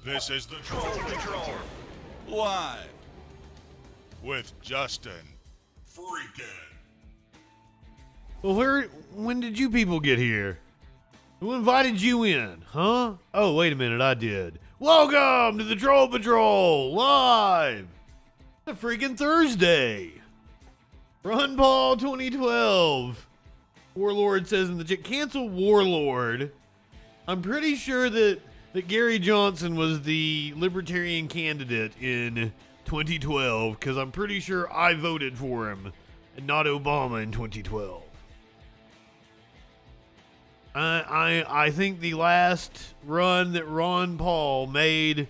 This is the Troll Patrol. Live. With Justin Freakin. Well, when did you people get here? Who invited you in, huh? Oh, wait a minute, I did. Welcome to the Troll Patrol, live! The freaking Thursday. Ron Paul 2012. Warlord says in the chat, cancel Warlord. I'm pretty sure that Gary Johnson was the Libertarian candidate in 2012, because I'm pretty sure I voted for him and not Obama in 2012. I think the last run that Ron Paul made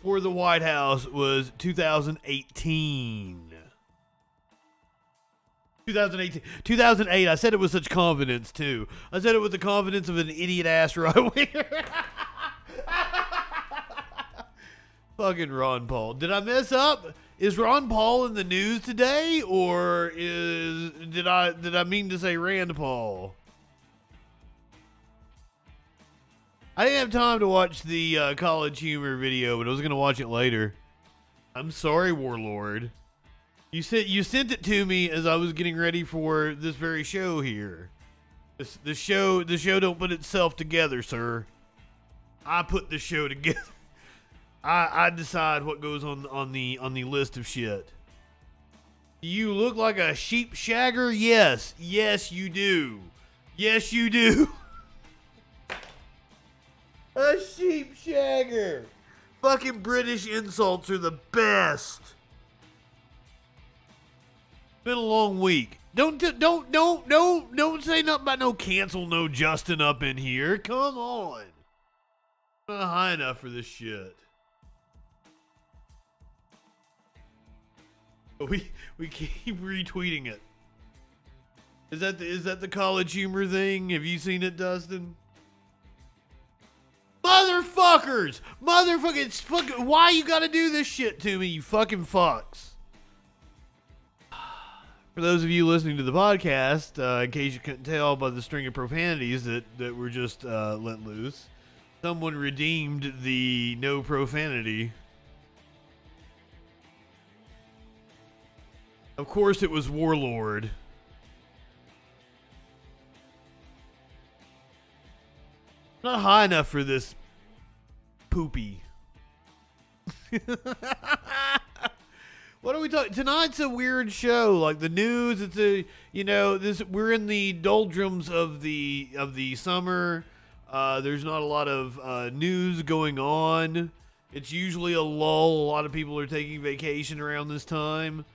for the White House was 2018. 2008. I said it with such confidence, too. I said it with the confidence of an idiot-ass right-winger. Fucking Ron Paul. Did I mess up? Is Ron Paul in the news today, or did I mean to say Rand Paul? I didn't have time to watch the College Humor video, but I was gonna watch it later. I'm sorry, Warlord. You sent it to me as I was getting ready for this very show here. The show don't put itself together, sir. I put the show together. I decide what goes on the list of shit. You look like a sheep shagger? Yes. Yes, you do. Yes, you do. A sheep shagger. Fucking British insults are the best. Been a long week. Don't say nothing about no cancel no Justin up in here. Come on. I'm not high enough for this shit. We keep retweeting it. Is that the College Humor thing? Have you seen it, Dustin? Motherfuckers! Fucking, why you gotta do this shit to me, you fucking fucks? For those of you listening to the podcast, in case you couldn't tell by the string of profanities that were just let loose, someone redeemed the no profanity. Of course it was Warlord. Not high enough for this poopy. What are we talking? Tonight's a weird show. Like the news, we're in the doldrums of the summer. There's not a lot of news going on. It's usually a lull. A lot of people are taking vacation around this time.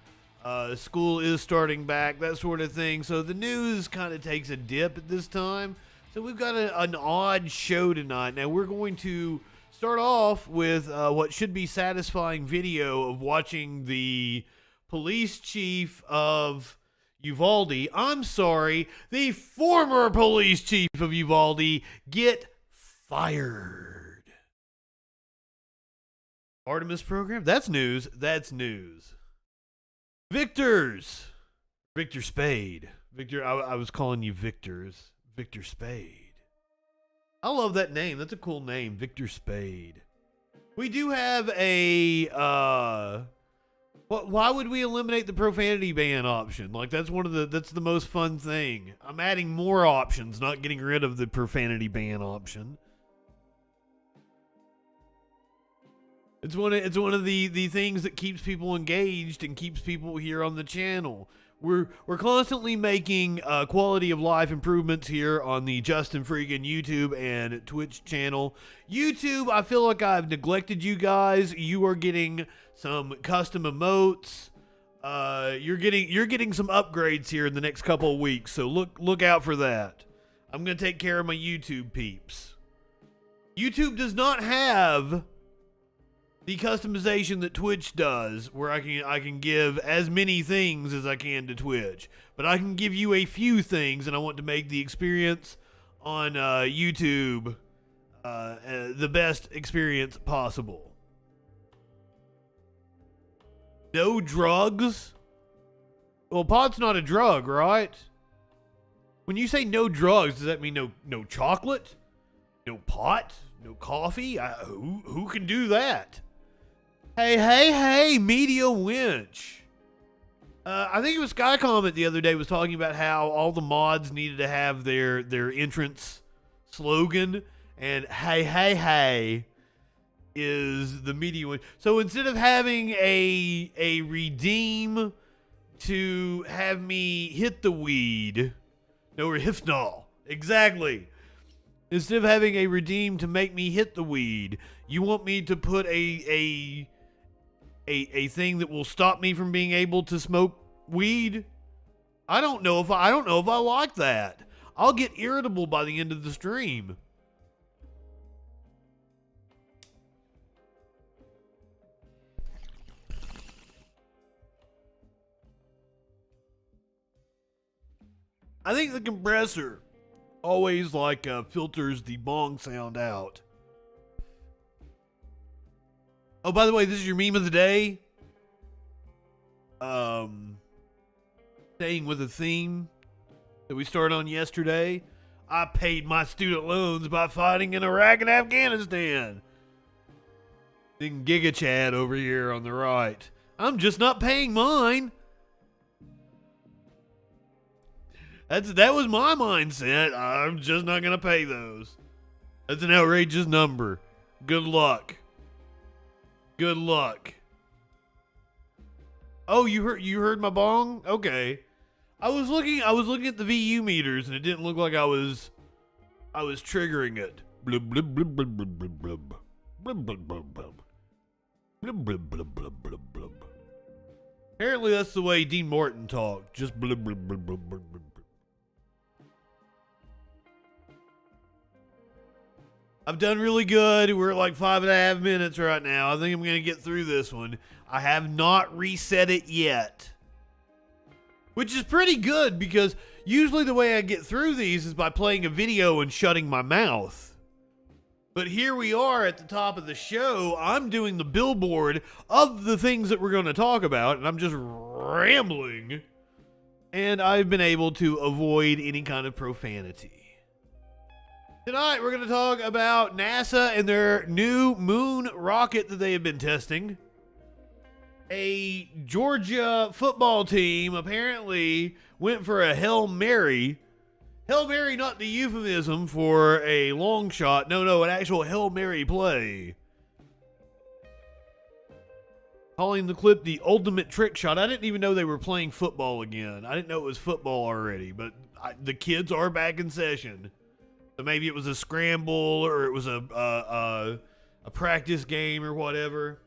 School is starting back, that sort of thing. So the news kind of takes a dip at this time. So we've got an odd show tonight. Now we're going to start off with what should be satisfying video of watching the police chief of Uvalde, the former police chief of Uvalde, get fired. Artemis program? That's news. Victor Spade. Victor, I was calling you Victors. Victor Spade. I love that name. That's a cool name, Victor Spade. We do have a, why would we eliminate the profanity ban option? Like, that's the most fun thing. I'm adding more options, not getting rid of the profanity ban option. It's one of the things that keeps people engaged and keeps people here on the channel. We're constantly making quality of life improvements here on the Justin Freakin YouTube and Twitch channel. YouTube, I feel like I've neglected you guys. You are getting some custom emotes. You're getting some upgrades here in the next couple of weeks. So look out for that. I'm gonna take care of my YouTube peeps. YouTube does not have the customization that Twitch does, where I can give as many things as I can to Twitch, but I can give you a few things, and I want to make the experience on YouTube the best experience possible. No drugs? Well, pot's not a drug, right? When you say no drugs, does that mean no chocolate? No pot? No coffee? Who can do that? Hey, Media Winch. I think it was Sky Comment the other day was talking about how all the mods needed to have their entrance slogan, and hey is the Media Winch. So instead of having a redeem to have me hit the weed, no, or hypnol, exactly. Instead of having a redeem to make me hit the weed, you want me to put a thing that will stop me from being able to smoke weed? I don't know if I like that. I'll get irritable by the end of the stream. I think the compressor always filters the bong sound out. Oh, by the way, this is your meme of the day. Staying with a theme that we started on yesterday. I paid my student loans by fighting in Iraq and Afghanistan. Then Giga Chad over here on the right. I'm just not paying mine. That was my mindset. I'm just not gonna pay those. That's an outrageous number. Good luck. Good luck. Oh, you heard my bong? Okay. I was looking at the VU meters and it didn't look like I was triggering it. Blub blub blub blub blub blub blub. Blub blub blub blub. Blub blub blub blub blub blub. Apparently that's the way Dean Martin talked. Just blub blub blub blub blub blub. I've done really good. We're at like 5.5 minutes right now. I think I'm going to get through this one. I have not reset it yet. Which is pretty good because usually the way I get through these is by playing a video and shutting my mouth. But here we are at the top of the show. I'm doing the billboard of the things that we're going to talk about, and I'm just rambling. And I've been able to avoid any kind of profanity. Tonight, we're going to talk about NASA and their new moon rocket that they have been testing. A Georgia football team apparently went for a Hail Mary. Hail Mary, not the euphemism for a long shot. No, an actual Hail Mary play. Calling the clip the ultimate trick shot. I didn't even know they were playing football again. I didn't know it was football already, but the kids are back in session. So maybe it was a scramble or it was a practice game or whatever.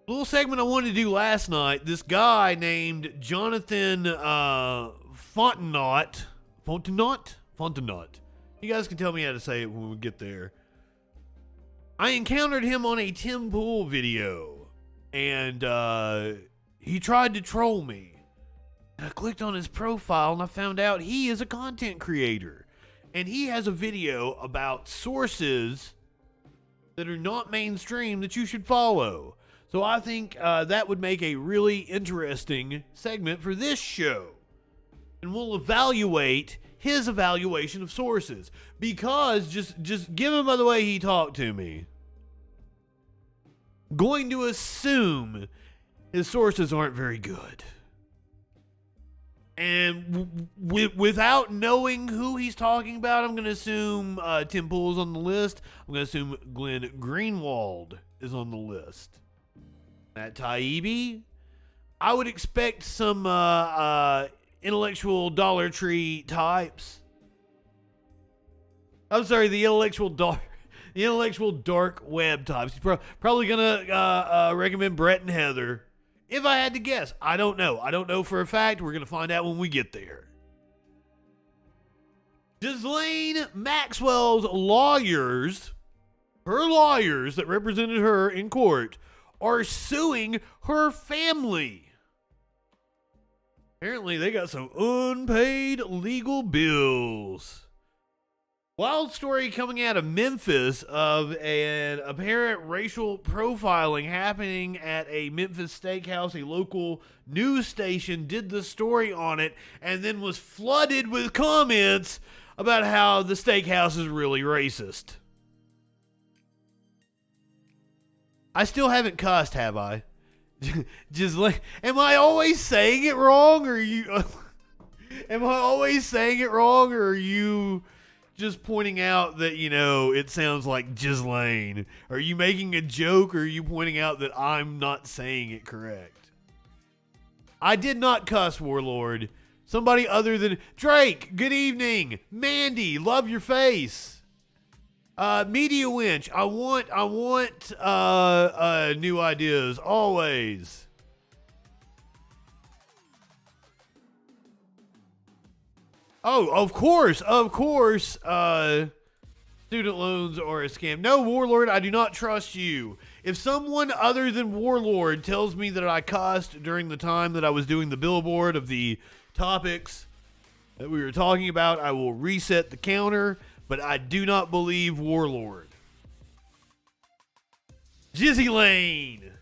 A little segment I wanted to do last night. This guy named Jonathan Fontenot. You guys can tell me how to say it when we get there. I encountered him on a Tim Pool video, and he tried to troll me. And I clicked on his profile and I found out he is a content creator. And he has a video about sources that are not mainstream that you should follow. So I think that would make a really interesting segment for this show. And we'll evaluate his evaluation of sources. Because, just given by the way he talked to me, I'm going to assume his sources aren't very good. And without knowing who he's talking about, I'm going to assume Tim Pool's on the list. I'm going to assume Glenn Greenwald is on the list. Matt Taibbi. I would expect some intellectual Dollar Tree types. I'm sorry, the intellectual dark web types. He's probably going to recommend Brett and Heather. If I had to guess, I don't know. I don't know for a fact. We're going to find out when we get there. Ghislaine Maxwell's lawyers, her lawyers that represented her in court, are suing her family. Apparently, they got some unpaid legal bills. Wild story coming out of Memphis of an apparent racial profiling happening at a Memphis steakhouse. A local news station did the story on it and then was flooded with comments about how the steakhouse is really racist. I still haven't cussed, have I? Just like, am I always saying it wrong, or am I always saying it wrong, or are you just pointing out that, it sounds like Ghislaine? Are you making a joke, or are you pointing out that I'm not saying it correct? I did not cuss, Warlord. Somebody other than Drake, good evening. Mandy, love your face. Media Winch, I want new ideas always. Oh, of course. Student loans are a scam. No, Warlord, I do not trust you. If someone other than Warlord tells me that I cussed during the time that I was doing the billboard of the topics that we were talking about, I will reset the counter. But I do not believe Warlord. Jizzy Lane.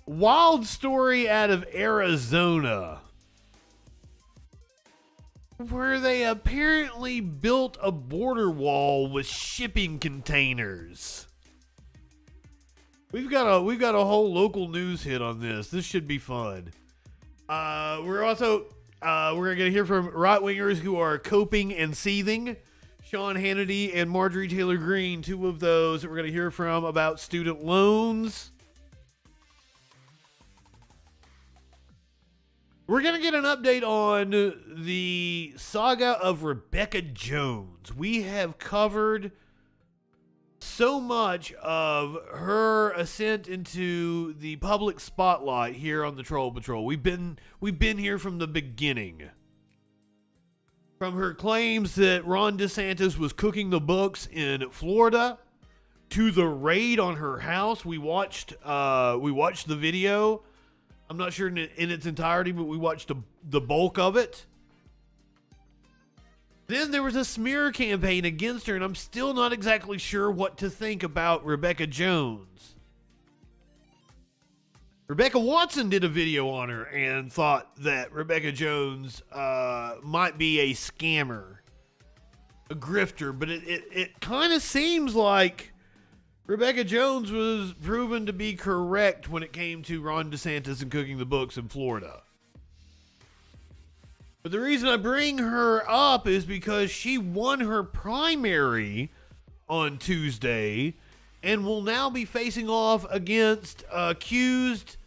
Wild story out of Arizona, where they apparently built a border wall with shipping containers. We've got a whole local news hit on this. This should be fun. We're gonna hear from right wingers who are coping and seething. Sean Hannity and Marjorie Taylor Greene, two of those that we're gonna hear from about student loans. We're gonna get an update on the saga of Rebecca Jones. We have covered so much of her ascent into the public spotlight here on the Troll Patrol. We've been here from the beginning. From her claims that Ron DeSantis was cooking the books in Florida, to the raid on her house. We watched the video. I'm not sure in its entirety, but we watched the bulk of it. Then there was a smear campaign against her, and I'm still not exactly sure what to think about Rebecca Jones. Rebecca Watson did a video on her and thought that Rebecca Jones might be a scammer, a grifter, but it kind of seems like Rebecca Jones was proven to be correct when it came to Ron DeSantis and cooking the books in Florida. But the reason I bring her up is because she won her primary on Tuesday and will now be facing off against accused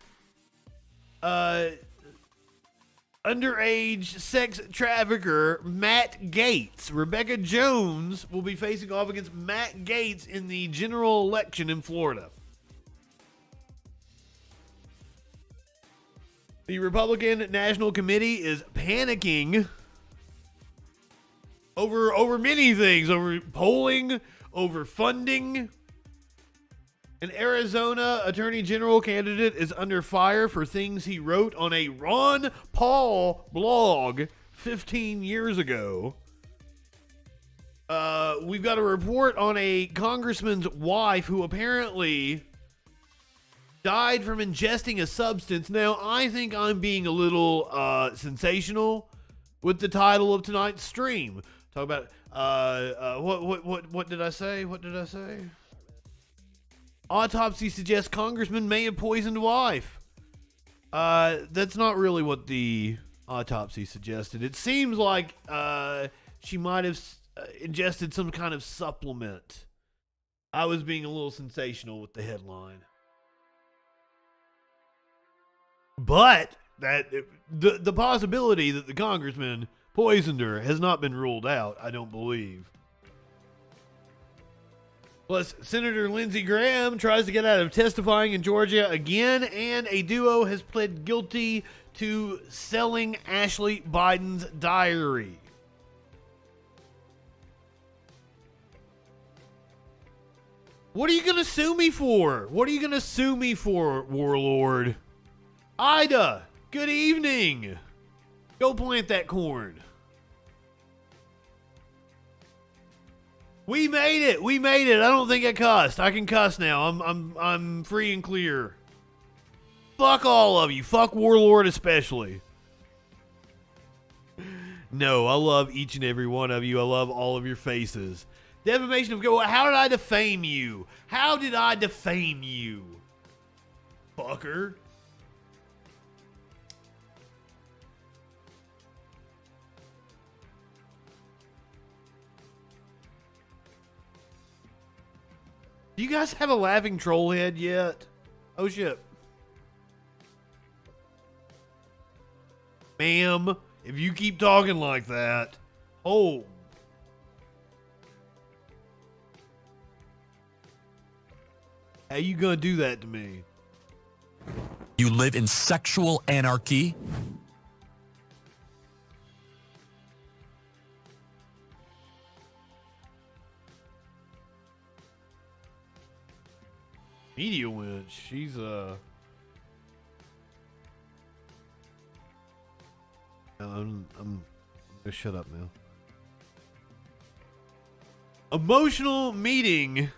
underage sex trafficker Matt Gaetz. Rebecca Jones will be facing off against Matt Gaetz in the general election in Florida. The Republican National Committee is panicking over many things, over polling, over funding. An Arizona Attorney General candidate is under fire for things he wrote on a Ron Paul blog 15 years ago. We've got a report on a congressman's wife who apparently died from ingesting a substance. Now, I think I'm being a little sensational with the title of tonight's stream. Talk about what did I say? What did I say? Autopsy suggests Congressman may have poisoned wife. That's not really what the autopsy suggested. It seems like she might have ingested some kind of supplement. I was being a little sensational with the headline. But that the possibility that the congressman poisoned her has not been ruled out, I don't believe. Plus, Senator Lindsey Graham tries to get out of testifying in Georgia again, and a duo has pled guilty to selling Ashley Biden's diary. What are you going to sue me for? What are you going to sue me for, Warlord? Ida, good evening. Go plant that corn. We made it. We made it. I don't think I cussed. I can cuss now. I'm free and clear. Fuck all of you. Fuck Warlord especially. No, I love each and every one of you. I love all of your faces. Defamation of God. How did I defame you? How did I defame you? Fucker. Do you guys have a laughing troll head yet? Oh shit. Ma'am, if you keep talking like that, oh. How you gonna do that to me? You live in sexual anarchy? Media winch, she's I'm gonna shut up now. Emotional meeting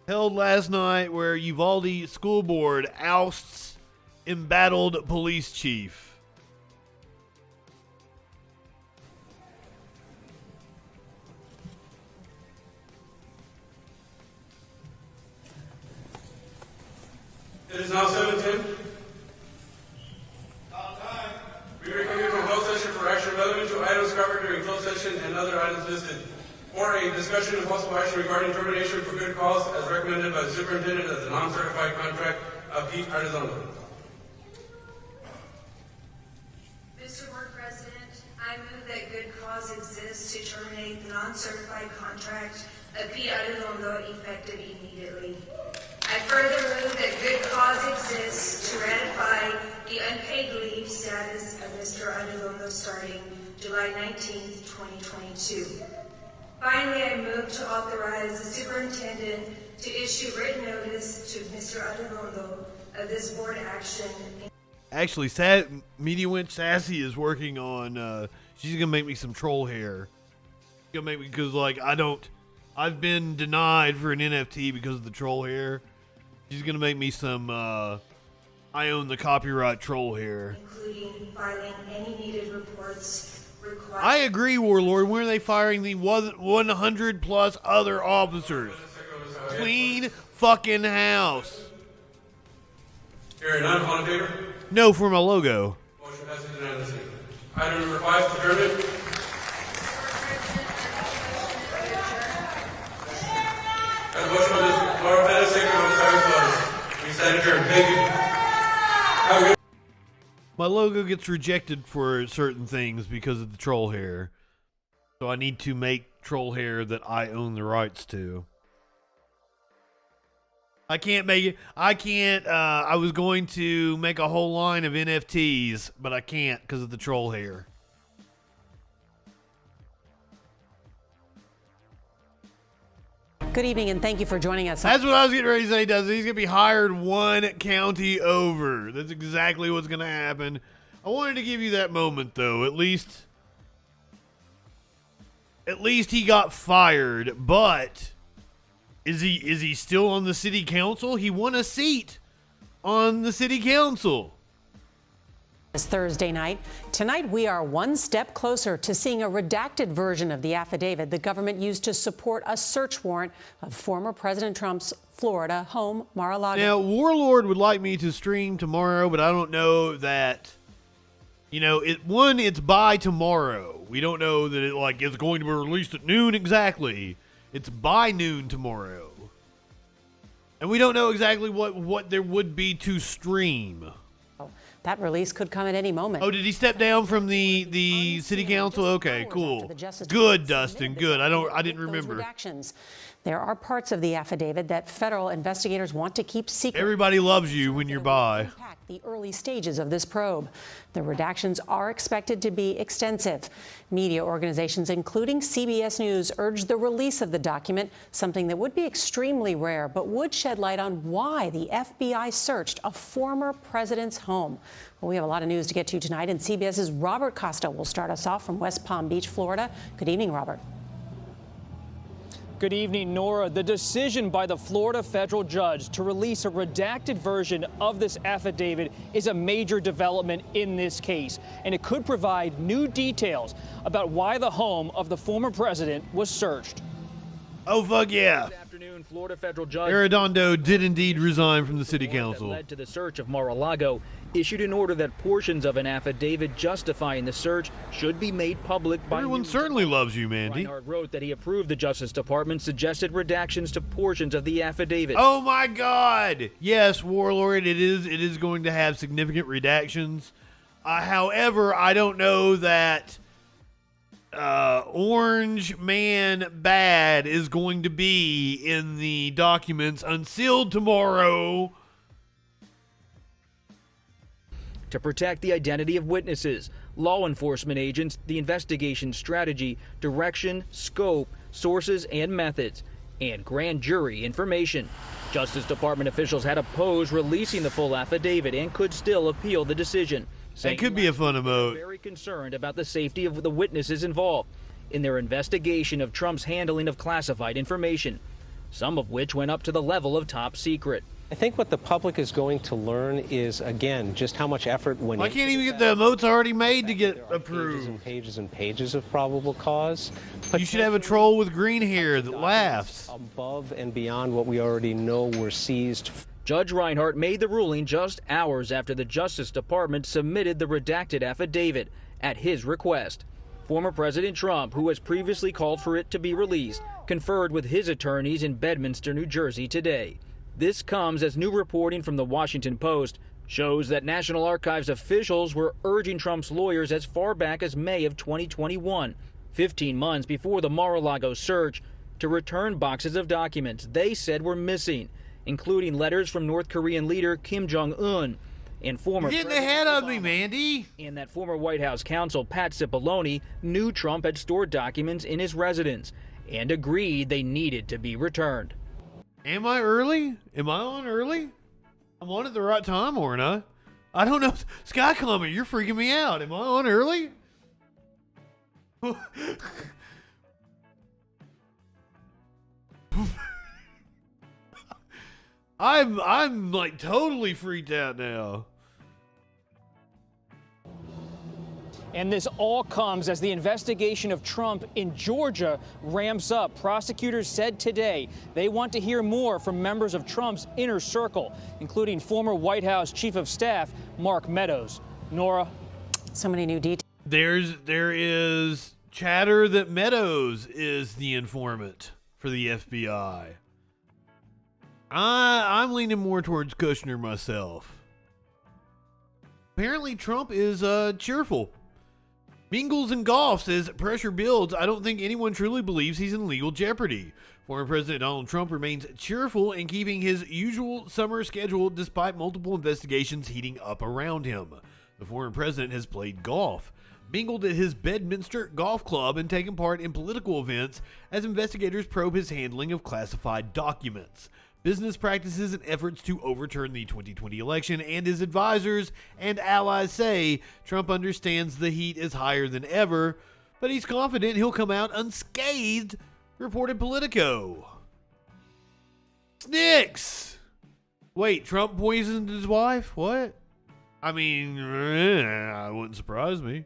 held last night where Uvalde School Board ousts embattled police chief. It is now 7:10. We reconvene from closed session for action relevant to items covered during closed session and other items listed. For a discussion and possible action regarding termination for good cause as recommended by the superintendent of the non-certified contract of Pete Arredondo. Mr. Board President, I move that good cause exists to terminate the non-certified contract of Pete Arredondo effective immediately. I further move that good cause exists to ratify the unpaid leave status of Mr. Arredondo starting July 19th, 2022. Finally, I move to authorize the superintendent to issue written notice to Mr. Arredondo of this board action. Actually, Media Winch Sassy is working on, she's gonna make me some troll hair. She's gonna make me, because, like, I've been denied for an NFT because of the troll hair. She's gonna make me some, I own the copyright troll hair. Including filing any needed reports required. I agree, Warlord. When are they firing the 100 plus other officers? Clean fucking house. Hearing none, all in favor? No, for my logo. Motion passes unanimously. Item number 5, adjournment. And the motion is Laura Pettis, second on the second clause. We stand adjourned. Thank you. Have a good My logo gets rejected for certain things because of the troll hair. So I need to make troll hair that I own the rights to. I can't make it. I was going to make a whole line of NFTs, but I can't because of the troll hair. Good evening, and thank you for joining us. That's what I was getting ready to say, Dustin. He's going to be hired one county over. That's exactly what's going to happen. I wanted to give you that moment, though. At least he got fired, but is he still on the city council? He won a seat on the city council. This Thursday night. Tonight, we are one step closer to seeing a redacted version of the affidavit the government used to support a search warrant of former President Trump's Florida home, Mar-A-Lago. Now, Warlord would like me to stream tomorrow, but I don't know that, it's by tomorrow. We don't know that it's going to be released at noon exactly. It's by noon tomorrow. And we don't know exactly what there would be to stream. That release could come at any moment. Oh, did he step down from the city council? Okay, cool. Good, Dustin. Good. I didn't remember. There are parts of the affidavit that federal investigators want to keep secret. Everybody loves you when you're by. The early stages of this probe. The redactions are expected to be extensive. Media organizations, including CBS News, urged the release of the document, something that would be extremely rare, but would shed light on why the FBI searched a former president's home. Well, we have a lot of news to get to tonight, and CBS's Robert Costa will start us off from West Palm Beach, Florida. Good evening, Robert. Good evening, Nora. The decision by the Florida federal judge to release a redacted version of this affidavit is a major development in this case, and it could provide new details about why the home of the former president was searched. Oh, fuck yeah. This afternoon, Florida federal judge Arredondo did indeed resign from the city council. that led to the search of Mar-A-Lago issued an order that portions of an affidavit justifying the search should be made public by Everyone news. certainly loves you, Mandy. Reinhardt wrote that he approved the Justice Department's suggested redactions to portions of the affidavit. Oh my God! Yes, Warlord, it is going to have significant redactions. However, I don't know that Orange Man Bad is going to be in the documents unsealed tomorrow. To protect the identity of witnesses, law enforcement agents, the investigation strategy, direction, scope, sources and methods, and grand jury information. Justice Department officials had opposed releasing the full affidavit and could still appeal the decision. That could be a fun emote. Very concerned about the safety of the witnesses involved in their investigation of Trump's handling of classified information, some of which went up to the level of top secret. I think what the public is going to learn is, again, just how much effort went I can't even get the emotes already made to get approved. pages and pages and pages of probable cause. You should have a troll with green hair that laughs. Above and beyond what we already know were seized. Judge Reinhardt made the ruling just hours after the Justice Department submitted the redacted affidavit at his request. Former President Trump, who has previously called for it to be released, conferred with his attorneys in Bedminster, New Jersey today. This comes as new reporting from the Washington Post shows that National Archives officials were urging Trump's lawyers as far back as May of 2021, 15 months before the Mar-A-Lago search, to return boxes of documents they said were missing, including letters from North Korean leader Kim Jong-un and former You're getting ahead of me, Mandy. And that former White House counsel Pat Cipollone knew Trump had stored documents in his residence and agreed they needed to be returned. Am I early? Am I on early? I'm on at the right time, or not? I don't know. Sky Comet, you're freaking me out. Am I on early? I'm like totally freaked out now. And this all comes as the investigation of Trump in Georgia ramps up. Prosecutors said today they want to hear more from members of Trump's inner circle, including former White House Chief of Staff Mark Meadows. Nora? So many new details. There is chatter that Meadows is the informant for the FBI. I'm leaning more towards Kushner myself. Apparently Trump is cheerful. Mingles and Golf says pressure builds. I don't think anyone truly believes he's in legal jeopardy. Former President Donald Trump remains cheerful in keeping his usual summer schedule despite multiple investigations heating up around him. The former president has played golf, mingled at his Bedminster Golf Club, and taken part in political events as investigators probe his handling of classified documents, business practices, and efforts to overturn the 2020 election. And his advisors and allies say Trump understands the heat is higher than ever, but he's confident he'll come out unscathed, reported Politico. Snicks! Wait, Trump poisoned his wife? What? I mean, it wouldn't surprise me.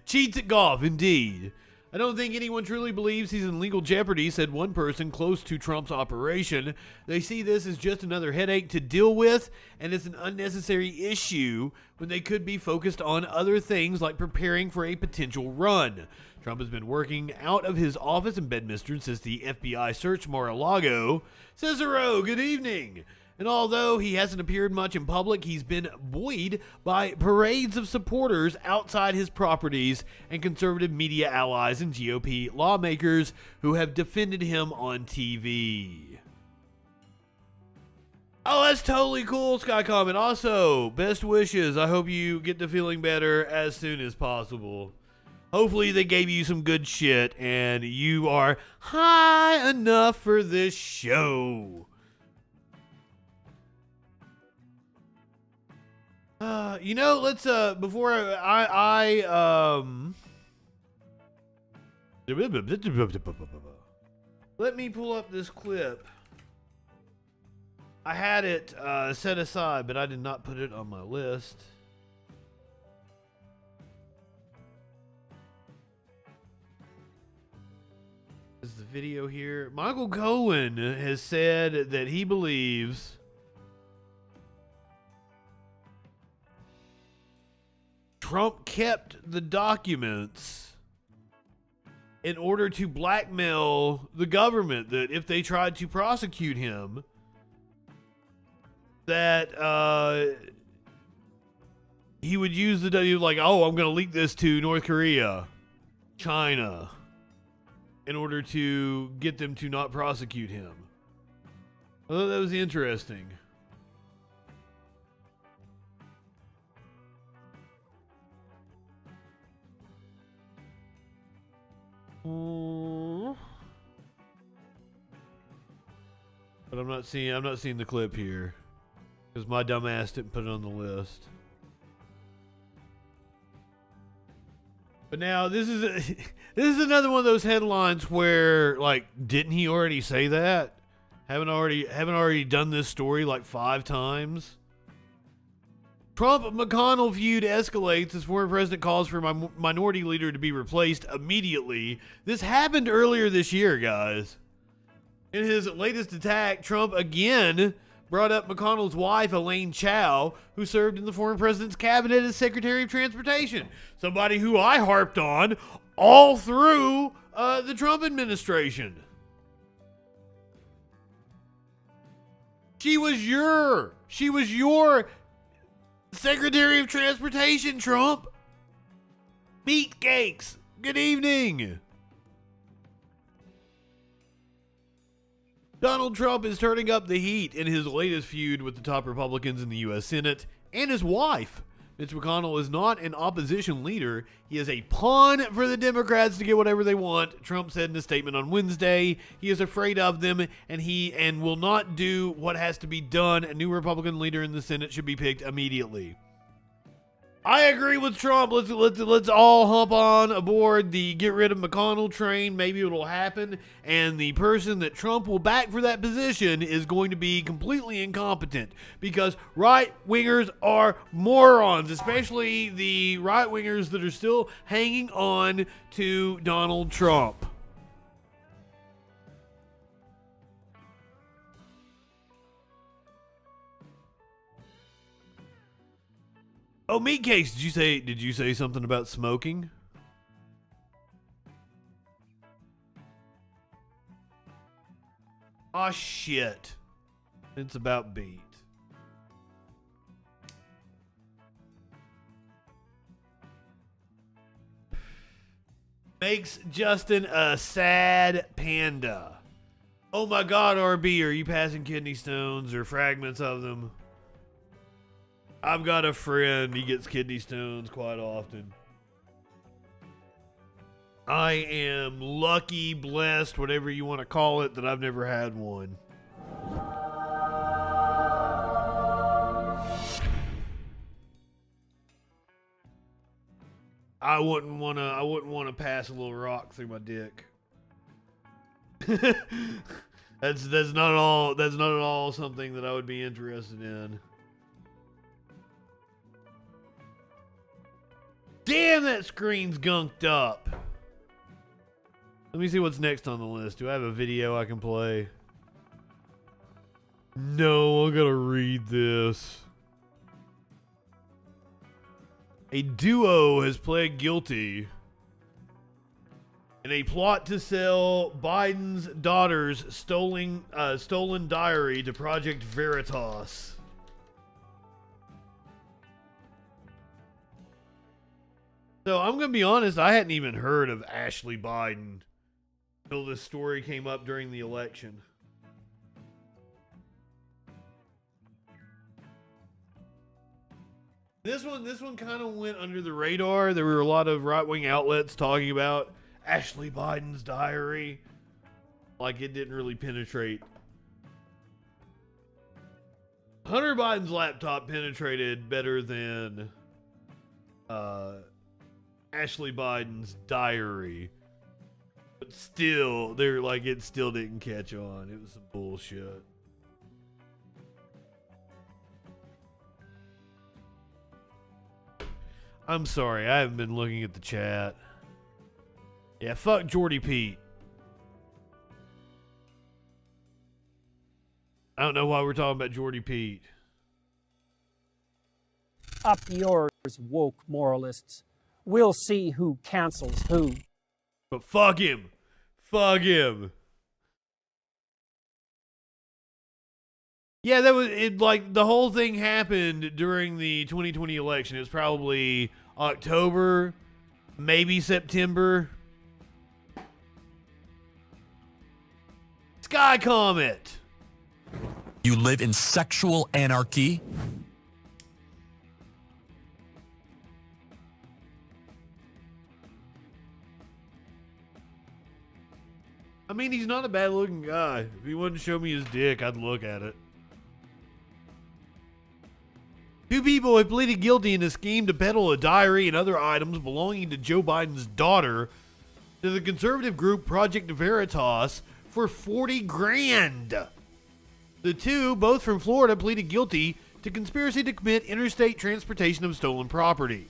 Cheats at golf, indeed. I don't think anyone truly believes he's in legal jeopardy, said one person close to Trump's operation. They see this as just another headache to deal with, and it's an unnecessary issue when they could be focused on other things like preparing for a potential run. Trump has been working out of his office in Bedminster since the FBI searched Mar-A-Lago. Cicero, good evening. And although he hasn't appeared much in public, he's been buoyed by parades of supporters outside his properties and conservative media allies and GOP lawmakers who have defended him on TV. Oh, that's totally cool, Sky Comment. Also, best wishes. I hope you get to feeling better as soon as possible. Hopefully they gave you some good shit and you are high enough for this show. Let's before Let me pull up this clip. I had it set aside, but I did not put it on my list. This is the video here. Michael Cohen has said that he believes Trump kept the documents in order to blackmail the government, that if they tried to prosecute him, that he would use the like, oh, I'm going to leak this to North Korea, China, in order to get them to not prosecute him. I thought that was interesting. But I'm not seeing the clip here because my dumb ass didn't put it on the list. But now this is another one of those headlines where, like, didn't he already say that? Haven't already done this story like 5 times? Trump-McConnell feud escalates as former president calls for minority leader to be replaced immediately. This happened earlier this year, guys. In his latest attack, Trump again brought up McConnell's wife, Elaine Chao, who served in the former president's cabinet as Secretary of Transportation. Somebody who I harped on all through the Trump administration. She was your Secretary of Transportation, Trump. Meat cakes. Good evening. Donald Trump is turning up the heat in his latest feud with the top Republicans in the U.S. Senate and his wife. Mitch McConnell is not an opposition leader. He is a pawn for the Democrats to get whatever they want, Trump said in a statement on Wednesday. He is afraid of them, and will not do what has to be done. A new Republican leader in the Senate should be picked immediately. I agree with Trump. Let's all hop on aboard the get rid of McConnell train. Maybe it'll happen. And the person that Trump will back for that position is going to be completely incompetent, because right-wingers are morons, especially the right-wingers that are still hanging on to Donald Trump. Oh, Meat Cakes, did you say something about smoking? Aw, shit. It's about beat. Makes Justin a sad panda. Oh my God, RB, are you passing kidney stones or fragments of them? I've got a friend, he gets kidney stones quite often. I am lucky, blessed, whatever you want to call it, that I've never had one. I wouldn't want to pass a little rock through my dick. That's not at all something that I would be interested in. Damn, that screen's gunked up. Let me see what's next on the list. Do I have a video I can play? No, I gotta read this. A duo has pled guilty in a plot to sell Biden's daughter's stolen diary to Project Veritas. So I'm going to be honest, I hadn't even heard of Ashley Biden until this story came up during the election. This one kind of went under the radar. There were a lot of right-wing outlets talking about Ashley Biden's diary. Like, it didn't really penetrate. Hunter Biden's laptop penetrated better than Ashley Biden's diary. But still, they're like, it still didn't catch on. It was some bullshit. I'm sorry, I haven't been looking at the chat. Yeah, fuck Jordy Pete. I don't know why we're talking about Jordy Pete. Up yours, woke moralists. We'll see who cancels who. But fuck him. Fuck him. Yeah, that was it. Like, the whole thing happened during the 2020 election. It was probably October, maybe September. Sky Comet. You live in sexual anarchy? I mean, he's not a bad looking guy. If he wouldn't show me his dick, I'd look at it. Two people have pleaded guilty in a scheme to peddle a diary and other items belonging to Joe Biden's daughter to the conservative group Project Veritas for 40 grand. The two, both from Florida, pleaded guilty to conspiracy to commit interstate transportation of stolen property.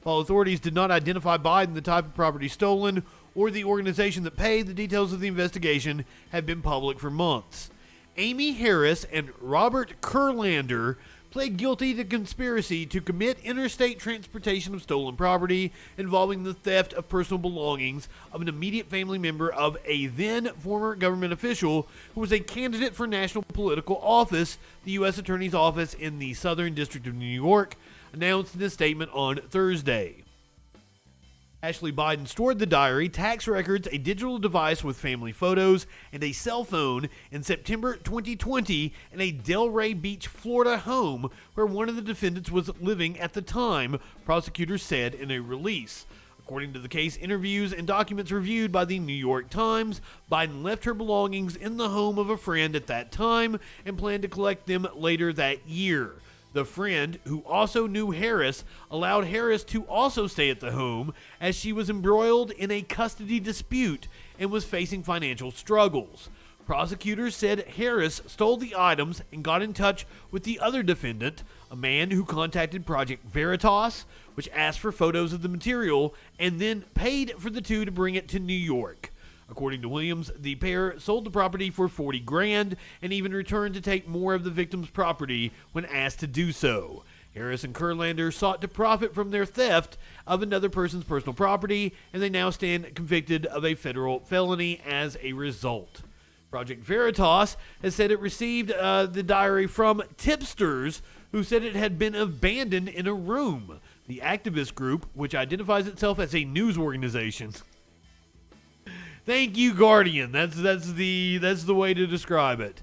While authorities did not identify Biden, the type of property stolen, or the organization that paid, the details of the investigation have been public for months. Amy Harris and Robert Kurlander pled guilty to conspiracy to commit interstate transportation of stolen property involving the theft of personal belongings of an immediate family member of a then former government official who was a candidate for national political office, the U.S. Attorney's Office in the Southern District of New York announced in a statement on Thursday. Ashley Biden stored the diary, tax records, a digital device with family photos, and a cell phone in September 2020 in a Delray Beach, Florida home where one of the defendants was living at the time, prosecutors said in a release. According to the case interviews and documents reviewed by the New York Times, Biden left her belongings in the home of a friend at that time and planned to collect them later that year. The friend, who also knew Harris, allowed Harris to also stay at the home as she was embroiled in a custody dispute and was facing financial struggles. Prosecutors said Harris stole the items and got in touch with the other defendant, a man who contacted Project Veritas, which asked for photos of the material and then paid for the two to bring it to New York. According to Williams, the pair sold the property for 40 grand and even returned to take more of the victim's property when asked to do so. Harris and Kurlander sought to profit from their theft of another person's personal property, and they now stand convicted of a federal felony as a result. Project Veritas has said it received the diary from tipsters who said it had been abandoned in a room. The activist group, which identifies itself as a news organization... Thank you, Guardian. That's the way to describe it.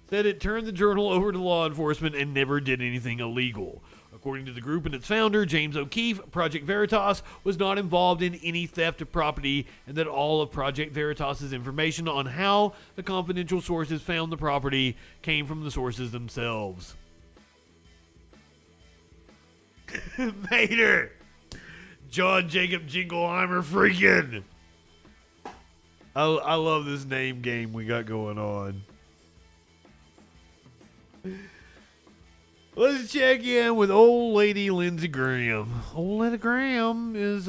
Said it turned the journal over to law enforcement and never did anything illegal. According to the group and its founder, James O'Keefe, Project Veritas was not involved in any theft of property, and that all of Project Veritas's information on how the confidential sources found the property came from the sources themselves. Mater! John Jacob Jingleheimer freaking! I love this name game we got going on. Let's check in with old lady Lindsey Graham. Old lady Graham is,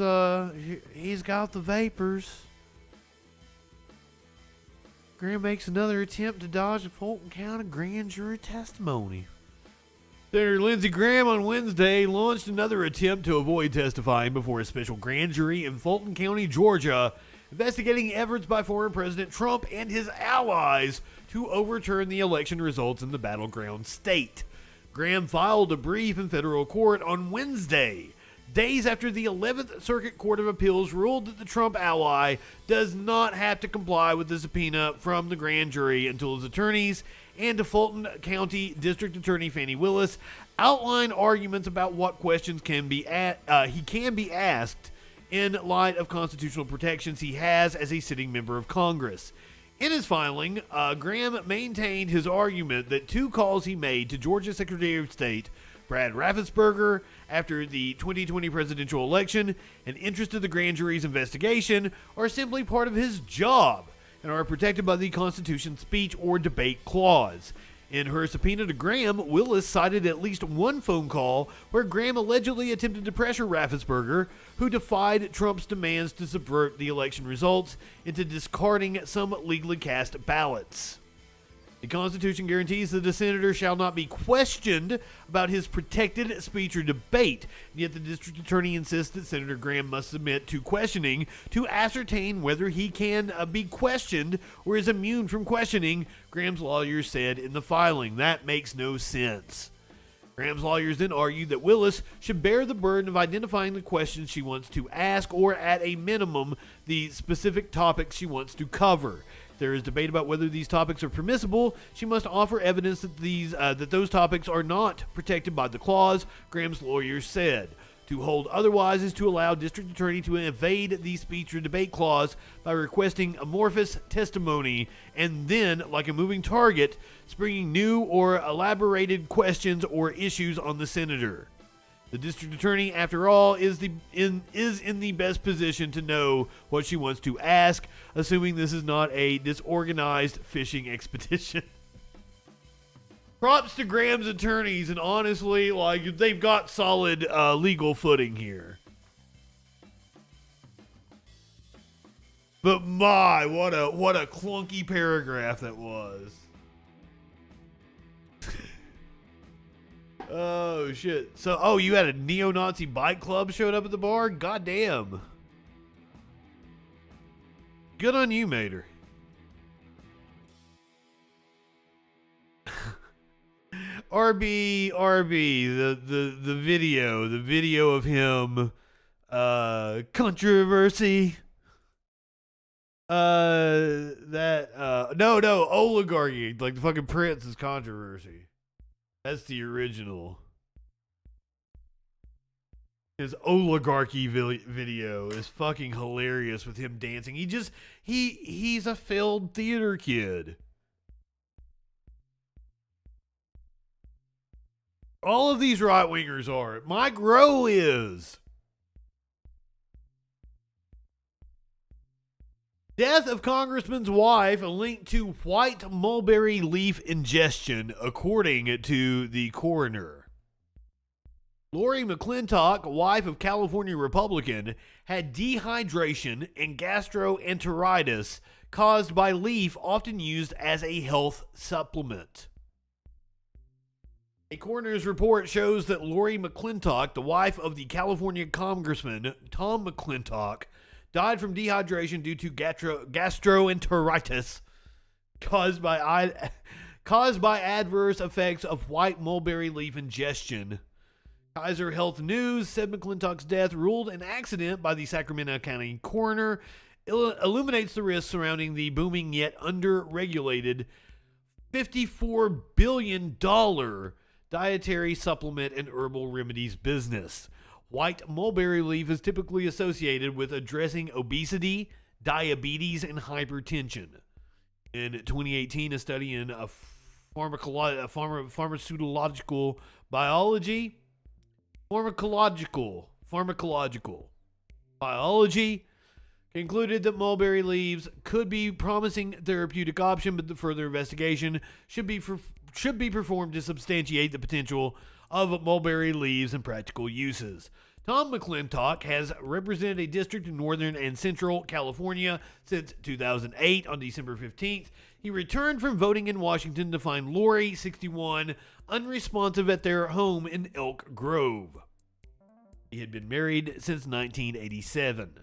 he's got the vapors. Graham makes another attempt to dodge the Fulton County grand jury testimony. Senator Lindsey Graham on Wednesday launched another attempt to avoid testifying before a special grand jury in Fulton County, Georgia, investigating efforts by former President Trump and his allies to overturn the election results in the battleground state. Graham filed a brief in federal court on Wednesday, days after the 11th Circuit Court of Appeals ruled that the Trump ally does not have to comply with the subpoena from the grand jury until his attorneys and Fulton County District Attorney Fani Willis outline arguments about what questions he can be asked in light of constitutional protections he has as a sitting member of Congress. In his filing, Graham maintained his argument that two calls he made to Georgia Secretary of State Brad Raffensperger after the 2020 presidential election and interest in the grand jury's investigation are simply part of his job and are protected by the Constitution's speech or debate clause. In her subpoena to Graham, Willis cited at least one phone call where Graham allegedly attempted to pressure Raffensperger, who defied Trump's demands to subvert the election results, into discarding some legally cast ballots. The Constitution guarantees that a senator shall not be questioned about his protected speech or debate, yet the district attorney insists that Senator Graham must submit to questioning to ascertain whether he can be questioned or is immune from questioning, Graham's lawyers said in the filing. That makes no sense. Graham's lawyers then argued that Willis should bear the burden of identifying the questions she wants to ask, or at a minimum, the specific topics she wants to cover. There is debate about whether these topics are permissible. She must offer evidence that those topics are not protected by the clause, Graham's lawyers said. To hold otherwise is to allow district attorney to evade the speech or debate clause by requesting amorphous testimony and then, like a moving target, springing new or elaborated questions or issues on the senator. The district attorney, after all, is in the best position to know what she wants to ask, assuming this is not a disorganized fishing expedition. Props to Graham's attorneys, and honestly, like, they've got solid legal footing here. But my, what a clunky paragraph that was. Oh, shit. So, you had a neo-Nazi bike club showed up at the bar? Goddamn. Good on you, Mater. RB, the video of him, controversy. No, oligarchy, like the fucking Prince is controversy. That's the original. His oligarchy video is fucking hilarious with him dancing. He's a failed theater kid. All of these right-wingers are. Mike Rowe is. Death of Congressman's wife linked to white mulberry leaf ingestion, according to the coroner. Lori McClintock, wife of California Republican, had dehydration and gastroenteritis caused by leaf often used as a health supplement. A coroner's report shows that Lori McClintock, the wife of the California Congressman Tom McClintock, died from dehydration due to gastroenteritis caused by adverse effects of white mulberry leaf ingestion. Kaiser Health News said McClintock's death, ruled an accident by the Sacramento County coroner, illuminates the risks surrounding the booming yet under-regulated $54 billion dietary supplement and herbal remedies business. White mulberry leaf is typically associated with addressing obesity, diabetes, and hypertension. In 2018, a study in pharmacological biology, concluded that mulberry leaves could be a promising therapeutic option, but the further investigation should be performed to substantiate the potential of mulberry leaves and practical uses. Tom McClintock has represented a district in Northern and Central California since 2008. On December 15th, he returned from voting in Washington to find Lori, 61, unresponsive at their home in Elk Grove. He had been married since 1987.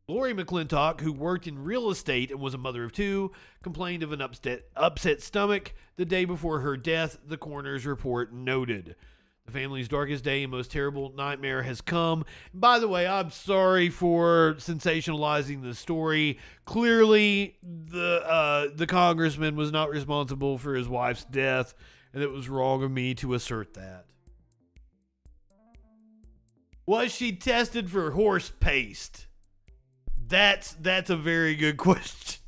Lori McClintock, who worked in real estate and was a mother of two, complained of an upset stomach the day before her death, the coroner's report noted. The family's darkest day and most terrible nightmare has come. And by the way, I'm sorry for sensationalizing the story. Clearly, the congressman was not responsible for his wife's death, and it was wrong of me to assert that. Was she tested for horse paste? That's a very good question.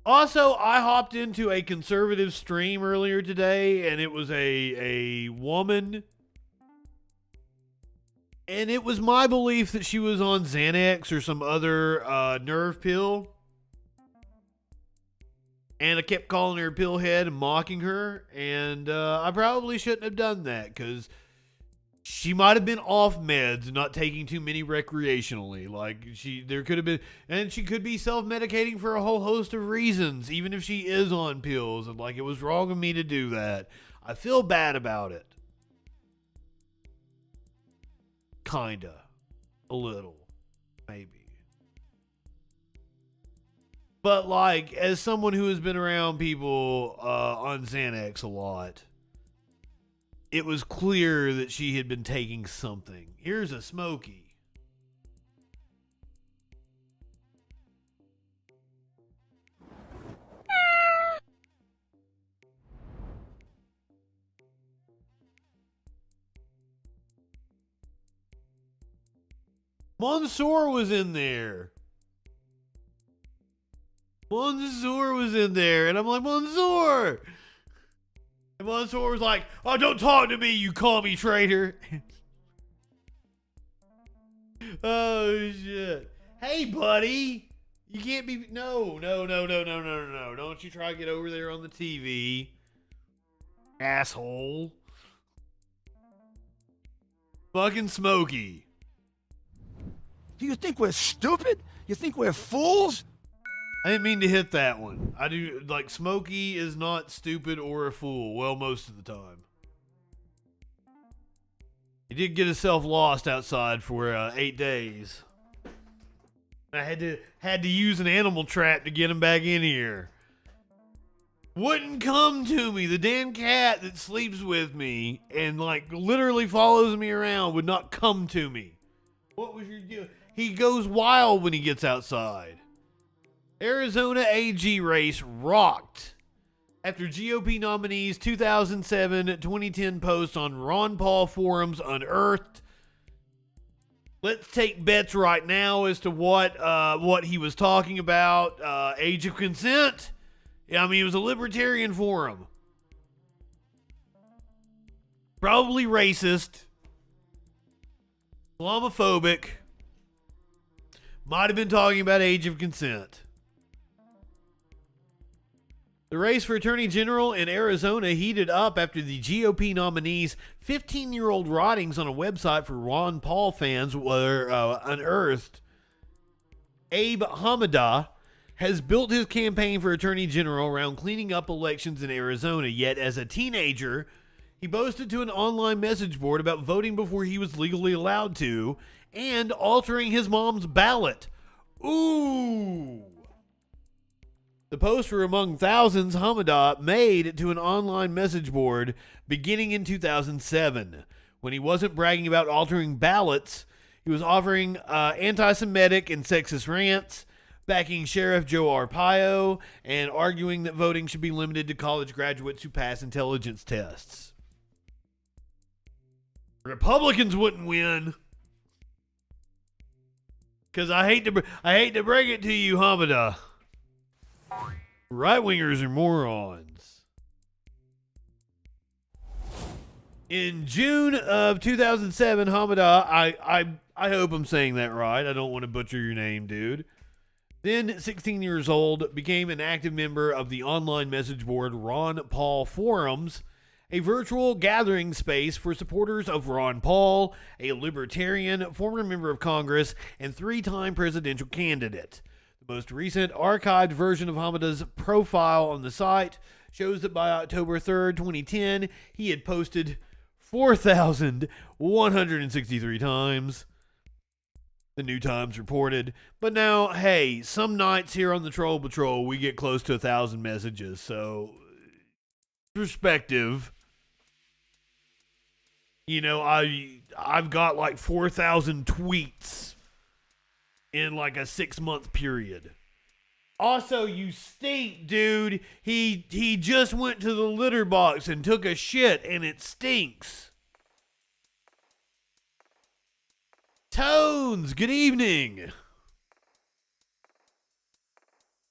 Also, I hopped into a conservative stream earlier today, and it was a woman. And it was my belief that she was on Xanax or some other nerve pill. And I kept calling her a pillhead and mocking her. And I probably shouldn't have done that, because she might have been off meds and not taking too many recreationally. Like, there could have been, and she could be self-medicating for a whole host of reasons, even if she is on pills. And like, it was wrong of me to do that. I feel bad about it. Kinda. A little. Maybe. But like, as someone who has been around people on Xanax a lot, it was clear that she had been taking something. Here's a Smokey. Mansoor was in there. Mansoor was in there. And I'm like, Mansoor! And Mansoor was like, oh, don't talk to me, you commie traitor. Oh, shit. Hey, buddy. You can't be... No. Don't you try to get over there on the TV. Asshole. Fucking Smokey. Do you think we're stupid? You think we're fools? I didn't mean to hit that one. I do, like, Smokey is not stupid or a fool. Well, most of the time. He did get himself lost outside for 8 days. I had to use an animal trap to get him back in here. Wouldn't come to me. The damn cat that sleeps with me and, like, literally follows me around would not come to me. What was your deal? He goes wild when he gets outside. Arizona AG race rocked after GOP nominees' 2007-2010 post on Ron Paul forums unearthed. Let's take bets right now as to what he was talking about. Age of consent. Yeah, I mean, it was a libertarian forum. Probably racist. Islamophobic. Might have been talking about age of consent. The race for Attorney General in Arizona heated up after the GOP nominee's 15-year-old writings on a website for Ron Paul fans were unearthed. Abe Hamada has built his campaign for Attorney General around cleaning up elections in Arizona, yet as a teenager, he boasted to an online message board about voting before he was legally allowed to and altering his mom's ballot. Ooh! The posts were among thousands Hamada made to an online message board beginning in 2007. When he wasn't bragging about altering ballots, he was offering anti-Semitic and sexist rants, backing Sheriff Joe Arpaio, and arguing that voting should be limited to college graduates who pass intelligence tests. Republicans wouldn't win. Because I hate to break it to you, Hamada. Right-wingers are morons. In June of 2007, Hamada, I hope I'm saying that right. I don't want to butcher your name, dude. Then 16 years old, became an active member of the online message board Ron Paul Forums, a virtual gathering space for supporters of Ron Paul, a libertarian, former member of Congress, and 3-time presidential candidate. The most recent archived version of Hamada's profile on the site shows that by October 3rd, 2010, he had posted 4,163 times. The New Times reported. But now, hey, some nights here on the Troll Patrol, we get close to 1,000 messages, so perspective. You know, I've got like 4,000 tweets in like a 6-month period. Also, you stink, dude. He just went to the litter box and took a shit, and it stinks. Tones, good evening.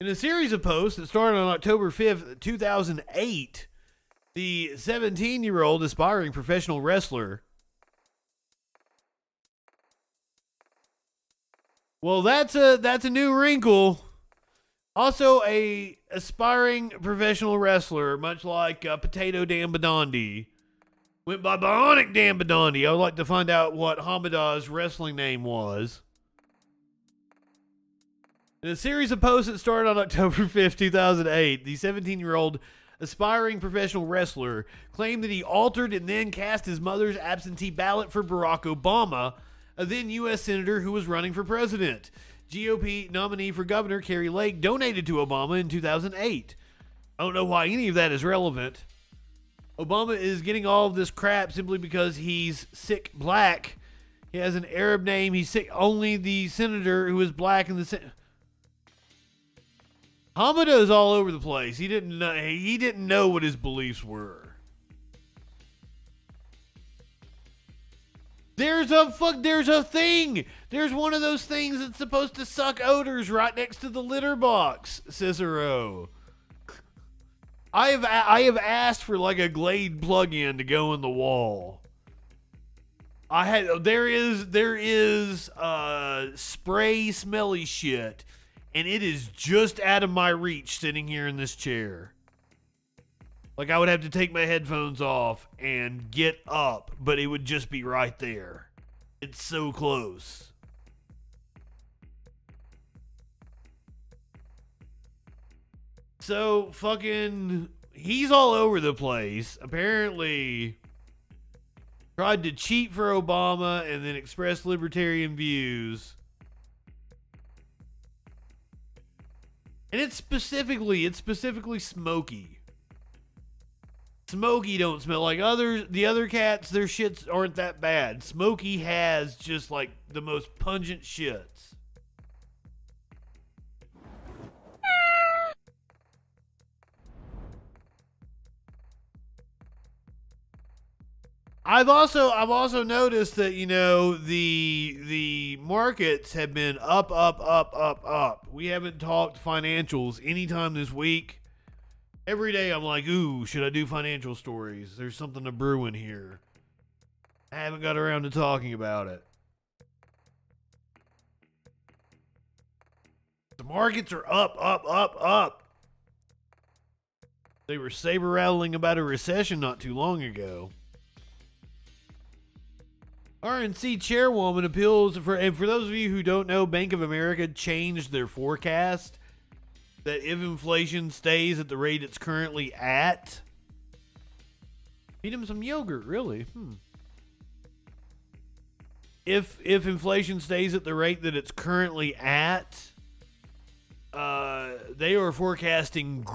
In a series of posts that started on October 5th, 2008, the 17-year-old aspiring professional wrestler. Well, that's a new wrinkle. Also, a aspiring professional wrestler, much like Potato Dan Badandi, went by Bionic Dan Badandi. I would like to find out what Hamada's wrestling name was. In a series of posts that started on October 5th, 2008, the 17-year-old aspiring professional wrestler claimed that he altered and then cast his mother's absentee ballot for Barack Obama, a then U.S. senator who was running for president. GOP nominee for governor Carrie Lake donated to Obama in 2008. I don't know why any of that is relevant. Obama is getting all of this crap simply because he's sick black. He has an Arab name. He's sick. Only the senator who is black in the Senate. Hamada is all over the place. He didn't know what his beliefs were. There's a thing. There's one of those things that's supposed to suck odors right next to the litter box, Cicero. I have asked for like a Glade plug-in to go in the wall. There is spray smelly shit, and it is just out of my reach sitting here in this chair. Like, I would have to take my headphones off and get up, but it would just be right there. It's so close. So, he's all over the place. Apparently, tried to cheat for Obama and then express libertarian views. And it's specifically Smokey. Smokey don't smell like the other cats. Their shits aren't that bad. Smokey has just like the most pungent shits. I've also noticed that, you know, the markets have been up. We haven't talked financials anytime this week. Every day I'm like, ooh, should I do financial stories? There's something to brewing here. I haven't got around to talking about it. The markets are up. They were saber rattling about a recession not too long ago. RNC chairwoman appeals and for those of you who don't know, Bank of America changed their forecast that if inflation stays at the rate it's currently at, feed him some yogurt, really. If inflation stays at the rate that it's currently at, they are forecasting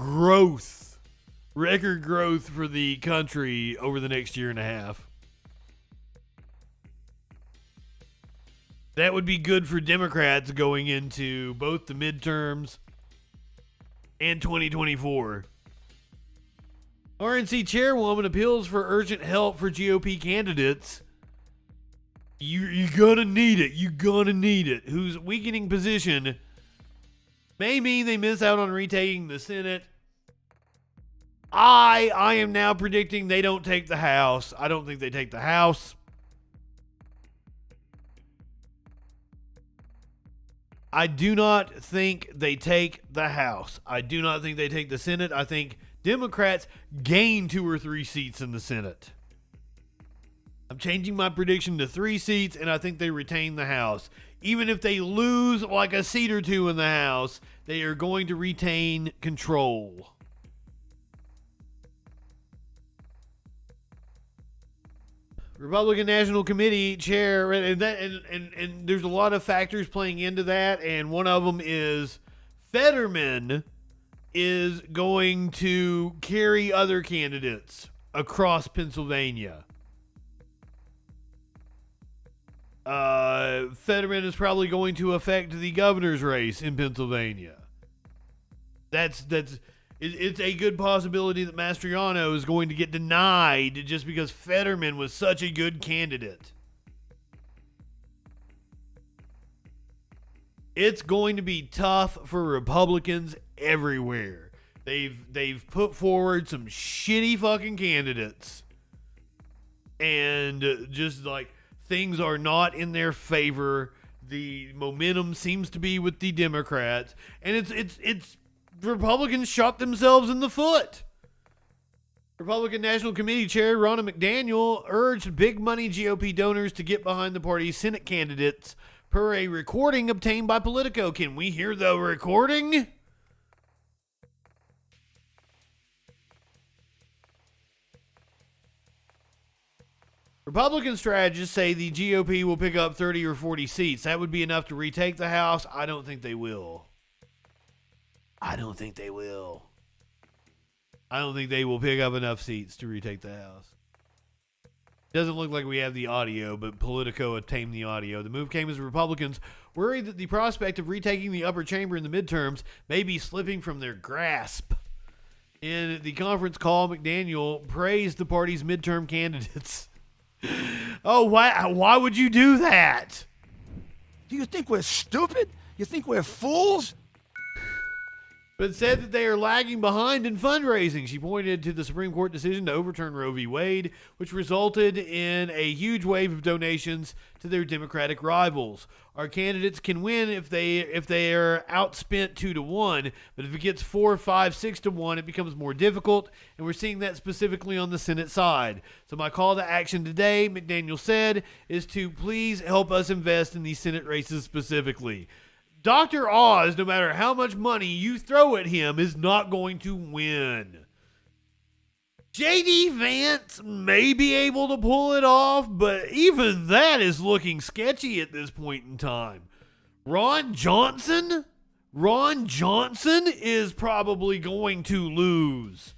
record growth for the country over the next year and a half. That would be good for Democrats going into both the midterms and 2024. RNC chairwoman appeals for urgent help for GOP candidates. You're gonna need it. You're gonna need it. Whose weakening position may mean they miss out on retaking the Senate. I am now predicting they don't take the House. I don't think they take the House. I do not think they take the House. I do not think they take the Senate. I think Democrats gain 2 or 3 seats in the Senate. I'm changing my prediction to 3 seats, and I think they retain the House. Even if they lose like a seat or 2 in the House, they are going to retain control. Republican National Committee chair, and there's a lot of factors playing into that, and one of them is Fetterman is going to carry other candidates across Pennsylvania. Fetterman is probably going to affect the governor's race in Pennsylvania. It's a good possibility that Mastriano is going to get denied just because Fetterman was such a good candidate. It's going to be tough for Republicans everywhere. They've put forward some shitty fucking candidates, and just like things are not in their favor. The momentum seems to be with the Democrats, and it's Republicans shot themselves in the foot. Republican National Committee Chair Ronna McDaniel urged big money GOP donors to get behind the party's Senate candidates per a recording obtained by Politico. Can we hear the recording? Republican strategists say the GOP will pick up 30 or 40 seats. That would be enough to retake the House. I don't think they will. I don't think they will pick up enough seats to retake the House. Doesn't look like we have the audio, but Politico had tamed the audio. The move came as Republicans worried that the prospect of retaking the upper chamber in the midterms may be slipping from their grasp. In the conference call, McDaniel praised the party's midterm candidates. Oh, why would you do that? Do you think we're stupid? You think we're fools? But said that they are lagging behind in fundraising. She pointed to the Supreme Court decision to overturn Roe v. Wade, which resulted in a huge wave of donations to their Democratic rivals. Our candidates can win if they are outspent 2-1, but if it gets 4, 5, 6-1, it becomes more difficult, and we're seeing that specifically on the Senate side. So my call to action today, McDaniel said, is to please help us invest in these Senate races specifically. Dr. Oz, no matter how much money you throw at him, is not going to win. J.D. Vance may be able to pull it off, but even that is looking sketchy at this point in time. Ron Johnson is probably going to lose.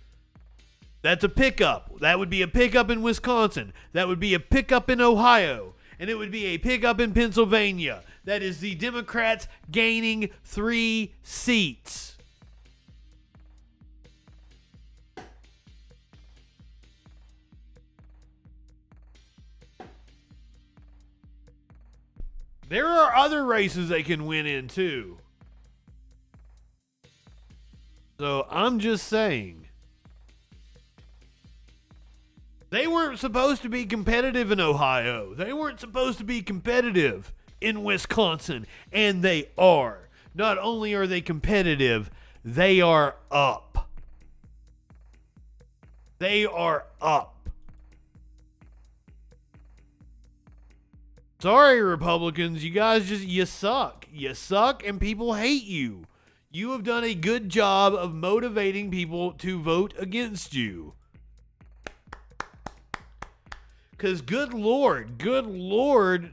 That's a pickup. That would be a pickup in Wisconsin. That would be a pickup in Ohio. And it would be a pickup in Pennsylvania. That is the Democrats gaining 3 seats. There are other races they can win in too. So I'm just saying. They weren't supposed to be competitive in Ohio. They weren't supposed to be competitive in Wisconsin. And they are. Not only are they competitive, they are up. They are up. Sorry, Republicans. You guys you suck. You suck and people hate you. You have done a good job of motivating people to vote against you. Because good Lord,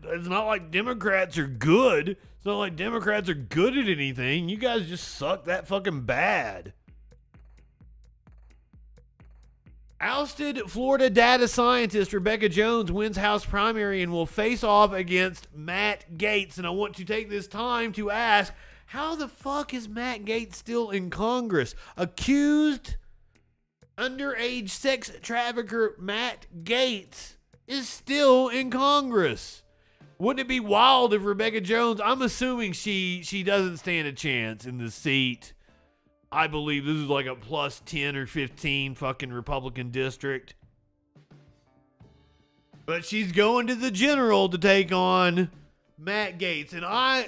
it's not like Democrats are good. It's not like Democrats are good at anything. You guys just suck that fucking bad. Ousted Florida data scientist Rebecca Jones wins House primary and will face off against Matt Gaetz. And I want to take this time to ask, how the fuck is Matt Gaetz still in Congress? Accused underage sex trafficker Matt Gaetz is still in Congress. Wouldn't it be wild if Rebecca Jones, I'm assuming she doesn't stand a chance in the seat. I believe this is like a plus 10 or 15 fucking Republican district. But she's going to the general to take on Matt Gaetz. And I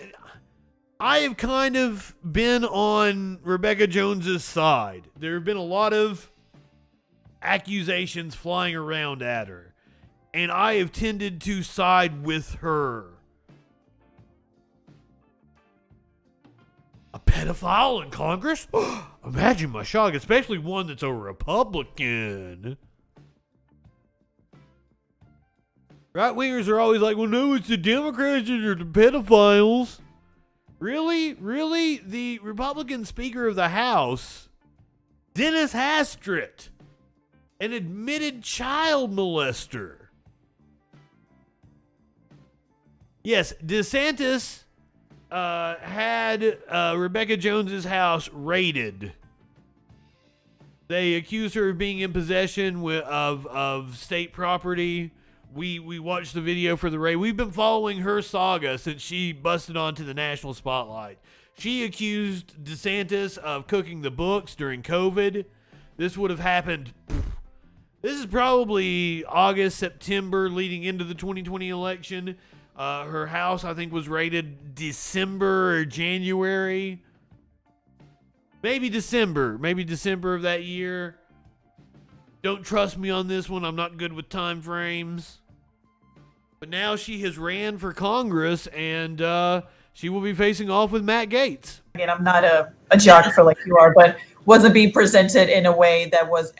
have kind of been on Rebecca Jones's side. There have been a lot of accusations flying around at her. And I have tended to side with her. A pedophile in Congress? Imagine my shock, especially one that's a Republican. Right-wingers are always like, well, no, it's the Democrats that are the pedophiles. Really? Really? The Republican Speaker of the House, Dennis Hastert, an admitted child molester. Yes, DeSantis had Rebecca Jones's house raided. They accused her of being in possession of state property. We watched the video for the raid. We've been following her saga since she busted onto the national spotlight. She accused DeSantis of cooking the books during COVID. This would have happened. This is probably August, September, leading into the 2020 election. Her house, I think, was raided December or January. Maybe December of that year. Don't trust me on this one. I'm not good with time frames. But now she has ran for Congress, and she will be facing off with Matt Gaetz. Again, I'm not a geographer like you are, but wasn't being presented in a way that was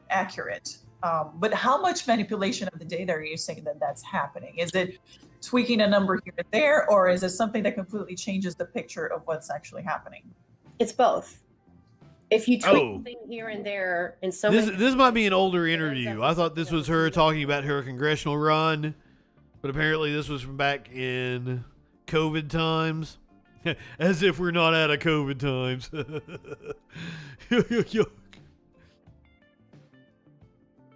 accurate. But how much manipulation of the data are you saying that that's happening? Is it tweaking a number here and there, or is it something that completely changes the picture of what's actually happening? It's both. If you tweak something here and there in so many... This might be an older interview. I thought this was her talking about her congressional run, but apparently this was from back in COVID times. As if we're not out of COVID times.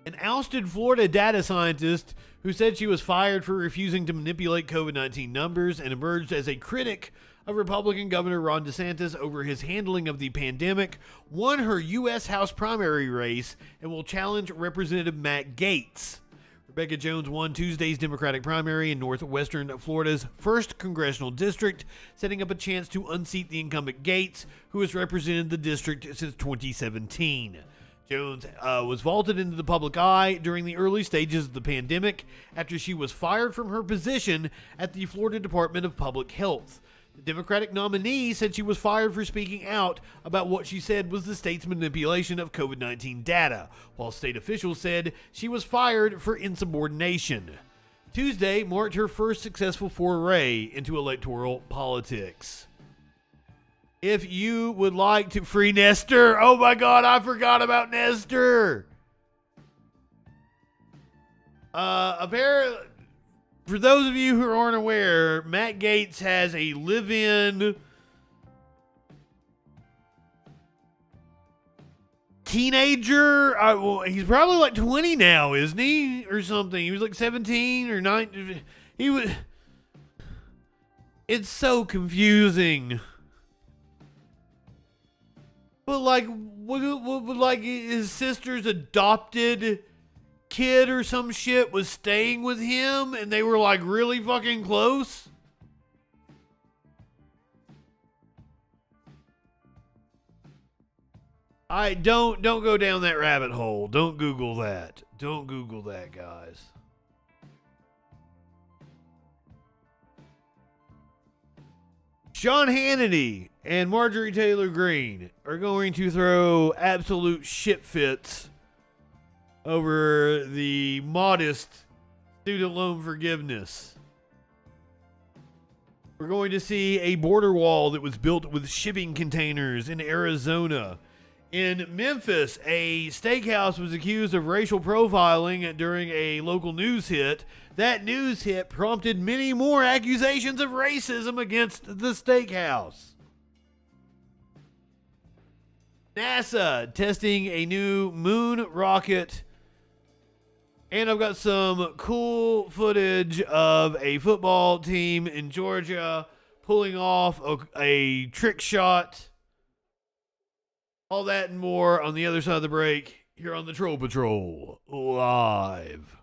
An ousted Florida data scientist who said she was fired for refusing to manipulate COVID-19 numbers and emerged as a critic of Republican Governor Ron DeSantis over his handling of the pandemic, won her U.S. House primary race and will challenge Representative Matt Gaetz. Rebecca Jones won Tuesday's Democratic primary in northwestern Florida's 1st congressional district, setting up a chance to unseat the incumbent Gaetz, who has represented the district since 2017. Jones was vaulted into the public eye during the early stages of the pandemic after she was fired from her position at the Florida Department of Public Health. The Democratic nominee said she was fired for speaking out about what she said was the state's manipulation of COVID-19 data, while state officials said she was fired for insubordination. Tuesday marked her first successful foray into electoral politics. If you would like to free Nestor, oh my God, I forgot about Nestor. Apparently, for those of you who aren't aware, Matt Gaetz has a live-in teenager. Well, he's probably like 20 now, isn't he? Or something. He was like 17 or 19. He was. It's so confusing. But like his sister's adopted kid or some shit was staying with him and they were like really fucking close. I don't go down that rabbit hole. Don't Google that. Don't Google that, guys. Sean Hannity and Marjorie Taylor Greene are going to throw absolute shit fits over the modest student loan forgiveness. We're going to see a border wall that was built with shipping containers in Arizona. In Memphis, a steakhouse was accused of racial profiling during a local news hit. That news hit prompted many more accusations of racism against the steakhouse. NASA testing a new moon rocket. And I've got some cool footage of a football team in Georgia pulling off a trick shot. All that and more on the other side of the break here on the Troll Patrol Live.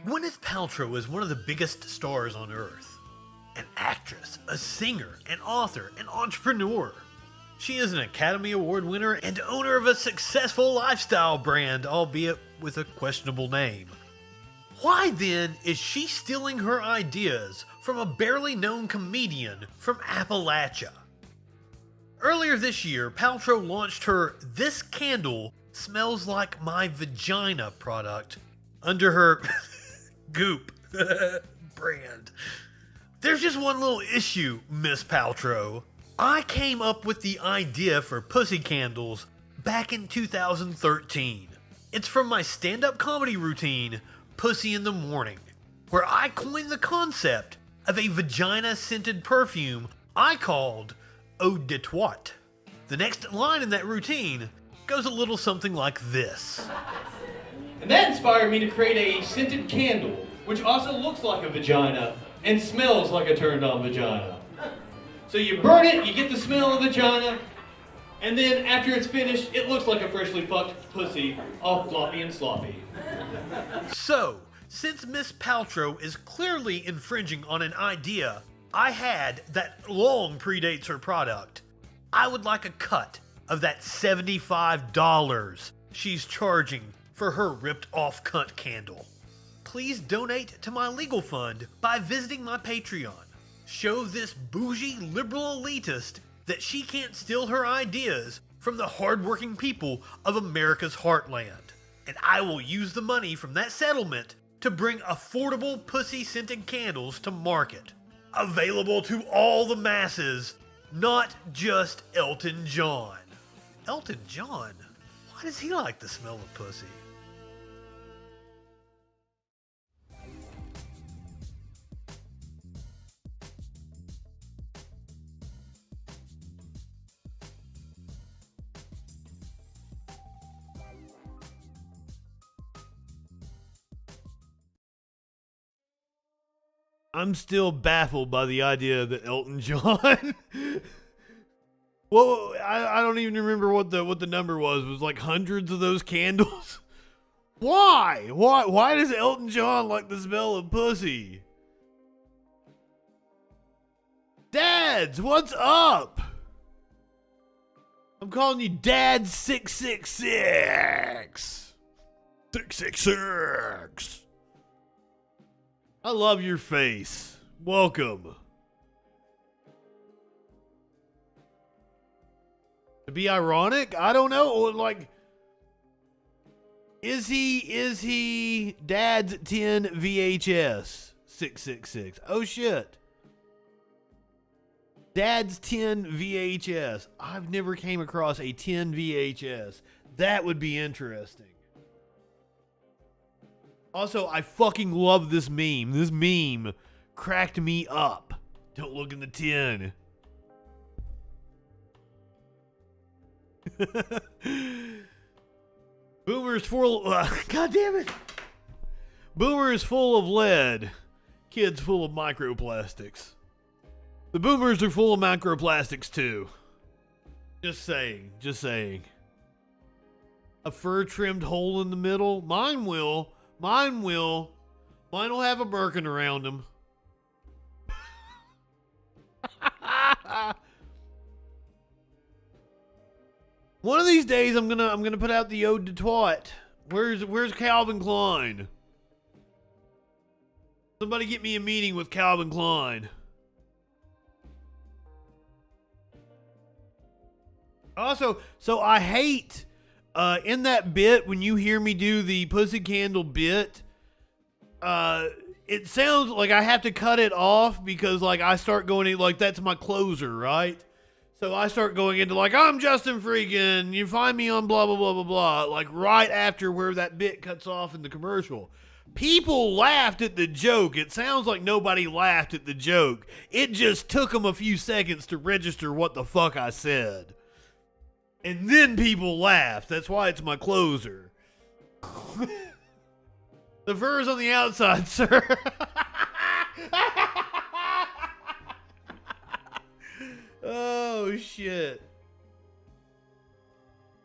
Gwyneth Paltrow is one of the biggest stars on Earth. An actress, a singer, an author, an entrepreneur. She is an Academy Award winner and owner of a successful lifestyle brand, albeit with a questionable name. Why then is she stealing her ideas from a barely known comedian from Appalachia? Earlier this year, Paltrow launched her This Candle Smells Like My Vagina product under her Goop brand. There's just one little issue, Miss Paltrow. I came up with the idea for pussy candles back in 2013. It's from my stand-up comedy routine, Pussy in the Morning, where I coined the concept of a vagina-scented perfume I called Eau de Toit. The next line in that routine goes a little something like this. And that inspired me to create a scented candle, which also looks like a vagina and smells like a turned-on vagina. So you burn it, you get the smell of vagina, and then after it's finished, it looks like a freshly fucked pussy, all floppy and sloppy. So, since Miss Paltrow is clearly infringing on an idea I had that long predates her product, I would like a cut of that $75 she's charging for her ripped-off cunt candle. Please donate to my legal fund by visiting my Patreon. Show this bougie liberal elitist that she can't steal her ideas from the hardworking people of America's heartland. And I will use the money from that settlement to bring affordable pussy-scented candles to market. Available to all the masses, not just Elton John. Elton John? Why does he like the smell of pussy? I'm still baffled by the idea that Elton John. Well, I don't even remember what the number was. It was like hundreds of those candles. Why? Why does Elton John like the smell of pussy? Dads, what's up? I'm calling you Dad 666. 666. I love your face. Welcome. To be ironic? I don't know. Like, is he Dad's 10 VHS 666? Oh shit. Dad's 10 VHS. I've never came across a 10 VHS. That would be interesting. Also, I fucking love this meme. This meme cracked me up. Don't look in the tin. Boomer's full. God damn it. Boomer is full of lead. Kid's full of microplastics. The boomers are full of microplastics too. Just saying. Just saying. A fur trimmed hole in the middle? Mine will. Mine will. Mine will have a Birkin around them. One of these days, I'm gonna put out the Ode to Twat. Where's Calvin Klein? Somebody get me a meeting with Calvin Klein. Also, so I hate in that bit when you hear me do the pussy candle bit. It sounds like I have to cut it off because like I start going in, like that's my closer, right? So I start going into like, I'm Justin Freakin, you find me on blah, blah, blah, blah, blah. Like right after where that bit cuts off in the commercial. People laughed at the joke. It sounds like nobody laughed at the joke. It just took them a few seconds to register what the fuck I said. And then people laughed. That's why it's my closer. The fur's on the outside, sir. Oh, shit.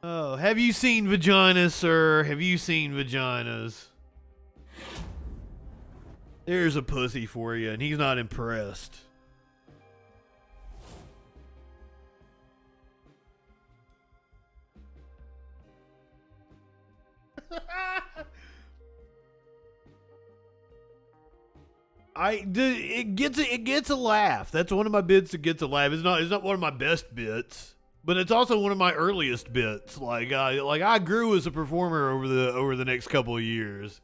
Oh, have you seen vaginas, sir? Have you seen vaginas? There's a pussy for you, and he's not impressed. It gets a laugh. That's one of my bits that gets a laugh. It's not one of my best bits, but it's also one of my earliest bits. Like I grew as a performer over the next couple of years.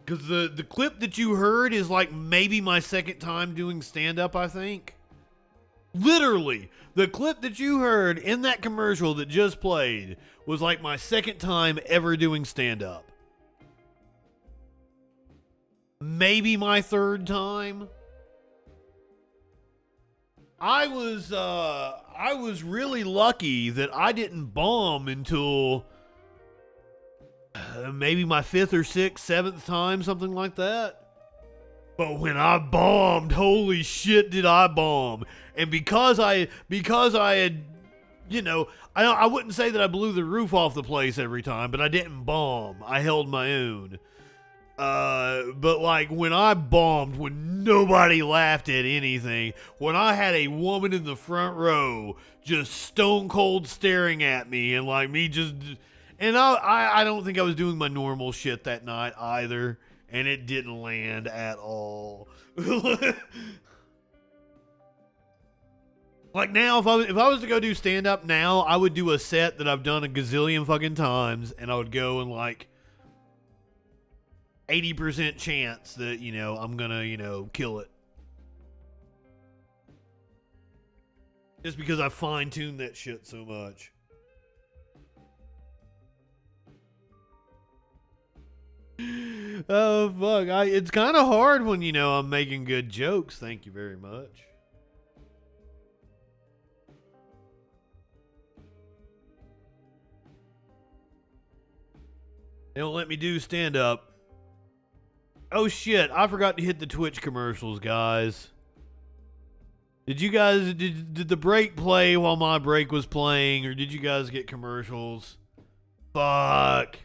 Because the clip that you heard is like maybe my second time doing stand-up, I think. Literally, the clip that you heard in that commercial that just played was like my second time ever doing stand-up. Maybe my third time. I was really lucky that I didn't bomb until maybe my fifth or sixth, seventh time, something like that. But when I bombed, holy shit did I bomb. And because I had, you know, I wouldn't say that I blew the roof off the place every time, but I didn't bomb. I held my own. But like when I bombed, when nobody laughed at anything, when I had a woman in the front row just stone cold staring at me and like me just, and I don't think I was doing my normal shit that night either, and it didn't land at all. Like now, if I was to go do stand up now, I would do a set that I've done a gazillion fucking times, and I would go and like 80% chance that, you know, I'm gonna, you know, kill it. Just because I fine-tuned that shit so much. Oh, fuck. It's kind of hard when, you know, I'm making good jokes. Thank you very much. They don't let me do stand-up. Oh shit, I forgot to hit the Twitch commercials, guys. Did you guys, did the break play while my break was playing, or did you guys get commercials? Fuck.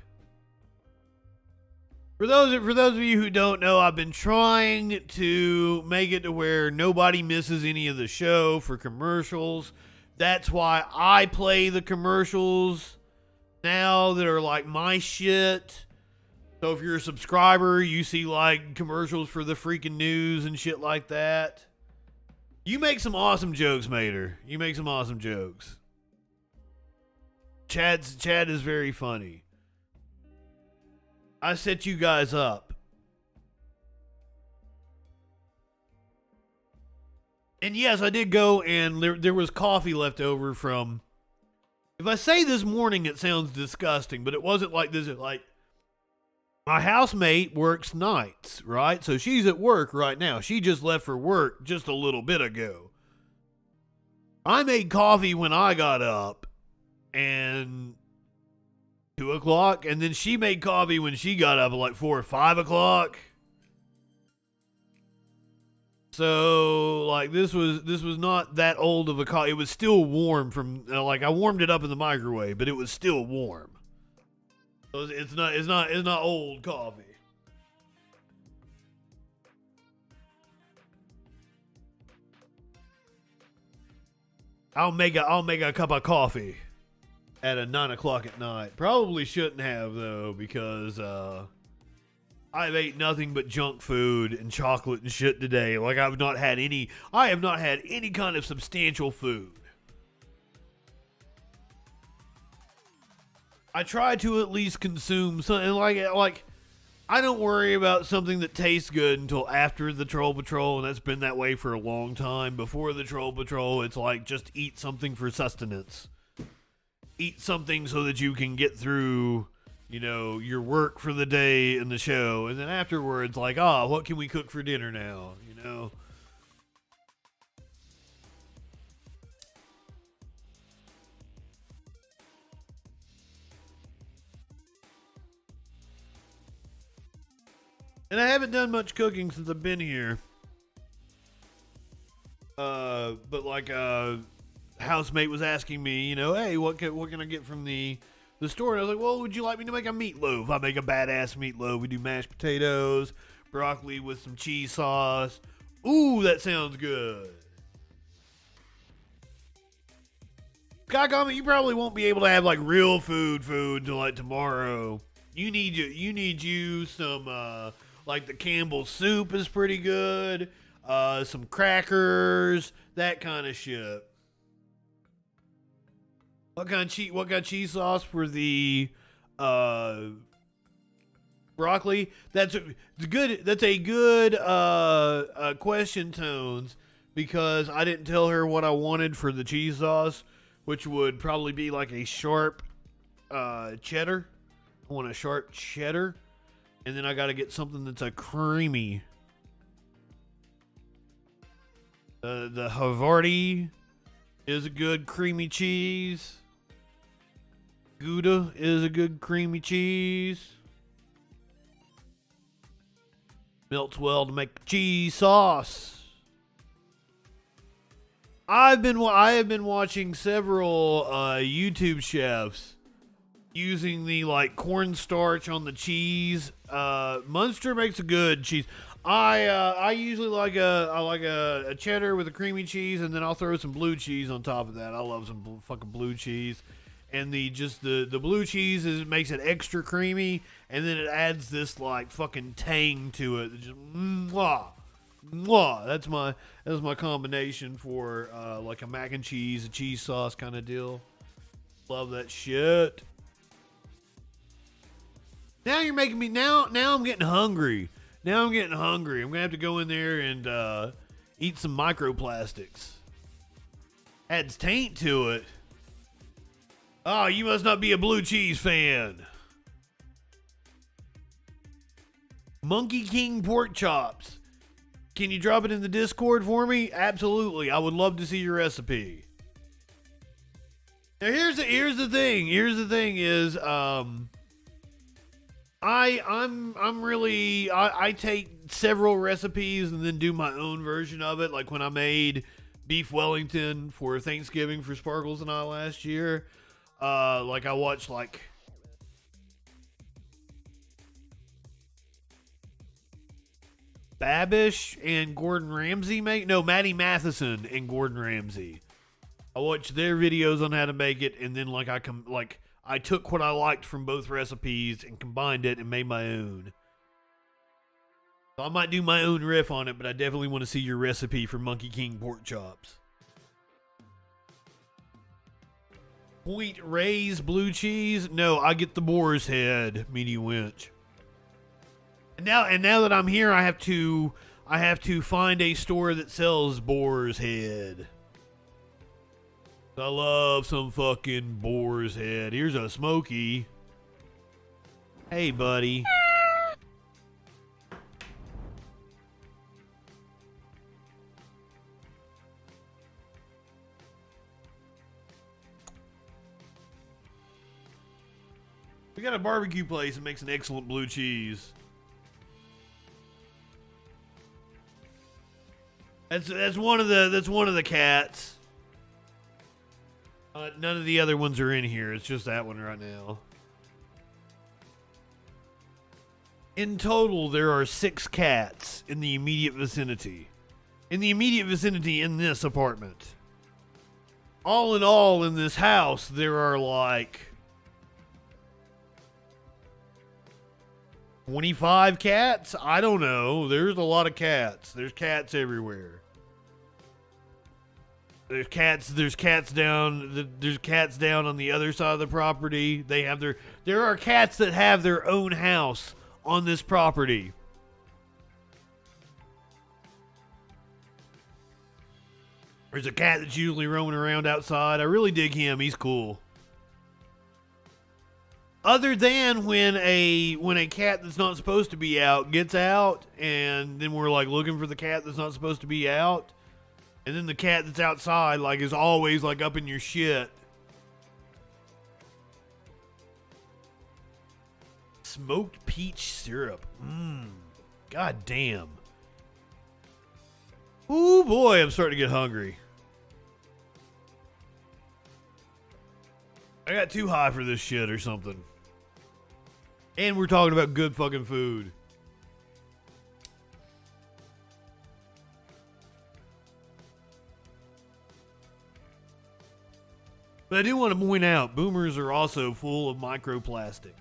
For those of you who don't know, I've been trying to make it to where nobody misses any of the show for commercials. That's why I play the commercials now that are like my shit. So if you're a subscriber, you see like commercials for the freaking news and shit like that. You make some awesome jokes, Mater. You make some awesome jokes. Chad is very funny. I set you guys up. And yes, I did go and there was coffee left over from... If I say this morning, it sounds disgusting, but it wasn't like this. Like, my housemate works nights, right? So she's at work right now. She just left for work just a little bit ago. I made coffee when I got up, and 2 o'clock, and then she made coffee when she got up at like 4 or 5 o'clock. So, like, this was not that old of a coffee. It was still warm from, like, I warmed it up in the microwave, but it was still warm. So it's not old coffee. I'll make a cup of coffee at 9 o'clock at night. Probably shouldn't have, though, because I've ate nothing but junk food and chocolate and shit today. Like, I have not had any kind of substantial food. I try to at least consume something like I don't worry about something that tastes good until after the Troll Patrol, and that's been that way for a long time. Before the Troll Patrol, it's like just eat something for sustenance. Eat something so that you can get through, you know, your work for the day and the show. And then afterwards, like, what can we cook for dinner now? You know? And I haven't done much cooking since I've been here. But like, housemate was asking me, you know, hey, what can I get from the the store, and I was like, well, would you like me to make a meatloaf? I make a badass meatloaf. We do mashed potatoes, broccoli with some cheese sauce. Ooh, that sounds good. Sky Comment, you probably won't be able to have like real food till like tomorrow. You need you some like the Campbell's soup is pretty good. Some crackers, that kind of shit. What kind of cheese sauce for the broccoli? That's a good question, Tones, because I didn't tell her what I wanted for the cheese sauce, which would probably be like a sharp cheddar. I want a sharp cheddar, and then I got to get something that's a creamy. The Havarti is a good creamy cheese. Gouda is a good creamy cheese. Melts well to make cheese sauce. I have been watching several YouTube chefs using the like cornstarch on the cheese. Munster makes a good cheese. I usually like a cheddar with a creamy cheese, and then I'll throw some blue cheese on top of that. I love some fucking blue cheese. And the blue cheese makes it extra creamy, and then it adds this like fucking tang to it. Just mwah, mwah. That's my combination for like a mac and cheese, a cheese sauce kind of deal. Love that shit. Now you're making me now I'm getting hungry. I'm gonna have to go in there and eat some microplastics. Adds taint to it. Oh, you must not be a blue cheese fan. Monkey King pork chops. Can you drop it in the Discord for me? Absolutely. I would love to see your recipe. Now here's the thing. I take several recipes and then do my own version of it. Like when I made beef Wellington for Thanksgiving for Sparkles and I last year. Like I watched like Babish and Gordon Ramsay Maddie Matheson and Gordon Ramsay. I watched their videos on how to make it, and then I took what I liked from both recipes and combined it and made my own. So I might do my own riff on it, but I definitely want to see your recipe for Monkey King pork chops. Point Ray's blue cheese? No, I get the boar's head, meaty winch. And now that I'm here, I have to find a store that sells boar's head. I love some fucking boar's head. Here's a Smokey. Hey, buddy. We got a barbecue place that makes an excellent blue cheese. That's one of the cats. None of the other ones are in here. It's just that one right now. In total, there are 6 cats in the immediate vicinity. In this apartment. All in all, in this house, there are like 25 cats? I don't know. There's a lot of cats. There's cats everywhere. There's cats down on the other side of the property. There are cats that have their own house on this property. There's a cat that's usually roaming around outside. I really dig him. He's cool. Other than when a cat that's not supposed to be out gets out, and then we're like looking for the cat that's not supposed to be out, and then the cat that's outside like is always like up in your shit. Smoked peach syrup. God damn. Ooh boy, I'm starting to get hungry. I got too high for this shit or something. And we're talking about good fucking food. But I do want to point out, boomers are also full of microplastics.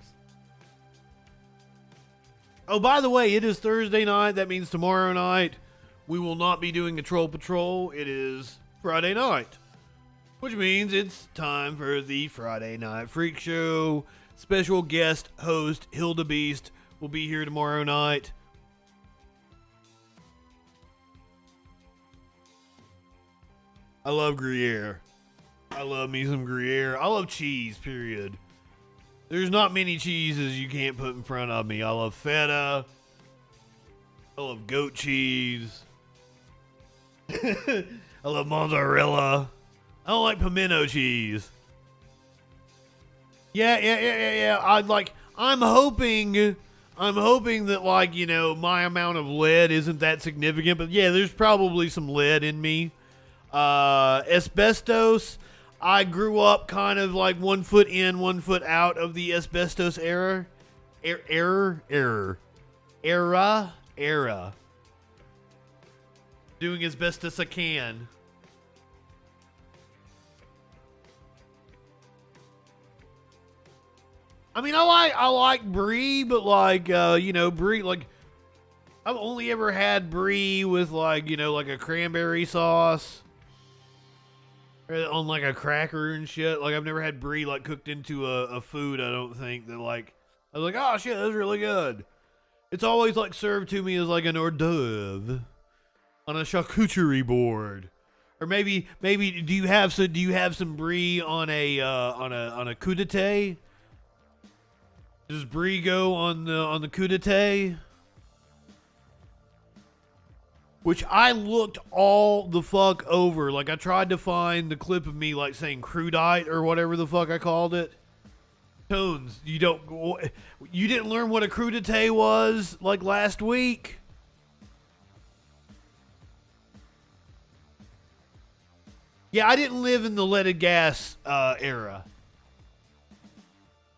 Oh, by the way, it is Thursday night. That means tomorrow night we will not be doing a Troll Patrol. It is Friday night, which means it's time for the Friday Night Freak Show. Special guest host Hilda Beast will be here tomorrow night. I love Gruyere. I love me some Gruyere. I love cheese, period. There's not many cheeses you can't put in front of me. I love feta. I love goat cheese. I love mozzarella. I don't like pimento cheese. Yeah. I'm hoping that, like, you know, my amount of lead isn't that significant, but yeah, there's probably some lead in me. Asbestos. I grew up kind of like 1 foot in, 1 foot out of the asbestos era. Doing as best as I can. I mean, I like brie, but like, you know, brie, like, I've only ever had brie with, like, you know, like a cranberry sauce. On like a cracker and shit. Like, I've never had brie like cooked into a food, I don't think, that like, I was like, oh shit, that's really good. It's always like served to me as like an hors d'oeuvre on a charcuterie board. Or maybe do you have some brie on a crudité? Does brie go on the crudité? Which I looked all the fuck over. Like, I tried to find the clip of me, like, saying crudite or whatever the fuck I called it. Tones, you didn't learn what a crudité was, like, last week? Yeah, I didn't live in the leaded gas era.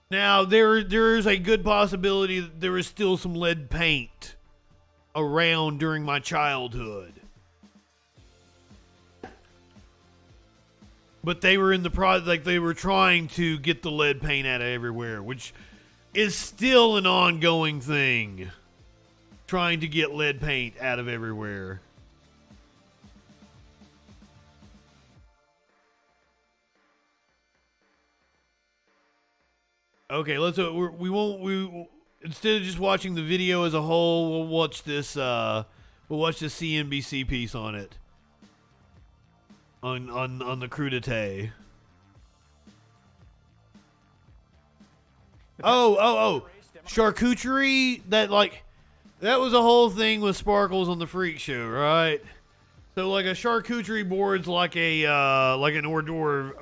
Now, there is a good possibility that there is still some lead paint around during my childhood. But they were in the like they were trying to get the lead paint out of everywhere, which is still an ongoing thing. Trying to get lead paint out of everywhere. Okay, instead of just watching the video as a whole, we'll watch this CNBC piece on it. On the crudité. Oh. Charcuterie, that was a whole thing with Sparkles on the Freak Show, right? So like a charcuterie board's like an hors d'oeuvre.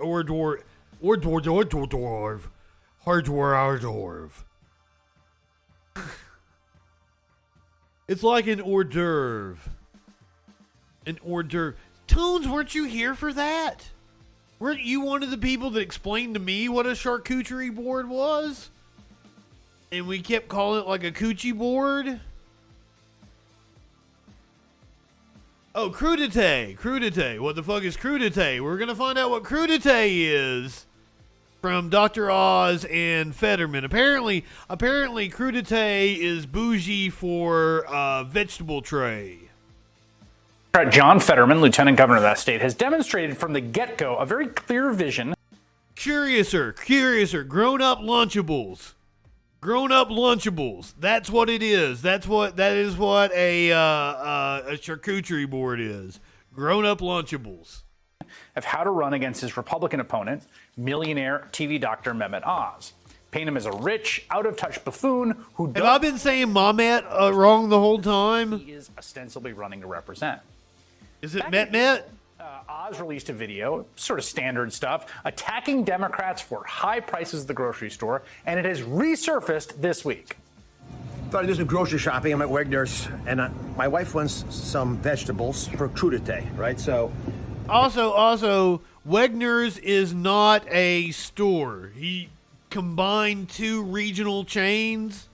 It's like an hors d'oeuvre. An hors d'oeuvre. Tones, weren't you here for that? Weren't you one of the people that explained to me what a charcuterie board was? And we kept calling it like a coochie board? Oh, crudité. Crudité. What the fuck is crudité? We're going to find out what crudité is from Dr. Oz and Fetterman. Apparently crudité is bougie for vegetable tray. John Fetterman, Lieutenant Governor of that state, has demonstrated from the get-go a very clear vision. Curiouser. Grown-up Lunchables. That's what it is. That is what a charcuterie board is. Grown-up Lunchables. Of how to run against his Republican opponent, millionaire TV doctor Mehmet Oz. Paint him as a rich, out-of-touch buffoon who... Have I been saying Mehmet wrong the whole time? He is ostensibly running to represent. Is it Mehmet? Oz released a video, sort of standard stuff, attacking Democrats for high prices at the grocery store, and it has resurfaced this week. Thought I'd do some grocery shopping. I'm at Wegner's, and my wife wants some vegetables for crudité, right? So... Also, Wegner's is not a store. He combined two regional chains,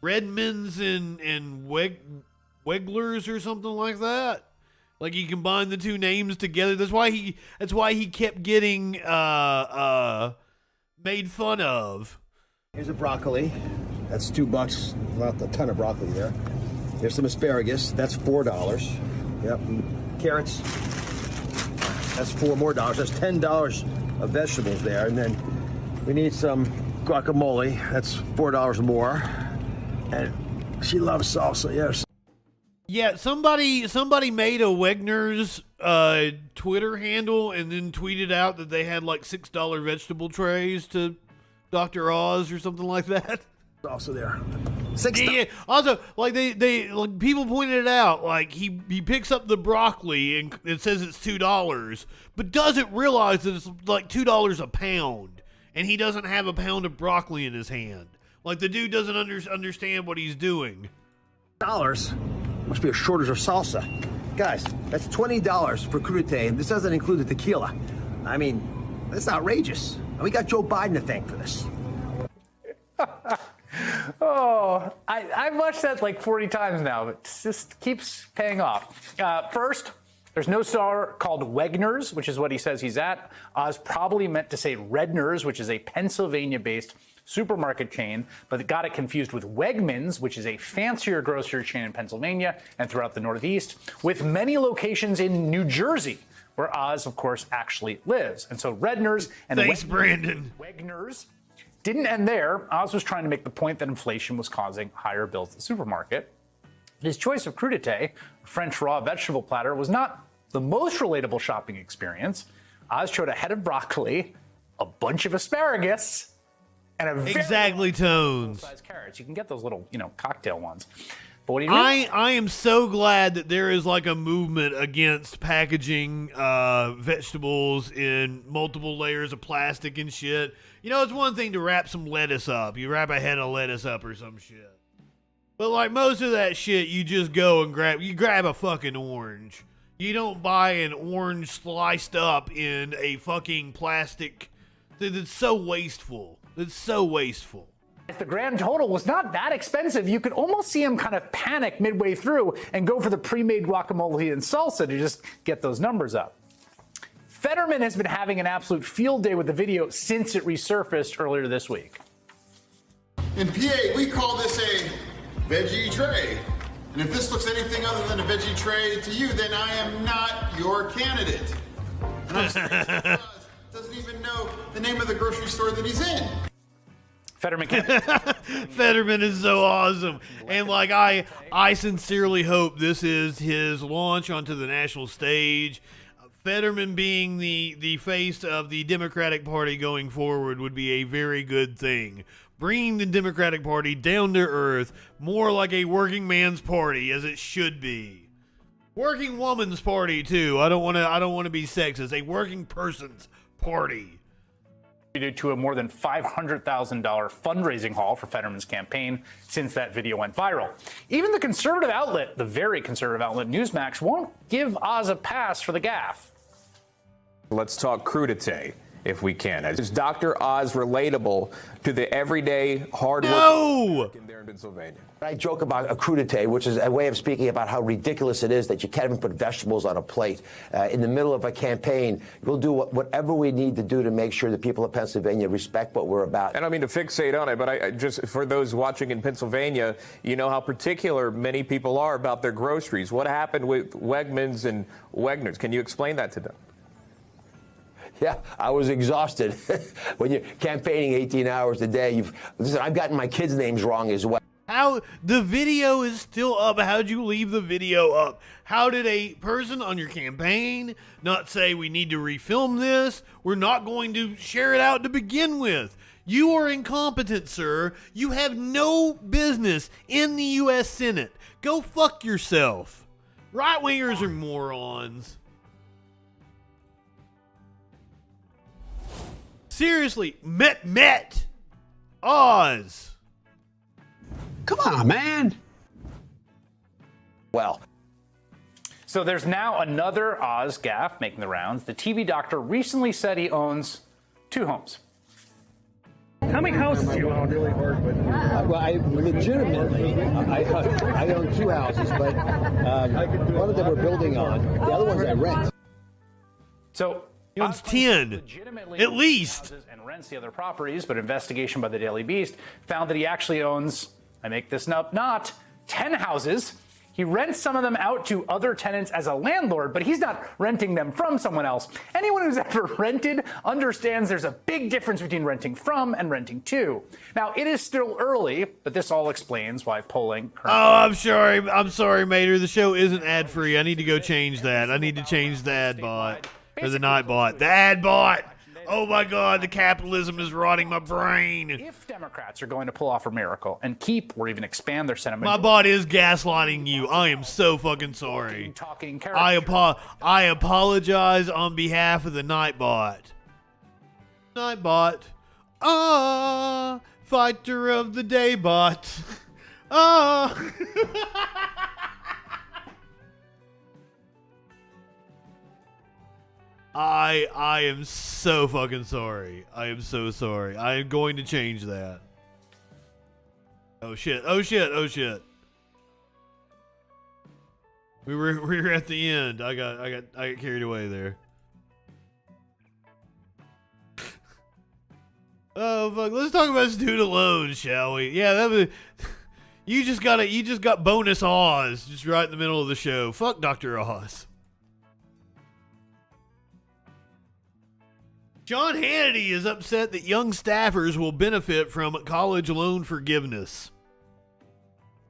Redmond's and Wegler's or something like that. Like he combined the two names together. That's why he kept getting made fun of. Here's a broccoli. That's $2. Not a ton of broccoli there. Here's some asparagus. That's $4. Yep. And carrots. That's $4 more. That's $10 of vegetables there. And then we need some guacamole. That's $4 more. And she loves salsa. Yes. Yeah, somebody made a Wegner's Twitter handle and then tweeted out that they had like $6 vegetable trays to Dr. Oz or something like that. Also there. Yeah. Also, like they like people pointed it out. Like he picks up the broccoli and it says it's $2, but doesn't realize that it's like $2 a pound, and he doesn't have a pound of broccoli in his hand. Like the dude doesn't understand what he's doing. $. Must be a shortage of salsa. Guys, that's $20 for crudité, and this doesn't include the tequila. I mean, that's outrageous. And we got Joe Biden to thank for this. Oh, I've watched that like 40 times now, but it just keeps paying off. First, there's no store called Wegner's, which is what he says he's at. Oz probably meant to say Redner's, which is a Pennsylvania-based supermarket chain, but it got it confused with Wegmans, which is a fancier grocery chain in Pennsylvania and throughout the Northeast, with many locations in New Jersey, where Oz, of course, actually lives. And so Redner's and Wegner's didn't end there. Oz was trying to make the point that inflation was causing higher bills at the supermarket. His choice of crudité, a French raw vegetable platter, was not the most relatable shopping experience. Oz showed a head of broccoli, a bunch of asparagus, and a very full-size carrots. You can get those little, cocktail ones. But what do you I am so glad that there is like a movement against packaging vegetables in multiple layers of plastic and shit. It's one thing to wrap some lettuce up. You wrap a head of lettuce up or some shit. But like most of that shit, you just go and grab a fucking orange. You don't buy an orange sliced up in a fucking plastic. That's so wasteful. It's so wasteful. The grand total was not that expensive. You could almost see him kind of panic midway through and go for the pre-made guacamole and salsa to just get those numbers up. Fetterman has been having an absolute field day with the video since it resurfaced earlier this week. In PA, we call this a veggie tray. And if this looks anything other than a veggie tray to you, then I am not your candidate. And I'm serious. Doesn't even know the name of the grocery store that he's in. Fetterman is so awesome. And like I sincerely hope this is his launch onto the national stage. Fetterman being the face of the Democratic Party going forward would be a very good thing. Bringing the Democratic Party down to earth, more like a working man's party as it should be. Working woman's party too. I don't want to be sexist. A working person's party. Due to a more than $500,000 fundraising haul for Fetterman's campaign since that video went viral. Even the conservative outlet, the very conservative outlet Newsmax, won't give Oz a pass for the gaffe. Let's talk crudité, if we can. Is Dr. Oz relatable to the everyday hard-working there in Pennsylvania? I joke about a crudité, which is a way of speaking about how ridiculous it is that you can't even put vegetables on a plate. In the middle of a campaign, we'll do whatever we need to do to make sure the people of Pennsylvania respect what we're about. I don't mean to fixate on it, but I just for those watching in Pennsylvania, you know how particular many people are about their groceries. What happened with Wegmans and Wegner's? Can you explain that to them? Yeah, I was exhausted. When you're campaigning 18 hours a day, listen, I've gotten my kids' names wrong as well. How the video is still up? How'd you leave the video up? How did a person on your campaign not say we need to refilm this? We're not going to share it out to begin with. You are incompetent, sir. You have no business in the U.S. Senate. Go fuck yourself. Right-wingers are morons. Seriously, Met Oz. Come on, man. Well. So there's now another Oz gaffe making the rounds. The TV doctor recently said he owns 2 homes. How many houses do you own? Really hard, but well, I legitimately, I own 2 houses, but one of them we're building on. The other ones I rent. So he owns 10, at least. And rents the other properties, but investigation by the Daily Beast found that he actually owns, I make this up, not 10 houses. He rents some of them out to other tenants as a landlord, but he's not renting them from someone else. Anyone who's ever rented understands there's a big difference between renting from and renting to. Now, it is still early, but this all explains why polling currently... Oh, I'm sorry, Mater. The show isn't ad-free. I need to go change that. I need to change the ad bot. Or the night bot. The ad bot! Oh my God, the capitalism is rotting my brain. If Democrats are going to pull off a miracle and keep or even expand their Senate my bot is gaslighting you. I am so fucking sorry. I apologize on behalf of the Nightbot. Nightbot. Fighter of the day bot. I am so fucking sorry. I am so sorry. I am going to change that. Oh shit. Oh shit. Oh shit. We were at the end. I got carried away there. Oh fuck. Let's talk about student loans, shall we? Yeah, that was you just got bonus Oz just right in the middle of the show. Fuck Dr. Oz. John Hannity is upset that young staffers will benefit from college loan forgiveness.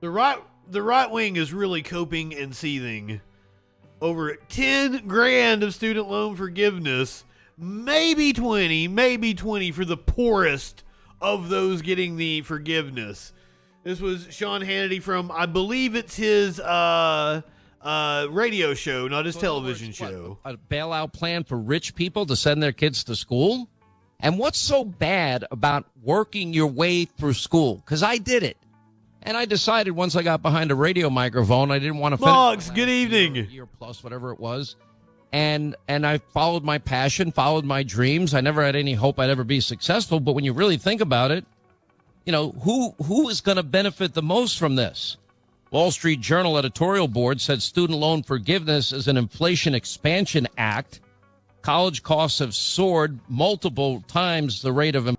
The right wing is really coping and seething over 10 grand of student loan forgiveness, maybe 20 for the poorest of those getting the forgiveness. This was Sean Hannity from, I believe it's his radio show, not his television show. A bailout plan for rich people to send their kids to school? And what's so bad about working your way through school? Because I did it. And I decided once I got behind a radio microphone, I didn't want to finish. Boggs, good evening. Year plus, whatever it was. And I followed my passion, followed my dreams. I never had any hope I'd ever be successful. But when you really think about it, you know, who is going to benefit the most from this? Wall Street Journal editorial board said student loan forgiveness is an Inflation Expansion Act. College costs have soared multiple times the rate of...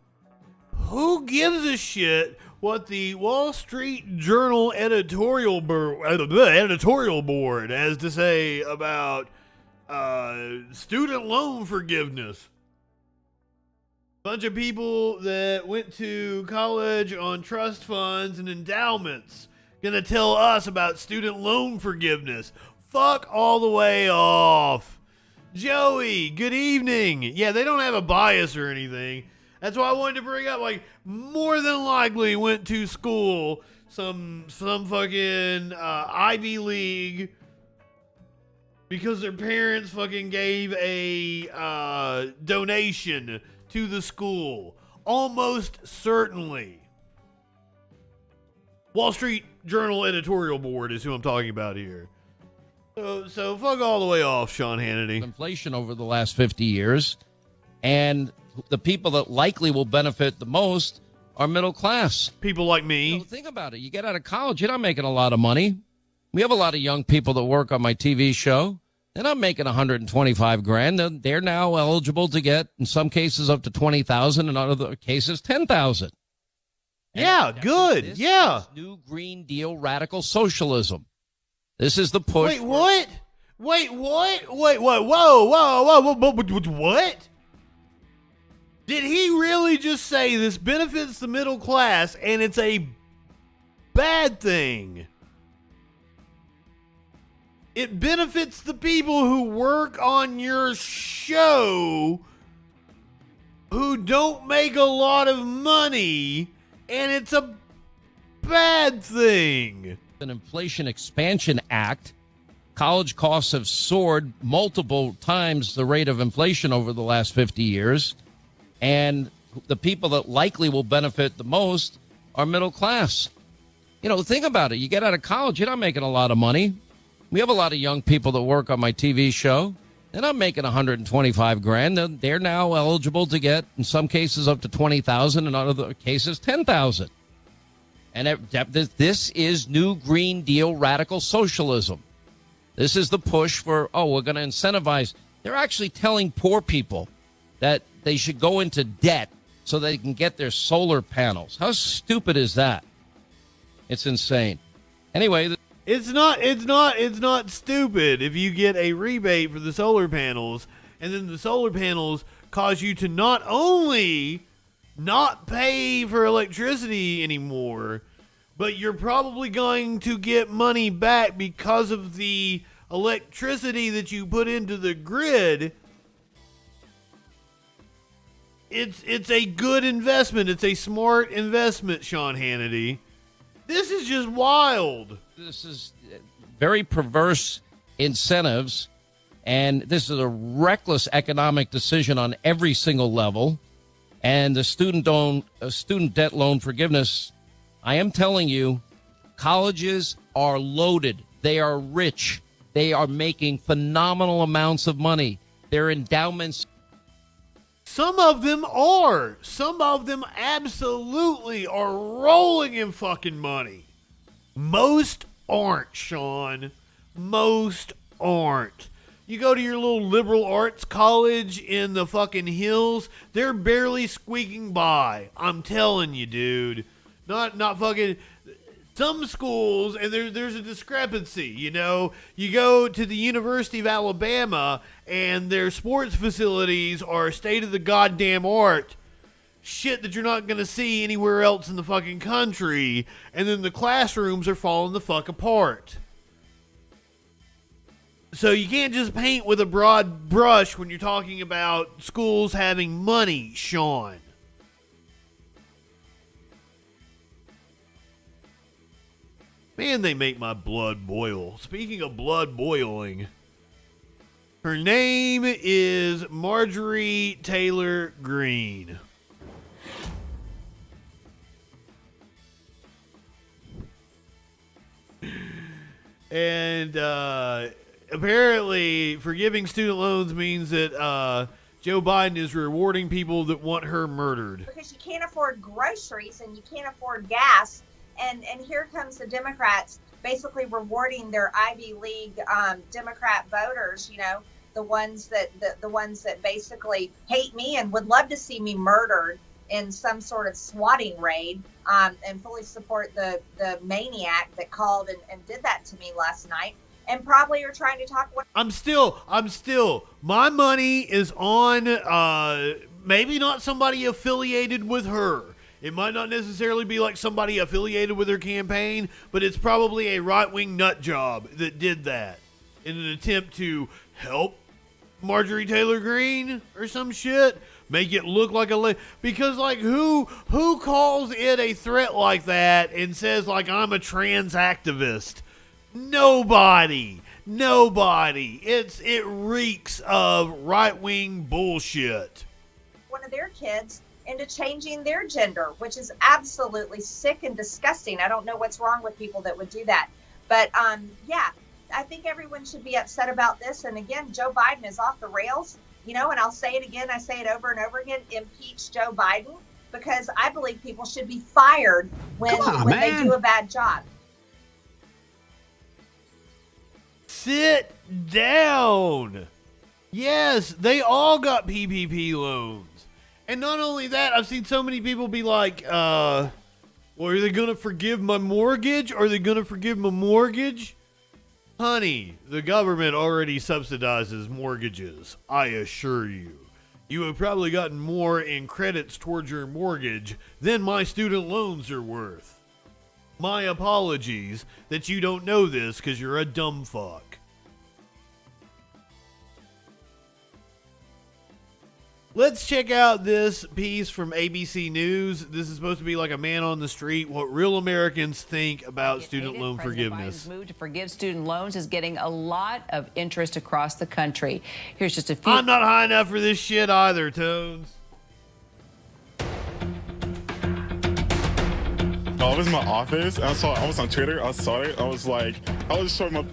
Who gives a shit what the Wall Street Journal editorial board has to say about student loan forgiveness? Bunch of people that went to college on trust funds and endowments gonna tell us about student loan forgiveness. Fuck all the way off. Joey, good evening. Yeah, they don't have a bias or anything. That's why I wanted to bring up, like, more than likely went to school, some fucking Ivy League, because their parents fucking gave a donation to the school. Almost certainly. Wall Street Journal editorial board is who I'm talking about here. So fuck all the way off, Sean Hannity. Inflation over the last 50 years, and the people that likely will benefit the most are middle class. People like me. So think about it. You get out of college, you're not making a lot of money. We have a lot of young people that work on my TV show. They're not making 125 grand. They're now eligible to get, in some cases, up to 20,000, in other cases, 10,000. Yeah, good. Yeah. New Green Deal radical socialism. This is the push. Wait, what? Wait, what? Wait, what? Whoa, what? Did he really just say this benefits the middle class and it's a bad thing? It benefits the people who work on your show who don't make a lot of money, and it's a bad thing. An Inflation Expansion Act. College costs have soared multiple times the rate of inflation over the last 50 years. And the people that likely will benefit the most are middle class. You know, think about it. You get out of college, you're not making a lot of money. We have a lot of young people that work on my TV show. They're not making 125 grand. They're now eligible to get, in some cases, up to 20,000, in other cases, 10,000. And this is new Green Deal radical socialism. This is the push for, we're going to incentivize. They're actually telling poor people that they should go into debt so they can get their solar panels. How stupid is that? It's insane. Anyway, It's not stupid if you get a rebate for the solar panels, and then the solar panels cause you to not only not pay for electricity anymore, but you're probably going to get money back because of the electricity that you put into the grid. It's a good investment. It's a smart investment, Sean Hannity. This is just wild. This is very perverse incentives, and this is a reckless economic decision on every single level. And the student debt loan forgiveness, I am telling you, colleges are loaded. They are rich. They are making phenomenal amounts of money. Their endowments. Some of them are. Some of them absolutely are rolling in fucking money. Most aren't, Sean. Most aren't. You go to your little liberal arts college in the fucking hills, they're barely squeaking by. I'm telling you, dude. Not fucking... Some schools, and there's a discrepancy, you know. You go to the University of Alabama, and their sports facilities are state of the goddamn art. Shit that you're not going to see anywhere else in the fucking country. And then the classrooms are falling the fuck apart. So you can't just paint with a broad brush when you're talking about schools having money, Sean. Man, they make my blood boil. Speaking of blood boiling, her name is Marjorie Taylor Greene. And apparently forgiving student loans means that Joe Biden is rewarding people that want her murdered. Because you can't afford groceries and you can't afford gas. And here comes the Democrats basically rewarding their Ivy League Democrat voters, you know, the ones that basically hate me and would love to see me murdered in some sort of swatting raid, and fully support the maniac that called and did that to me last night, and probably are trying to talk. I'm still, my money is on maybe not somebody affiliated with her. It might not necessarily be like somebody affiliated with her campaign, but it's probably a right-wing nut job that did that in an attempt to help Marjorie Taylor Greene or some shit. Make it look like because like who calls it a threat like that and says like I'm a trans activist? Nobody. It reeks of right-wing bullshit. One of their kids into changing their gender, which is absolutely sick and disgusting. I don't know what's wrong with people that would do that. But yeah, I think everyone should be upset about this. And again, Joe Biden is off the rails, you know, and I'll say it again. I say it over and over again. Impeach Joe Biden, because I believe people should be fired when they do a bad job. Sit down. Yes, they all got PPP loans. And not only that, I've seen so many people be like, well, are they going to forgive my mortgage? Are they going to forgive my mortgage? Honey, the government already subsidizes mortgages, I assure you. You have probably gotten more in credits towards your mortgage than my student loans are worth. My apologies that you don't know this because you're a dumb fuck. Let's check out this piece from ABC News. This is supposed to be like a man on the street, what real Americans think about student loan forgiveness. Biden's move to forgive student loans is getting a lot of interest across the country. Here's just a few. I'm not high enough for this shit either, Tones. I was in my office and I was on Twitter. I saw it. I was showing my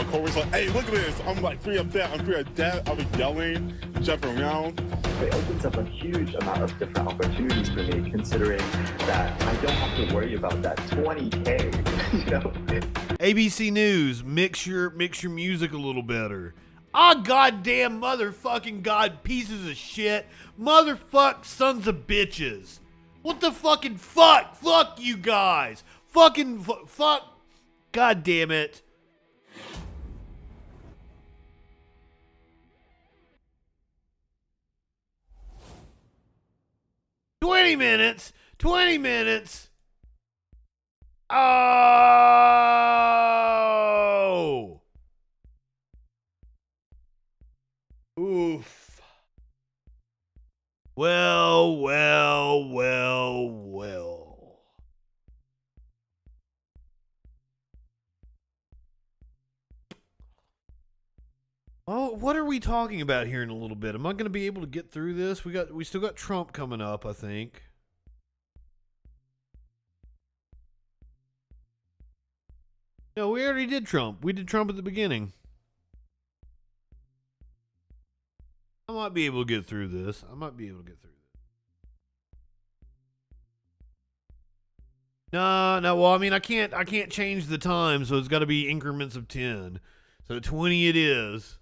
coworkers like, hey, look at this. I'm like free of debt. I'm free of debt. I was yelling, jumping around. It opens up a huge amount of different opportunities for me, considering that I don't have to worry about that 20K, you know? ABC News, mix your music a little better. Ah, goddamn motherfucking god pieces of shit. Motherfuck sons of bitches. What the fucking fuck? Fuck you guys. Fucking fuck. God damn it. $20 minutes. 20 minutes. Oh. Oof. Well. Oh, what are we talking about here in a little bit? Am I going to be able to get through this? We still got Trump coming up, I think. No, we already did Trump. We did Trump at the beginning. I might be able to get through this. No, well, I mean, I can't change the time, so it's got to be increments of 10. So 20 it is.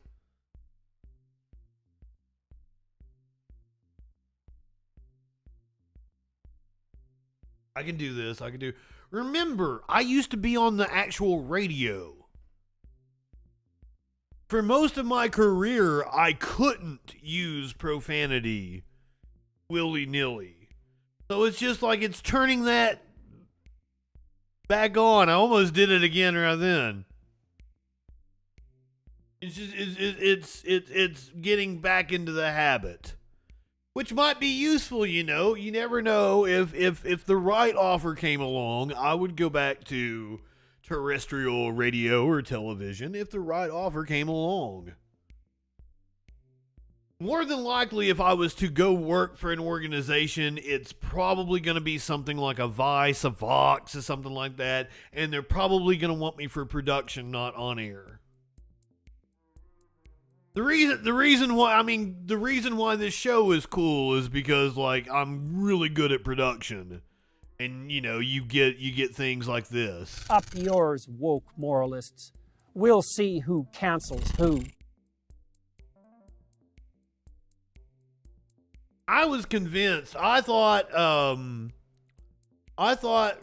I can do this. Remember, I used to be on the actual radio. For most of my career, I couldn't use profanity willy-nilly. So it's just like it's turning that back on. I almost did it again right then. It's getting back into the habit. Which might be useful, you know. You never know if the right offer came along, I would go back to terrestrial radio or television if the right offer came along. More than likely, if I was to go work for an organization, it's probably going to be something like a Vice, a Vox, or something like that, and they're probably going to want me for production, not on air. The reason why this show is cool is because, like, I'm really good at production. And, you know, you get things like this. Up yours, woke moralists. We'll see who cancels who. I was convinced. I thought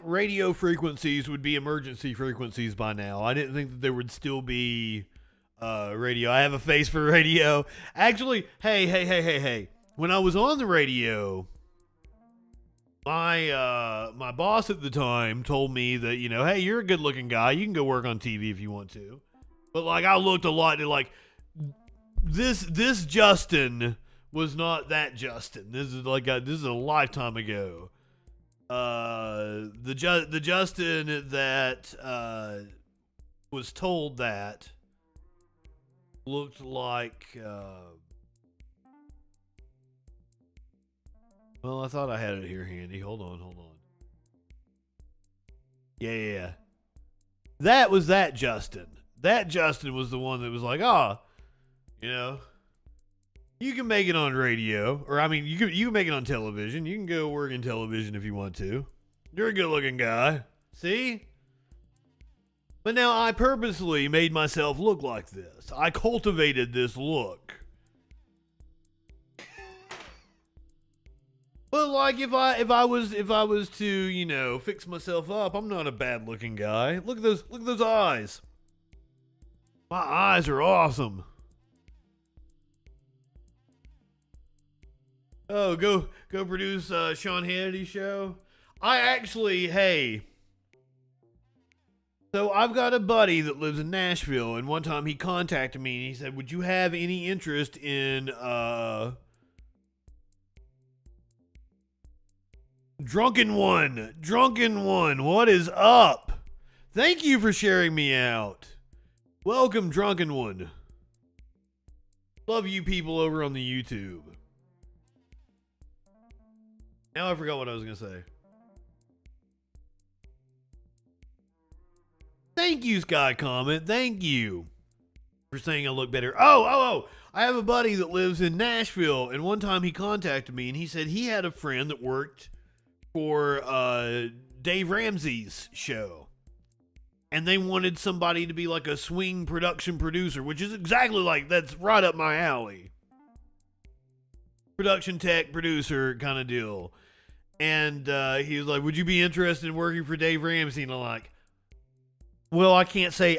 radio frequencies would be emergency frequencies by now. I didn't think that there would still be radio. I have a face for radio. Actually, hey. When I was on the radio, my boss at the time told me that, you know, hey, you're a good-looking guy. You can go work on TV if you want to. But, like, I looked a lot like this Justin was not that Justin. This is a lifetime ago. The Justin that was told that looked like well, I thought I had it here handy. Hold on. Yeah. That was that Justin. That Justin was the one that was like, you know, you can make it on radio, or I mean, you can make it on television. You can go work in television if you want to. You're a good-looking guy. See? But now I purposely made myself look like this. I cultivated this look. But like if I was to, you know, fix myself up, I'm not a bad-looking guy. Look at those eyes. My eyes are awesome. Oh, go produce Sean Hannity's show. So I've got a buddy that lives in Nashville, and one time he contacted me and he said, "Would you have any interest in Drunken One? What is up? Thank you for sharing me out. Welcome, Drunken One. Love you people over on the YouTube." Now I forgot what I was going to say. Thank you, Sky Comment. Thank you for saying I look better. Oh. I have a buddy that lives in Nashville, and one time he contacted me, and he said he had a friend that worked for Dave Ramsey's show. And they wanted somebody to be like a swing production producer, which is exactly like, that's right up my alley. Production tech producer kind of deal. And he was like, would you be interested in working for Dave Ramsey? And I'm like, well, I can't say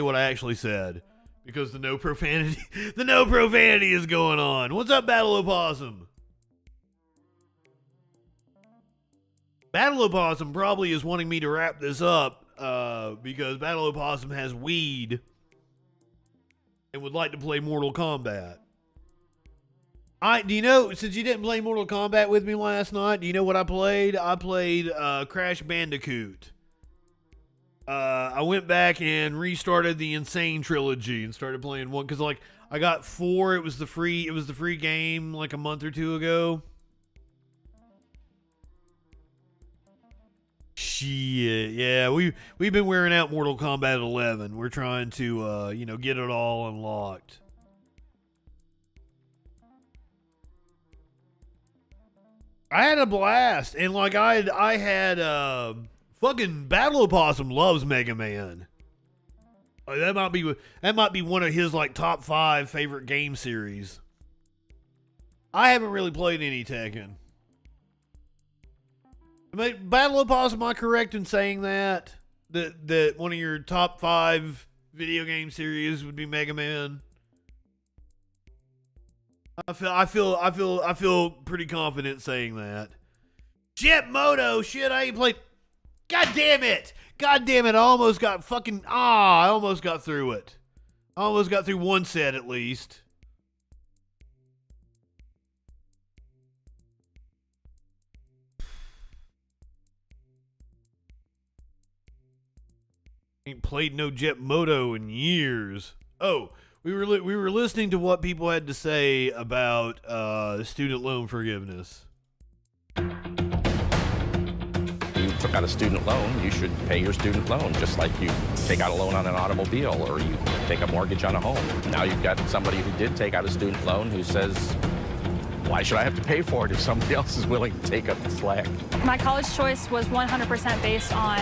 what I actually said because the no profanity is going on. What's up, Battle Opossum? Battle Opossum probably is wanting me to wrap this up because Battle Opossum has weed and would like to play Mortal Kombat. Do you know, since you didn't play Mortal Kombat with me last night, do you know what I played? I played Crash Bandicoot. I went back and restarted the Insane trilogy and started playing one because like I got 4. It was the free game like a month or 2 ago. Shit, yeah, we've been wearing out Mortal Kombat 11. We're trying to get it all unlocked. I had a blast, and like I had fucking Battle Opossum loves Mega Man. That might be one of his like top 5 favorite game series. I haven't really played any Tekken. Battle Opossum, am I correct in saying that one of your top 5 video game series would be Mega Man? I feel pretty confident saying that. Jet Moto, shit, I ain't played. God damn it! I almost got through it. I almost got through one set at least. Ain't played no Jet Moto in years. Oh, we were listening to what people had to say about student loan forgiveness. You took out a student loan, you should pay your student loan, just like you take out a loan on an automobile or you take a mortgage on a home. Now you've got somebody who did take out a student loan who says, why should I have to pay for it if somebody else is willing to take up the slack? My college choice was 100% based on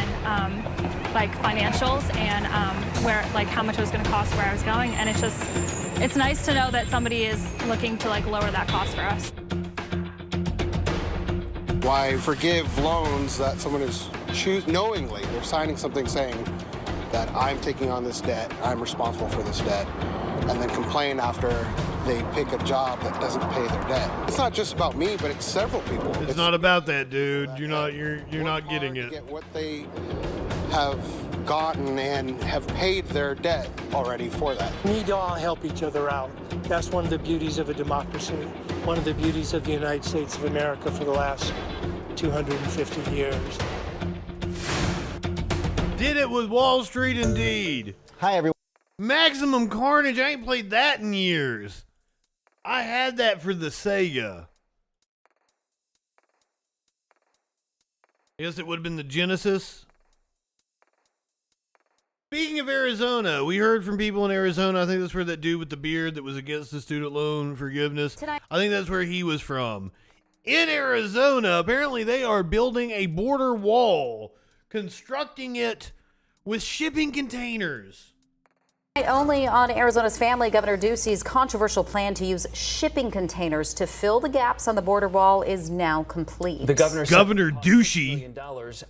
like financials and how much it was going to cost, where I was going, and it's nice to know that somebody is looking to like lower that cost for us. Why forgive loans that someone is knowingly they're signing something saying that I'm taking on this debt, I'm responsible for this debt, and then complain after they pick a job that doesn't pay their debt. It's not just about me, but it's several people. It's not about that, dude. You're not getting it. Get what they have gotten and have paid their debt already for that. We need to all help each other out. That's one of the beauties of a democracy, one of the beauties of the United States of America for the last 250 years. Did it with Wall Street indeed. Hi, everyone. Maximum Carnage, I ain't played that in years. I had that for the Sega. I guess it would have been the Genesis. Speaking of Arizona, we heard from people in Arizona. I think that's where that dude with the beard that was against the student loan forgiveness. I think that's where he was from. In Arizona, apparently they are building a border wall, constructing it with shipping containers. Only on Arizona's family, Governor Ducey's controversial plan to use shipping containers to fill the gaps on the border wall is now complete. The Governor Ducey.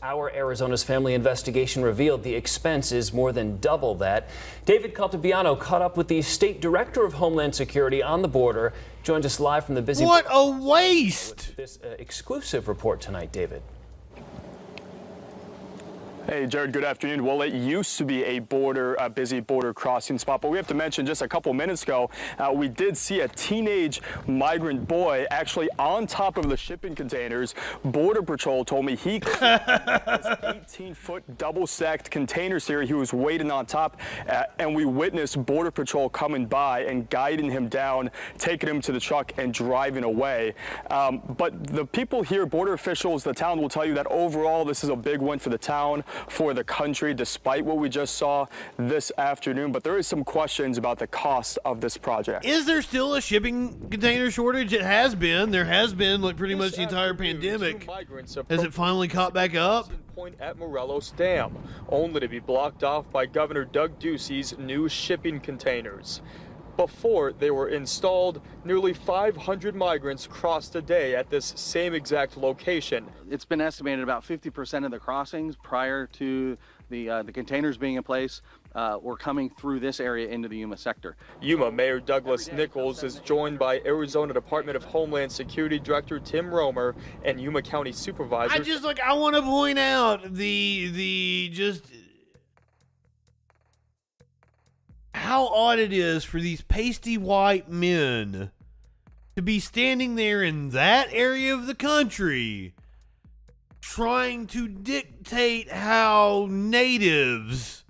Our Arizona's family investigation revealed the expense is more than double that. David Caltabiano caught up with the State Director of Homeland Security on the border. Joins us live from the busy. What a waste! This exclusive report tonight, David. Hey, Jared, good afternoon. Well, it used to be a busy border crossing spot, but we have to mention just a couple minutes ago, we did see a teenage migrant boy actually on top of the shipping containers. Border Patrol told me he this 18-foot double-stacked container series. He was waiting on top, and we witnessed Border Patrol coming by and guiding him down, taking him to the truck and driving away. But the people here, border officials, the town will tell you that overall this is a big win for the town. for the country, despite what we just saw this afternoon. But there is some questions about the cost of this project. Is there still a shipping container shortage? It has been. There has been, like, pretty much the entire pandemic. Has it finally caught back up? Point at Morelos Dam, only to be blocked off by Governor Doug Ducey's new shipping containers. Before they were installed, nearly 500 migrants crossed a day at this same exact location. It's been estimated about 50% of the crossings prior to the containers being in place were coming through this area into the Yuma sector. Yuma Mayor Douglas Nichols is joined by Arizona Department of Homeland Security Director Tim Romer and Yuma County Supervisor. I want to point out just how odd it is for these pasty white men to be standing there in that area of the country trying to dictate how natives,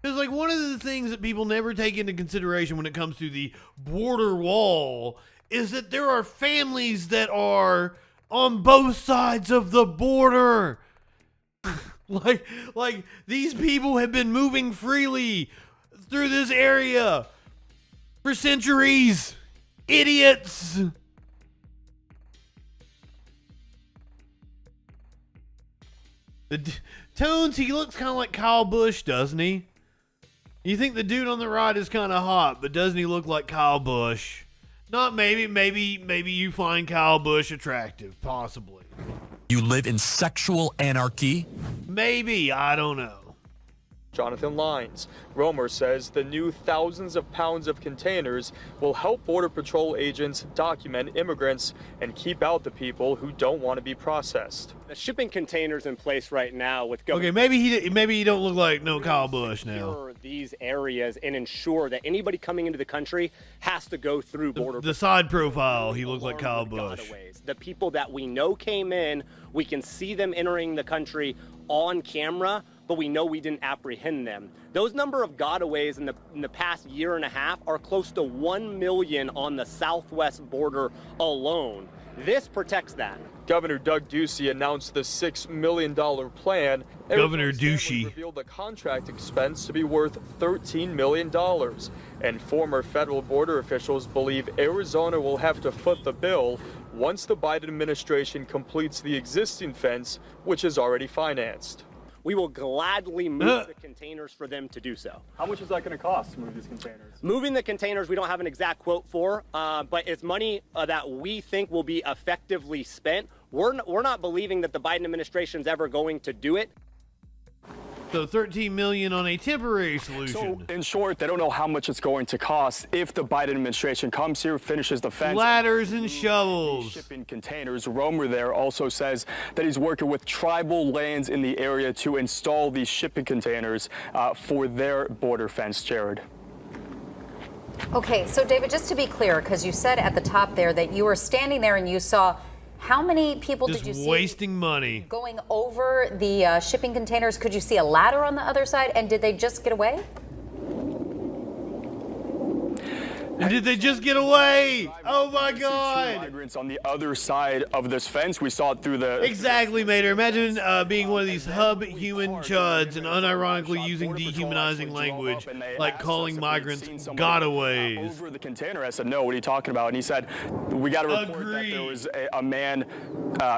because like one of the things that people never take into consideration when it comes to the border wall is that there are families that are on both sides of the border. like these people have been moving freely through this area for centuries. Idiots. Tones, he looks kind of like Kyle Busch, doesn't he? You think the dude on the right is kind of hot, but doesn't he look like Kyle Busch? Not maybe you find Kyle Busch attractive, possibly. You live in sexual anarchy? Maybe, I don't know. Jonathan Lines. Romer says the new thousands of pounds of containers will help Border Patrol agents document immigrants and keep out the people who don't want to be processed. The shipping containers in place right now with Okay, maybe he don't look like no Kyle Busch now. These areas and ensure that anybody coming into the country has to go through Border The side profile, he looked like Kyle Busch. The people that we know came in, we can see them entering the country on camera, but we know we didn't apprehend them. Those number of gotaways in the past year and a half are close to 1 million on the southwest border alone. This protects that. Governor Doug Ducey announced the $6 million plan. Governor Ducey revealed the contract expense to be worth $13 million. And former federal border officials believe Arizona will have to foot the bill once the Biden administration completes the existing fence, which is already financed. We will gladly move the containers for them to do so. How much is that going to cost to move these containers? Moving the containers, we don't have an exact quote for, but it's money that we think will be effectively spent. We're not believing that the Biden administration is ever going to do it. So $13 million on a temporary solution. So, in short, they don't know how much it's going to cost if the Biden administration comes here, finishes the fence. Ladders and shovels. Shipping containers. Romer there also says that he's working with tribal lands in the area to install these shipping containers for their border fence, Jared. Okay, so David, just to be clear, because you said at the top there that you were standing there and you saw how many people did you see wasting money going over the shipping containers? Could you see a ladder on the other side? And did they just get away? And did they just get away? Oh my God! Migrants on the other side of this fence. We saw it through the. Exactly, Mater. Imagine being one of these hub human chuds and unironically using dehumanizing language, like calling migrants gotaways. Over the container, I said, "No, what are you talking about?" And he said, "We got to report that there was a man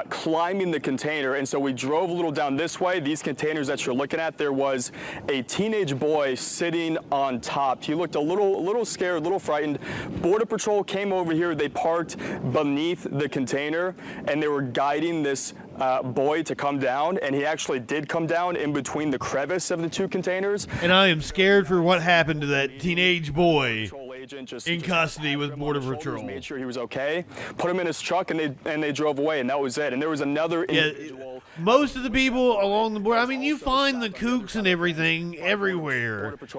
climbing the container." And so we drove a little down this way. These containers that you're looking at, there was a teenage boy sitting on top. He looked a little scared, a little frightened. Border Patrol came over here. They parked beneath the container, and they were guiding this boy to come down, and he actually did come down in between the crevice of the two containers. And I am scared for what happened to that teenage boy in custody with Border Patrol. Made sure he was okay, put him in his truck, and they drove away, and that was it. And there was another individual. Most of the people along the border, I mean, you find the kooks and everything everywhere, but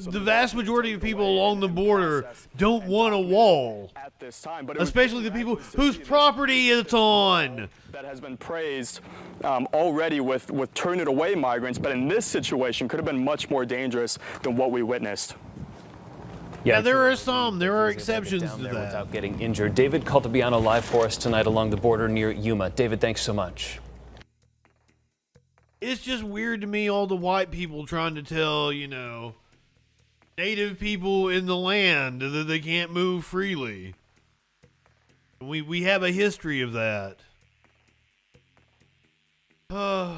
the vast majority of people along the border don't want a wall, especially the people whose property it's on. That has been praised already with turn it away migrants, but in this situation could have been much more dangerous than what we witnessed. Yeah, there are exceptions to that. Without getting injured. David Caltabiano live for us tonight along the border near Yuma. David, thanks so much. It's just weird to me, all the white people trying to tell, native people in the land that they can't move freely. We have a history of that. All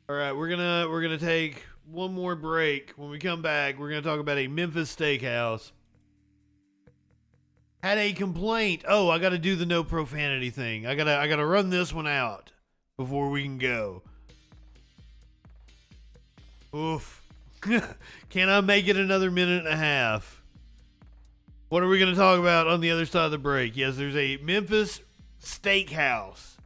right, we're gonna take one more break. When we come back, we're gonna talk about a Memphis steakhouse had a complaint. Oh, I got to do the no profanity thing. I gotta run this one out before we can go. Oof. Can I make it another minute and a half? What are we going to talk about on the other side of the break? Yes, there's a Memphis steakhouse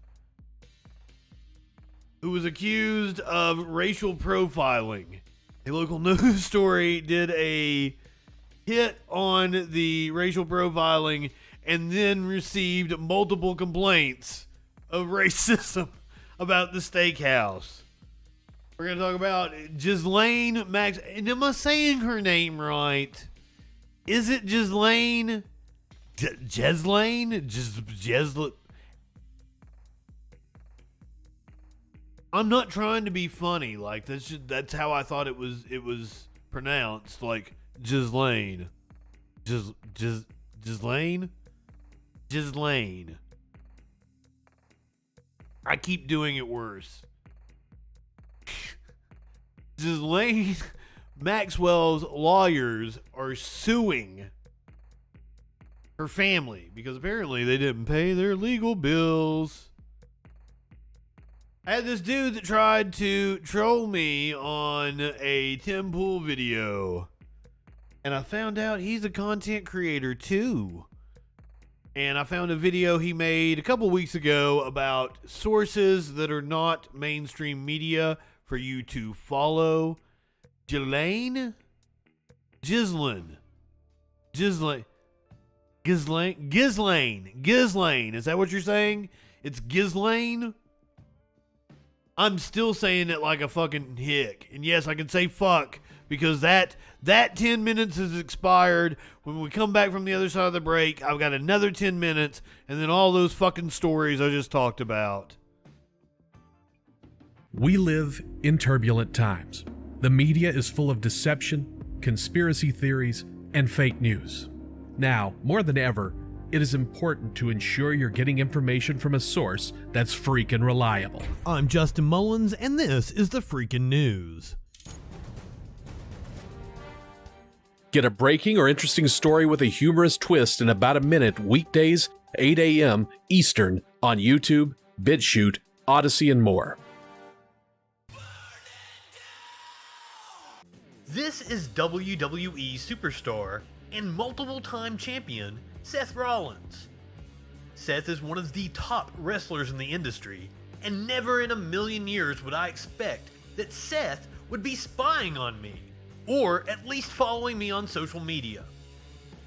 who was accused of racial profiling. A local news story did a hit on the racial profiling and then received multiple complaints of racism about the steakhouse. We're going to talk about Ghislaine Max. And am I saying her name right? Is it Ghislaine? Ghislaine? I'm not trying to be funny. Like, that's how I thought it was pronounced. Like, Ghislaine. Ghislaine? Ghislaine. I keep doing it worse. Ghislaine Maxwell's lawyers are suing her family because apparently they didn't pay their legal bills. I had this dude that tried to troll me on a Tim Pool video, and I found out he's a content creator too. And I found a video he made a couple weeks ago about sources that are not mainstream media for you to follow. Ghislaine? Ghislaine. Is that what you're saying? It's Ghislaine? I'm still saying it like a fucking hick. And yes, I can say fuck because that 10 minutes has expired. When we come back from the other side of the break, I've got another 10 minutes and then all those fucking stories I just talked about. We live in turbulent times. The media is full of deception, conspiracy theories, and fake news. Now, more than ever, it is important to ensure you're getting information from a source that's freaking reliable. I'm Justin Mullins, and this is the Freakin' News. Get a breaking or interesting story with a humorous twist in about a minute weekdays, 8 a.m. Eastern on YouTube, BitChute, Odyssey, and more. This is WWE superstar and multiple-time champion Seth Rollins. Seth is one of the top wrestlers in the industry, and never in a million years would I expect that Seth would be spying on me, or at least following me on social media.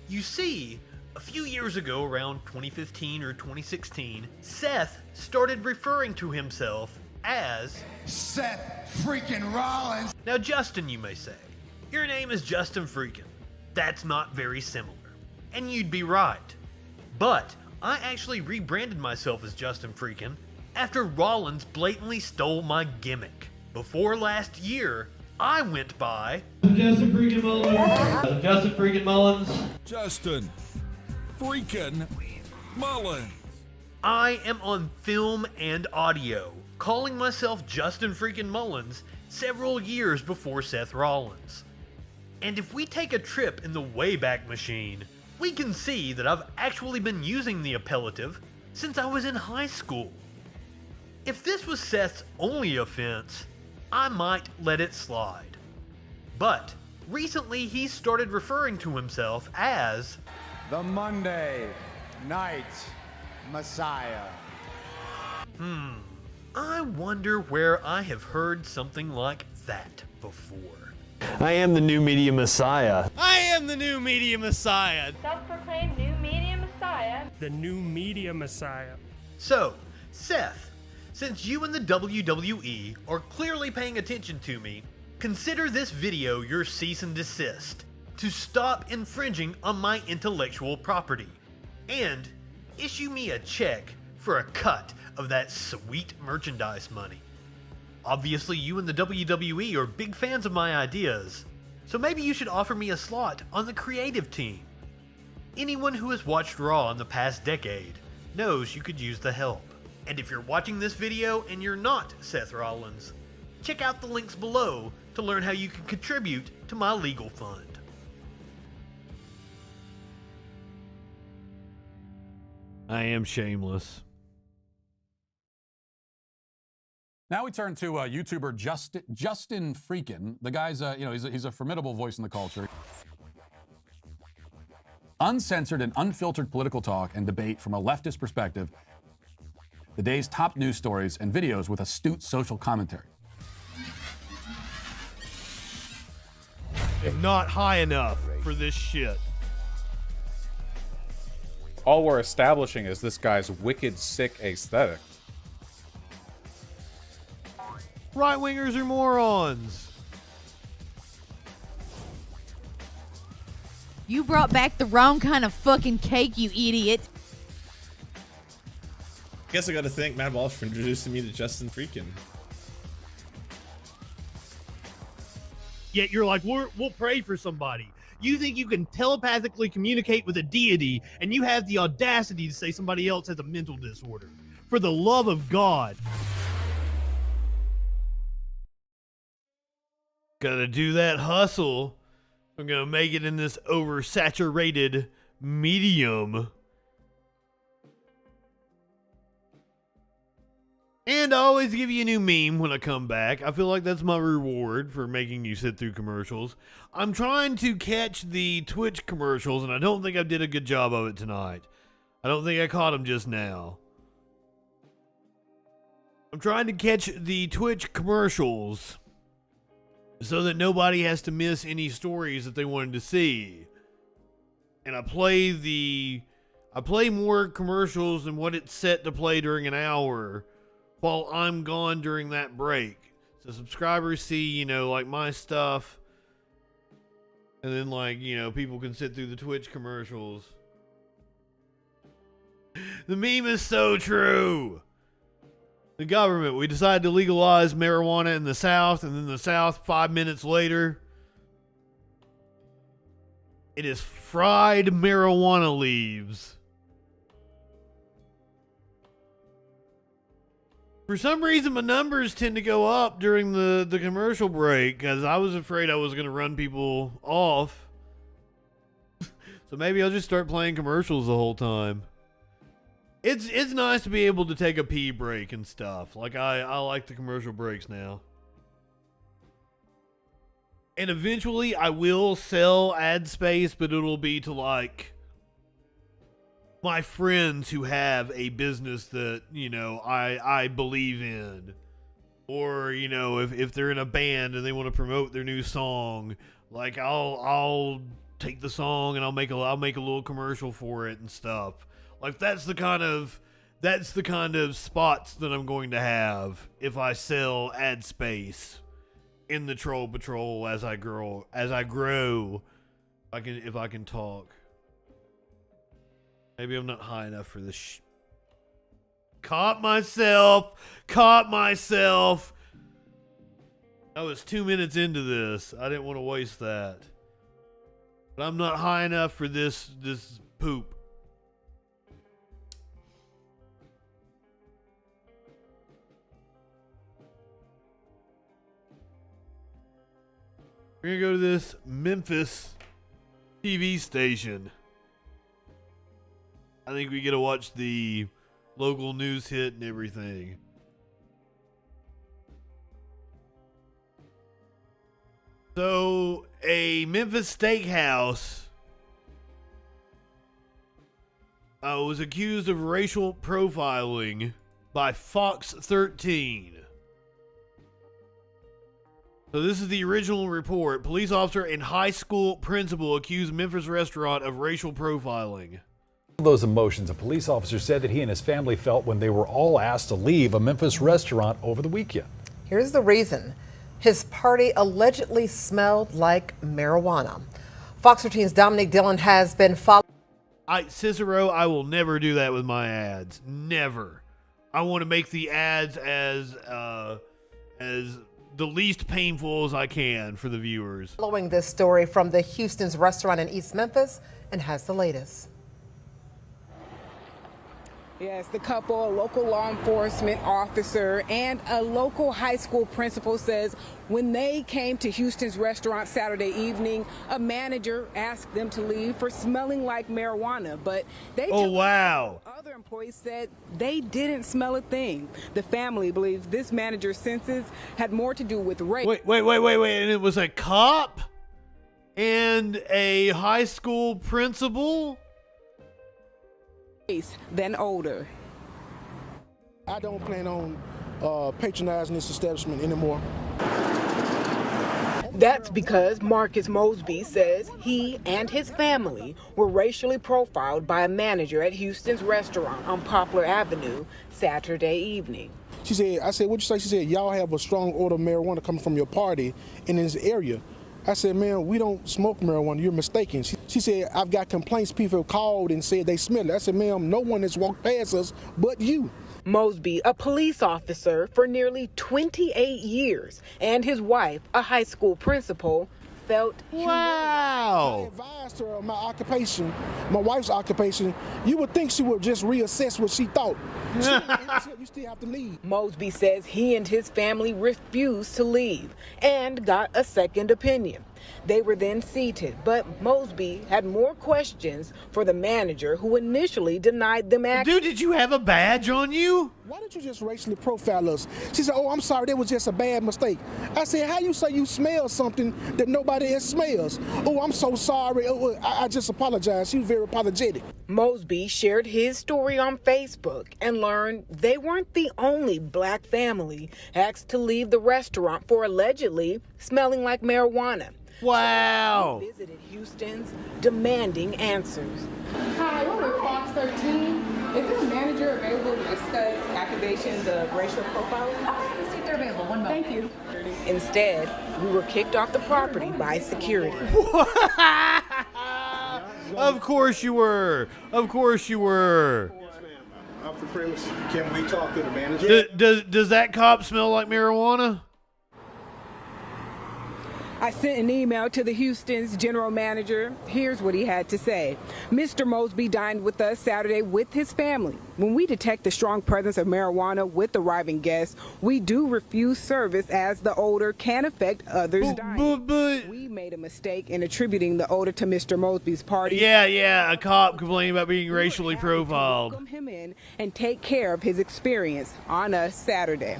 You see, a few years ago, around 2015 or 2016, Seth started referring to himself as Seth freaking Rollins. Now, Justin, you may say, your name is Justin Freakin. That's not very similar. And you'd be right. But I actually rebranded myself as Justin Freakin after Rollins blatantly stole my gimmick. Before last year, I went by Justin Freakin Mullins. Justin Freakin Mullins. Justin Freakin Mullins. I am on film and audio, calling myself Justin Freakin Mullins several years before Seth Rollins. And if we take a trip in the Wayback Machine, we can see that I've actually been using the appellative since I was in high school. If this was Seth's only offense, I might let it slide. But recently he started referring to himself as the Monday Night Messiah. I wonder where I have heard something like that before. I am the new media messiah. I am the new media messiah. Self-proclaimed new media messiah. The new media messiah. So, Seth, since you and the WWE are clearly paying attention to me, consider this video your cease and desist to stop infringing on my intellectual property. And issue me a check for a cut of that sweet merchandise money. Obviously, you and the WWE are big fans of my ideas, so maybe you should offer me a slot on the creative team. Anyone who has watched Raw in the past decade knows you could use the help. And if you're watching this video and you're not Seth Rollins, check out the links below to learn how you can contribute to my legal fund. I am shameless. Now we turn to YouTuber Justin FREAKIN. The guy's, he's a formidable voice in the culture. Uncensored and unfiltered political talk and debate from a leftist perspective. The day's top news stories and videos with astute social commentary. If not high enough for this shit. All we're establishing is this guy's wicked sick aesthetic. Right-wingers are morons. You brought back the wrong kind of fucking cake, you idiot. I guess I gotta thank Matt Walsh for introducing me to Justin FREAKIN. Yet you're like, we'll pray for somebody. You think you can telepathically communicate with a deity, and you have the audacity to say somebody else has a mental disorder. For the love of God. Gotta do that hustle. I'm gonna make it in this oversaturated medium. And I always give you a new meme when I come back. I feel like that's my reward for making you sit through commercials. I'm trying to catch the Twitch commercials, and I don't think I did a good job of it tonight. I don't think I caught them just now. I'm trying to catch the Twitch commercials so that nobody has to miss any stories that they wanted to see. And I play more commercials than what it's set to play during an hour while I'm gone during that break. So subscribers see, like my stuff. And then people can sit through the Twitch commercials. The meme is so true. The government, we decided to legalize marijuana in the South, and then the South, 5 minutes later, it is fried marijuana leaves. For some reason, my numbers tend to go up during the commercial break, because I was afraid I was going to run people off. So maybe I'll just start playing commercials the whole time. It's nice to be able to take a pee break and stuff. Like, I like the commercial breaks now. And eventually I will sell ad space, but it'll be to my friends who have a business that, I believe in. Or, if they're in a band and they want to promote their new song, I'll take the song and I'll make a little commercial for it and stuff. That's the kind of spots that I'm going to have if I sell ad space in the Troll Patrol as I grow. If I can talk. Maybe I'm not high enough for this. Caught myself. I was 2 minutes into this. I didn't want to waste that. But I'm not high enough for this poop. We're gonna go to this Memphis TV station. I think we get to watch the local news hit and everything. So, a Memphis steakhouse was accused of racial profiling by Fox 13. So this is the original report. Police officer and high school principal accused Memphis restaurant of racial profiling. Those emotions a police officer said that he and his family felt when they were all asked to leave a Memphis restaurant over the weekend. Here's the reason. His party allegedly smelled like marijuana. Fox 13's Dominic Dillon has been following. Cicero, I will never do that with my ads. Never. I want to make the ads as the least painful as I can for the viewers. Following this story from the Houston's restaurant in East Memphis and has the latest. Yes, the couple, a local law enforcement officer and a local high school principal says when they came to Houston's restaurant Saturday evening, a manager asked them to leave for smelling like marijuana, but they other employees said they didn't smell a thing. The family believes this manager's senses had more to do with race. Wait, and it was a cop and a high school principal? Than older. I don't plan on patronizing this establishment anymore. That's because Marcus Mosby says he and his family were racially profiled by a manager at Houston's restaurant on Poplar Avenue Saturday evening. She said, I said, what'd you say? She said, y'all have a strong odor of marijuana coming from your party in this area. I said, man, we don't smoke marijuana. You're mistaken. She said, I've got complaints. People have called and said they smell it. I said, ma'am, no one has walked past us but you. Mosby, a police officer for nearly 28 years, and his wife, a high school principal, felt I advised her of my occupation, my wife's occupation. You would think she would just reassess what she thought. You still have to leave. Mosby says he and his family refused to leave and got a second opinion. They were then seated, but Mosby had more questions for the manager who initially denied them access. Dude, did you have a badge on you? Why did you just racially profile us? She said, oh, I'm sorry, that was just a bad mistake. I said, how you say you smell something that nobody else smells? Oh, I'm so sorry. Oh, I just apologize. She was very apologetic. Mosby shared his story on Facebook and learned they weren't the only black family asked to leave the restaurant for allegedly smelling like marijuana. Wow. He visited Houston's demanding answers. Hi, we're with Fox 13. Is there a manager available to discuss accusations of racial profiling? Let's see if they're available. One moment. Thank you. Instead, we were kicked off the property by security. Of course you were. Of course you were. Off the premise, can we talk to the manager? Does that cop smell like marijuana? I sent an email to the Houston's general manager. Here's what he had to say. Mr. Mosby dined with us Saturday with his family. When we detect the strong presence of marijuana with arriving guests, we do refuse service as the odor can affect others dining. We made a mistake in attributing the odor to Mr. Mosby's party. Yeah, a cop complaining about being racially profiled. Welcome him in and take care of his experience on us Saturday.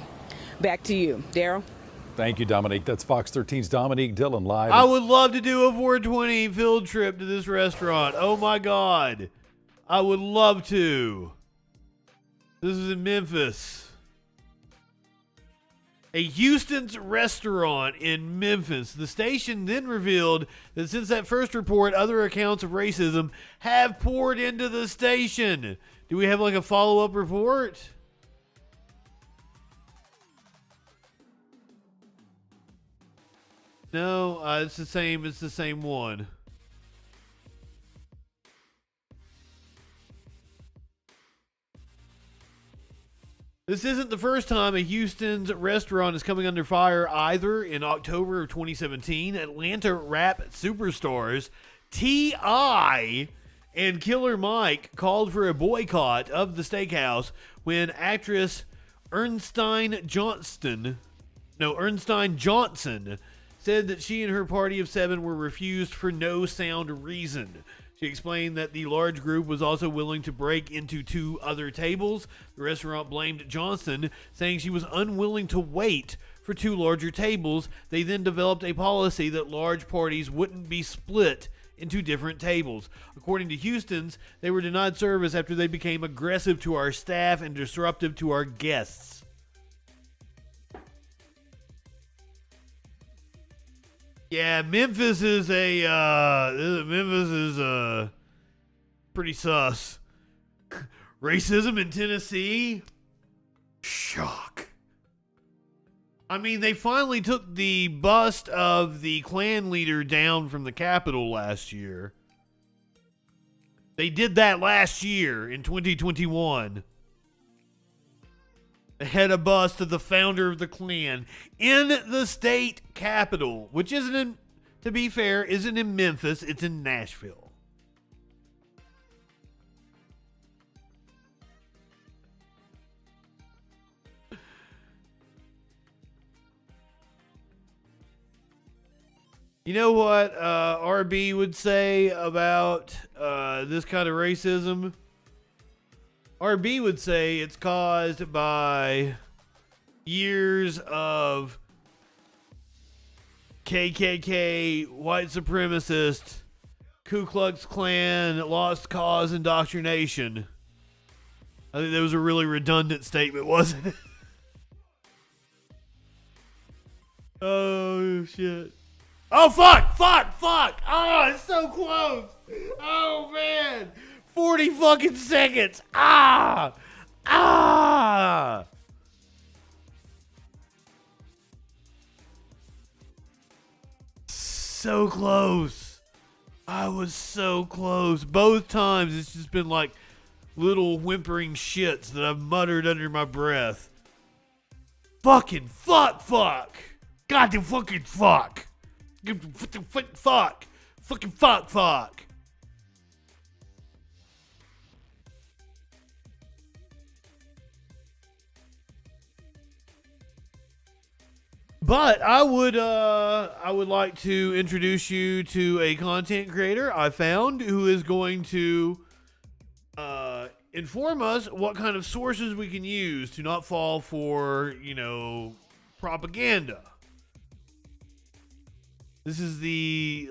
Back to you, Daryl. Thank you, Dominique. That's Fox 13's Dominique Dillon live. I would love to do a 420 field trip to this restaurant. Oh my God. I would love to. This is in Memphis. A Houston's restaurant in Memphis. The station then revealed that since that first report, other accounts of racism have poured into the station. Do we have like a follow-up report? No, it's the same. It's the same one. This isn't the first time a Houston's restaurant is coming under fire either. In October of 2017, Atlanta rap superstars T.I. and Killer Mike called for a boycott of the steakhouse when actress Ernestine Johnson said that she and her party of 7 were refused for no sound reason. She explained that the large group was also willing to break into 2 other tables. The restaurant blamed Johnson, saying she was unwilling to wait for 2 larger tables. They then developed a policy that large parties wouldn't be split into different tables. According to Houston's, they were denied service after they became aggressive to our staff and disruptive to our guests. Yeah, Memphis is pretty sus. Racism in Tennessee? Shock. I mean, they finally took the bust of the Klan leader down from the Capitol last year. They did that last year in 2021. had a bust of the founder of the Klan in the state capitol, which isn't in, to be fair, isn't in Memphis, it's in Nashville. You know what RB would say about this kind of racism? RB would say it's caused by years of KKK, white supremacist, Ku Klux Klan, lost cause indoctrination. I think that was a really redundant statement, wasn't it? Oh, shit. Oh, fuck! Oh, it's so close! Oh, man! 40 fucking seconds! Ah! So close. I was so close. Both times it's just been like little whimpering shits that I've muttered under my breath. Fucking fuck. Goddamn fucking fuck. Fucking fuck. But I would like to introduce you to a content creator I found who is going to inform us what kind of sources we can use to not fall for, propaganda. This is the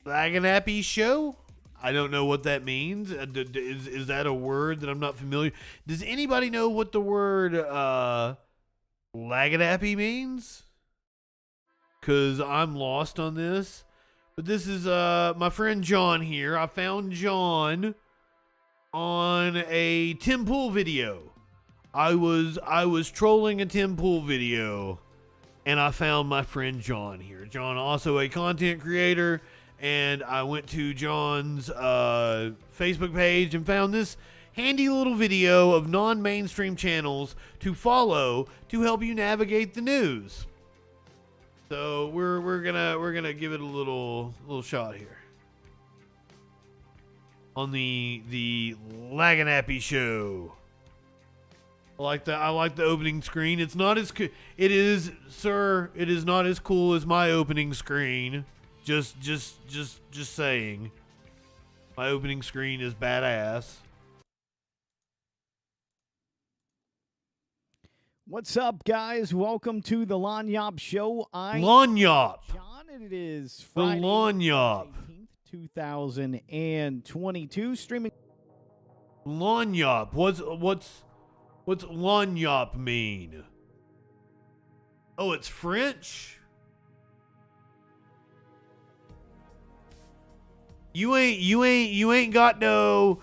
Laganappy Show. I don't know what that means. Is that a word that I'm not familiar? Does anybody know what the word Laganappy means? Because I'm lost on this. But this is my friend John here. I found John on a Tim Pool video. I was trolling a Tim Pool video, and I found my friend John here. John, also a content creator, and I went to John's Facebook page and found this handy little video of non-mainstream channels to follow to help you navigate the news. So we're gonna give it a little shot here on the Laganappy Show. I like the opening screen. It's not as it is not as cool as my opening screen. Just saying. My opening screen is badass. What's up, guys? Welcome to the Lanyap Show. Lanyap. John, and it is Friday, the Lanyap. 2022, streaming. Lanyap. What's Lanyap mean? Oh, it's French? You ain't got no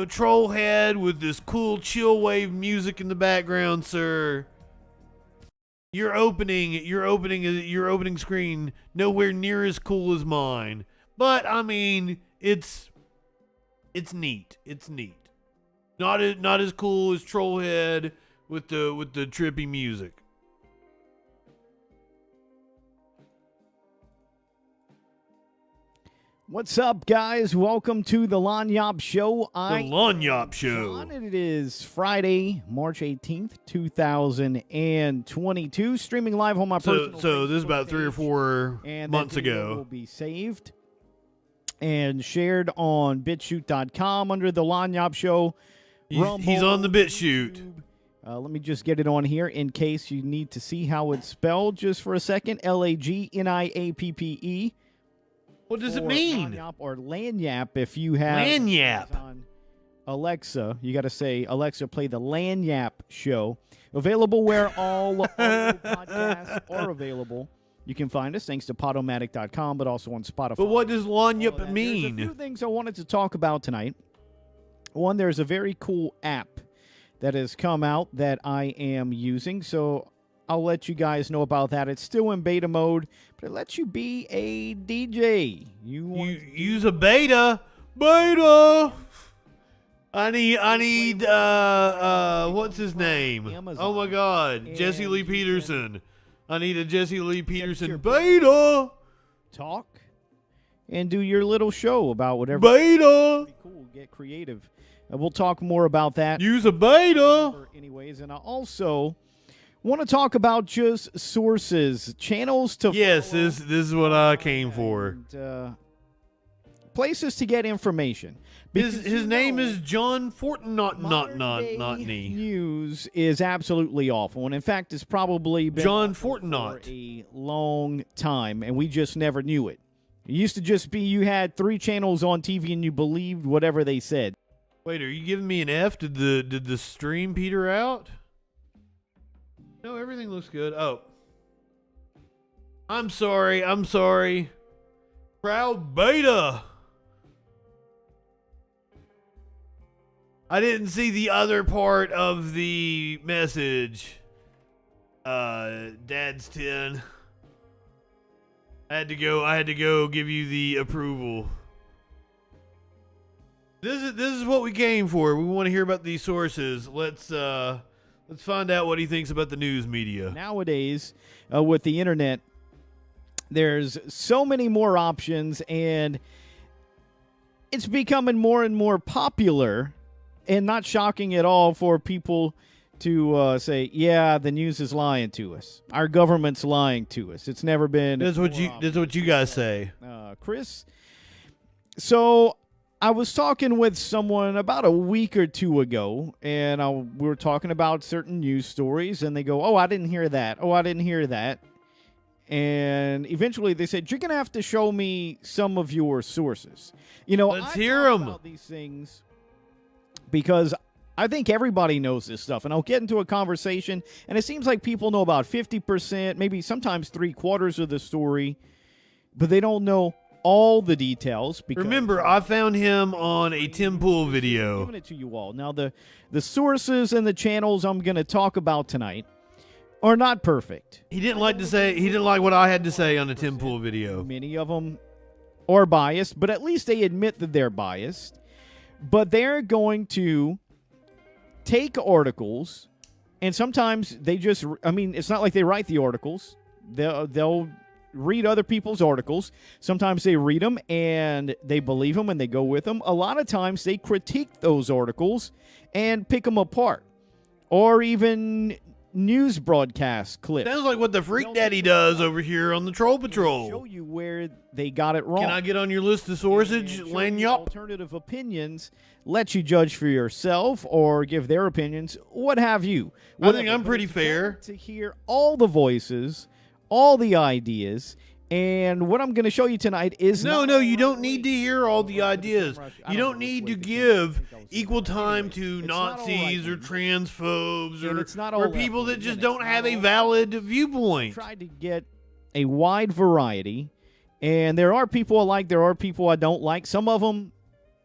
troll head with this cool chill wave music in the background, sir. Your opening screen nowhere near as cool as mine. But I mean, it's neat. It's neat. Not as cool as Trollhead with the trippy music. What's up, guys? Welcome to the Lanyap Show. The Lanyap Show. John, and it is Friday, March 18th, 2022. Streaming live on my personal So this is about 3 or 4 and months that video ago. Will be saved and shared on BitChute.com under the Lanyap Show. He's on the BitChute. Let me just get it on here in case you need to see how it's spelled just for a second. LAGNIAPPE. What does it mean? Lanyap or Lanyap if you have Lanyap on Alexa. You got to say, Alexa, play the Lanyap Show. Available where all podcasts are available. You can find us thanks to Podomatic.com, but also on Spotify. But what does Lanyap mean? There's a few things I wanted to talk about tonight. One, there's a very cool app that has come out that I am using, so I'll let you guys know about that. It's still in beta mode, but it lets you be a DJ. You use a beta. Beta. I need, what's his name? Amazon. Oh my God, And Jesse Lee you can Peterson. I need a Jesse Lee Peterson your beta. Talk and do your little show about whatever. Beta. Pretty cool. Get creative. We'll talk more about that. Use a beta. Anyways, and I also want to talk about just sources, channels to Yes, follow, this is what I came for. and, places to get information. His name is John Fortnott. Modern-day news is absolutely awful, and in fact, it's probably been John awful Fortnott for a long time, and we just never knew it. It used to just be you had 3 channels on TV and you believed whatever they said. Wait, are you giving me an F? Did the stream peter out? No, everything looks good. Oh, I'm sorry. Proud beta. I didn't see the other part of the message. Dad's 10. I had to go give you the approval. This is what we came for. We want to hear about these sources. Let's find out what he thinks about the news media. Nowadays, with the internet, there's so many more options, and it's becoming more and more popular. And not shocking at all for people to say, "Yeah, the news is lying to us. Our government's lying to us. It's never been." That's what you guys say, Chris. So I was talking with someone about a week or two ago, and we were talking about certain news stories, and they go, "Oh, I didn't hear that. Oh, I didn't hear that." And eventually they said, "You're gonna have to show me some of your sources." Let's hear them. About these things. Because I think everybody knows this stuff, and I'll get into a conversation, and it seems like people know about 50%, maybe sometimes 3/4 of the story, but they don't know all the details. Because remember, I found him on a Tim Pool video. I'm giving it to you all. Now, the sources and the channels I'm going to talk about tonight are not perfect. He didn't like what I had to say on the Tim Pool video. Many of them are biased, but at least they admit that they're biased. But they're going to take articles, and sometimes they just, it's not like they write the articles. They'll read other people's articles. Sometimes they read them, and they believe them, and they go with them. A lot of times they critique those articles and pick them apart. Or even news broadcast clips. Sounds like what the Freak Daddy does over here on the Troll Patrol. Show you where they got it wrong. Can I get on your list of sources, Lanyop? Alternative opinions, let you judge for yourself or give their opinions, what have you. I think I'm pretty fair. To hear all the voices, all the ideas, and what I'm going to show you tonight is No, you don't need to hear all the ideas. You don't need to give equal time to Nazis or transphobes or people that just don't have a valid viewpoint. Tried to get a wide variety, and there are people I like, there are people I don't like. Some of them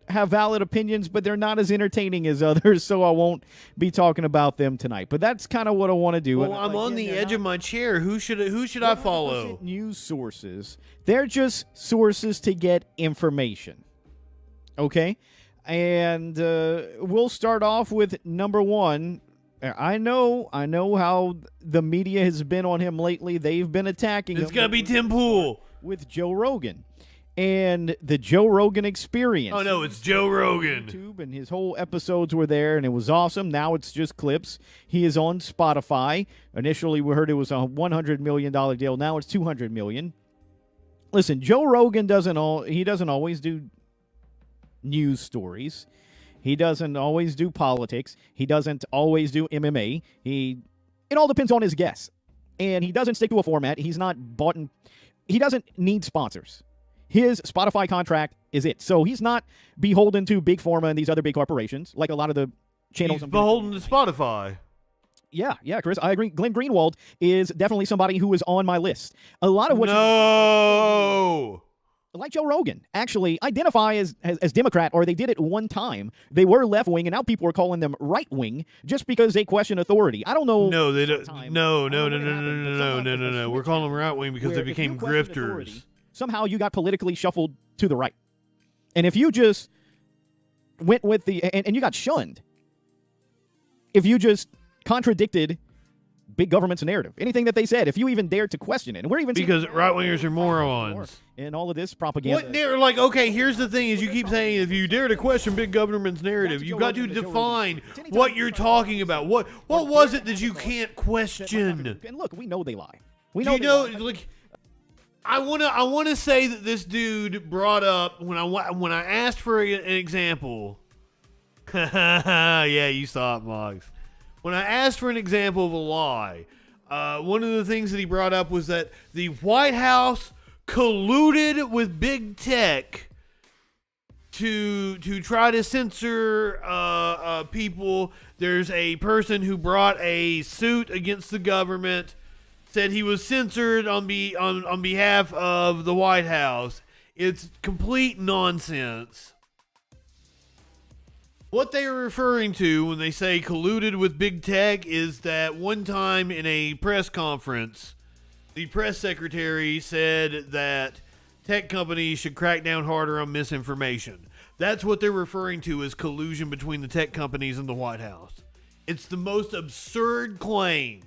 have valid opinions, but they're not as entertaining as others, so I won't be talking about them tonight. But that's kind of what I want to do. Well, I'm on the edge of my chair. Who should I follow? News sources. They're just sources to get information. Okay? And we'll start off with number one. I know how the media has been on him lately. They've been attacking him. It's going to be Tim Pool. With Joe Rogan. And the Joe Rogan Experience. Oh, no, it's Joe Rogan. YouTube, and his whole episodes were there, and it was awesome. Now it's just clips. He is on Spotify. Initially, we heard it was a $100 million deal. Now it's $200 million. Listen, Joe Rogan doesn't always do news stories. He doesn't always do politics. He doesn't always do MMA. It all depends on his guests. And he doesn't stick to a format. He's not bought in. He doesn't need sponsors. His Spotify contract is it. So he's not beholden to Big Pharma and these other big corporations, like a lot of the channels. He's beholden to Spotify. Yeah, Chris, I agree. Glenn Greenwald is definitely somebody who is on my list. A lot of what like Joe Rogan, actually identify as Democrat, or they did it one time. They were left-wing, and now people are calling them right-wing just because they question authority. I don't know. No, they don't. No. We're calling them right-wing because they became grifters. Somehow you got politically shuffled to the right. And if you just went with and you got shunned if you just contradicted big government's narrative. Anything that they said, if you even dared to question it. And we're even because right-wingers are morons. And all of this propaganda. Like, okay, here's the thing is you keep saying if you dare to question big government's narrative, you've got to define what you're talking about. What was it that you can't question? And look, we know they lie. Like, I wanna say that this dude brought up when I asked for an example. Yeah, you saw it, Moggs. When I asked for an example of a lie, one of the things that he brought up was that the White House colluded with big tech to try to censor people. There's a person who brought a suit against the government, said he was censored on behalf of the White House. It's complete nonsense. What they are referring to when they say colluded with big tech is that one time in a press conference, the press secretary said that tech companies should crack down harder on misinformation. That's what they're referring to as collusion between the tech companies and the White House. It's the most absurd claim.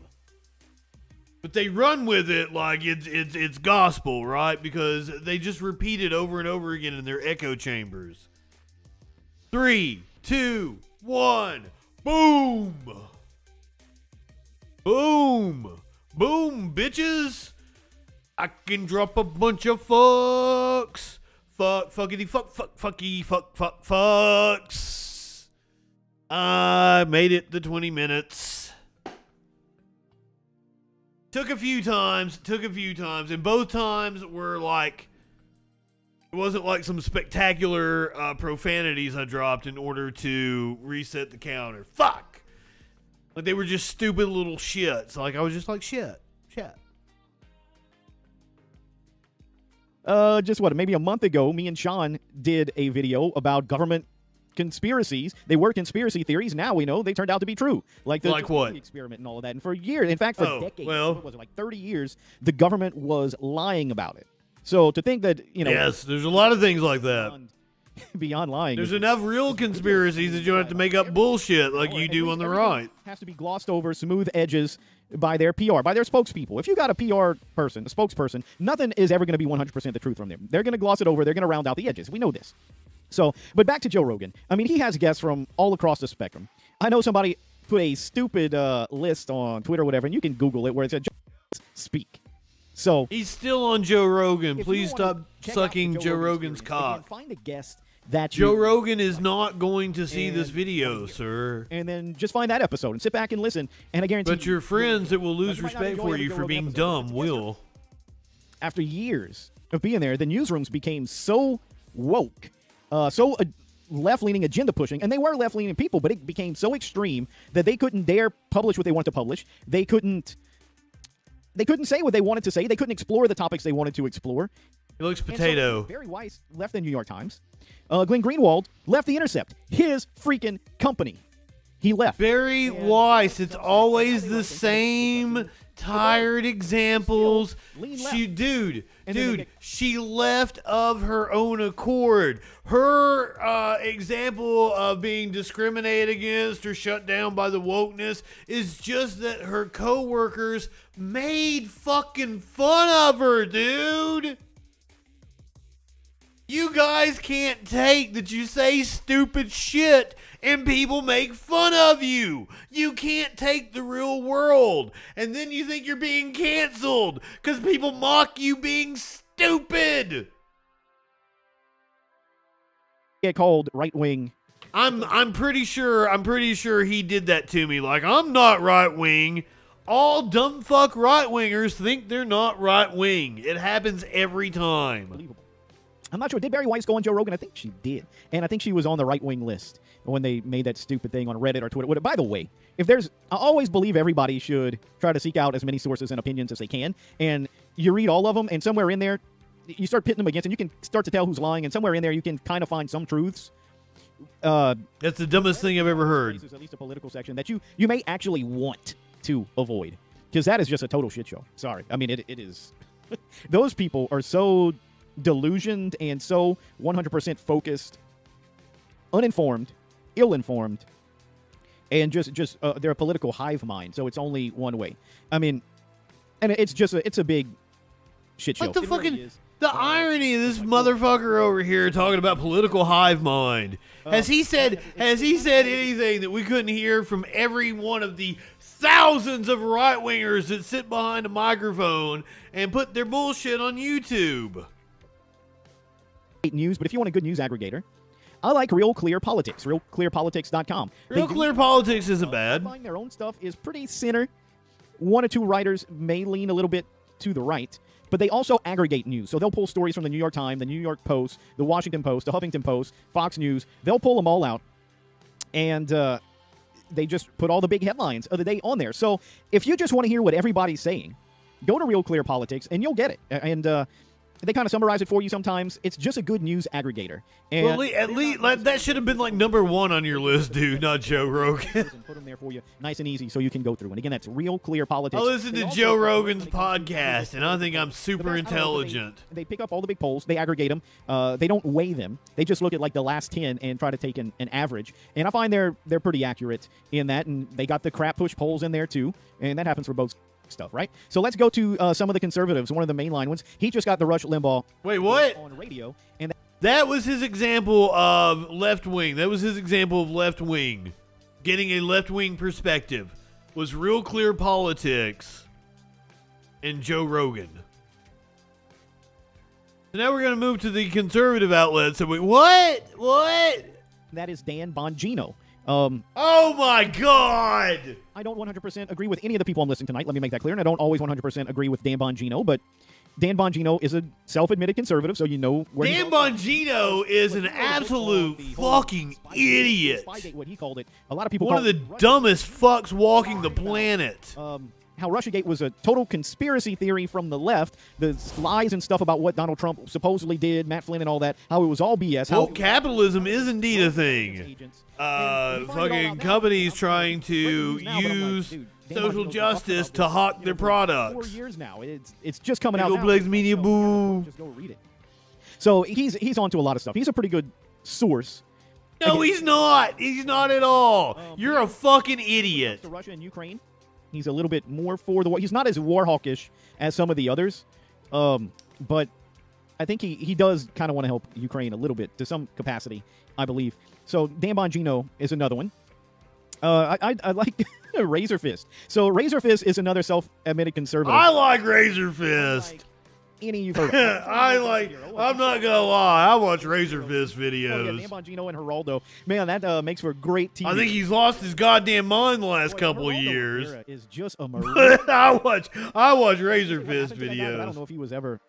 But they run with it like it's gospel, right? Because they just repeat it over and over again in their echo chambers. 3, 2, 1, boom! Boom! Boom, bitches! I can drop a bunch of fucks. Fuckity fuck, fucky, fucks. I made it the 20 minutes. Took a few times, and both times were like, it wasn't like some spectacular profanities I dropped in order to reset the counter. Fuck! Like they were just stupid little shits. Like I was just like, shit. Just maybe a month ago, me and Sean did a video about government conspiracies. They were conspiracy theories. Now we know they turned out to be true. Like what? Experiment and all of that. And for years, in fact, for decades, what was it, like 30 years, the government was lying about it. So to think that, Yes, there's a lot of things like that. Beyond lying. There's enough real conspiracies that you don't have to make up bullshit like you do on the right. Has to be glossed over, smooth edges by their PR, by their spokespeople. If you got a PR person, a spokesperson, nothing is ever going to be 100% the truth from them. They're going to gloss it over. They're going to round out the edges. We know this. So, but back to Joe Rogan. I mean, he has guests from all across the spectrum. I know somebody put a stupid list on Twitter or whatever, and you can Google it, where it said, speak. So he's still on Joe Rogan. Please stop sucking Joe Rogan's cock. Find a guest that Joe Rogan is not going to see this video, sir. And then just find that episode and sit back and listen. And I guarantee. But your friends that will lose respect for you for being dumb will. After years of being there, the newsrooms became so woke, so left-leaning, agenda-pushing, and they were left-leaning people, but it became so extreme that they couldn't dare publish what they wanted to publish. They couldn't say what they wanted to say. They couldn't explore the topics they wanted to explore. It looks potato. So Barry Weiss left the New York Times. Glenn Greenwald left The Intercept, his freaking company. He left. Barry Weiss, it's always the same tired examples. She left of her own accord. Her example of being discriminated against or shut down by the wokeness is just that her coworkers made fucking fun of her, dude. You guys can't take that you say stupid shit and people make fun of you. You can't take the real world. And then you think you're being canceled because people mock you being stupid. Get called right-wing. I'm pretty sure he did that to me. Like, I'm not right-wing. All dumb fuck right-wingers think they're not right-wing. It happens every time. I'm not sure. Did Barry Weiss go on Joe Rogan? I think she did. And I think she was on the right-wing list when they made that stupid thing on Reddit or Twitter. By the way, I always believe everybody should try to seek out as many sources and opinions as they can. And you read all of them, and somewhere in there, you start pitting them against, and you can start to tell who's lying. And somewhere in there, you can kind of find some truths. That's the dumbest thing I've ever heard. At least a political section that you may actually want to avoid. Because that is just a total shit show. Sorry. I mean, it is. Those people are so delusioned and so 100% focused uninformed, ill-informed, and just they're a political hive mind. So it's only one way. I mean, and it's a big shit show. What the fucking the irony of this motherfucker over here talking about political hive mind? Has he said anything that we couldn't hear from every one of the thousands of right wingers that sit behind a microphone and put their bullshit on YouTube? News, but if you want a good news aggregator, I like Real Clear Politics, realclearpolitics.com. Real Clear Politics isn't bad. Their own stuff is pretty center. One or two writers may lean a little bit to the right, but they also aggregate news. So they'll pull stories from the New York Times, the New York Post, the Washington Post, the Huffington Post, Fox News. They'll pull them all out, and they just put all the big headlines of the day on there. So if you just want to hear what everybody's saying, go to Real Clear Politics, and you'll get it. And they kind of summarize it for you sometimes. It's just a good news aggregator. And well, at least that should have been like number one on your list, dude, not Joe Rogan. Put them there for you, nice and easy, so you can go through. And again, that's Real Clear Politics. I listen to Joe Rogan's podcast, and I think I'm super intelligent. They pick up all the big polls, they aggregate them. They don't weigh them. They just look at like the last 10 and try to take an average. And I find they're pretty accurate in that. And they got the crap push polls in there too, and that happens for both stuff, right? So let's go to some of the conservatives. One of the mainline ones. He just got the Rush Limbaugh. Wait, what? On radio, and that was his example of left wing. That was his example of left wing. Getting a left wing perspective was Real Clear Politics and Joe Rogan. So now we're going to move to the conservative outlets. So what? That is Dan Bongino. Oh my God! I don't 100% agree with any of the people I'm listening tonight. Let me make that clear. And I don't always 100% agree with Dan Bongino, but Dan Bongino is a self-admitted conservative, so you know where Dan Bongino is an absolute fucking idiot. What he called it. A lot of people one of the dumbest fucks walking the planet. How Russiagate was a total conspiracy theory from the left. The lies and stuff about what Donald Trump supposedly did, Matt Flynn and all that, how it was all BS. Well, capitalism is indeed a thing. Fucking companies trying to use social justice to hawk their products. 4 years now. It's just coming out now. Blaze Media boo. Just go read it. So he's onto a lot of stuff. He's a pretty good source. No, he's not. He's not at all. You're a fucking idiot. To Russia and Ukraine. He's a little bit more for the war. He's not as war hawkish as some of the others, but I think he does kind of want to help Ukraine a little bit to some capacity, I believe. So Dan Bongino is another one. I like Razor Fist. So Razor Fist is another self-admitted conservative. I like Razor Fist. Any you've heard of. I'm not gonna lie, I watch Razor Fist videos. Oh, yeah, Dan Bongino and Geraldo. Man, that makes for great TV. I think he's lost his goddamn mind the last couple of years. Is just a maroon. I watch Razor Fist videos. I don't know if he was ever.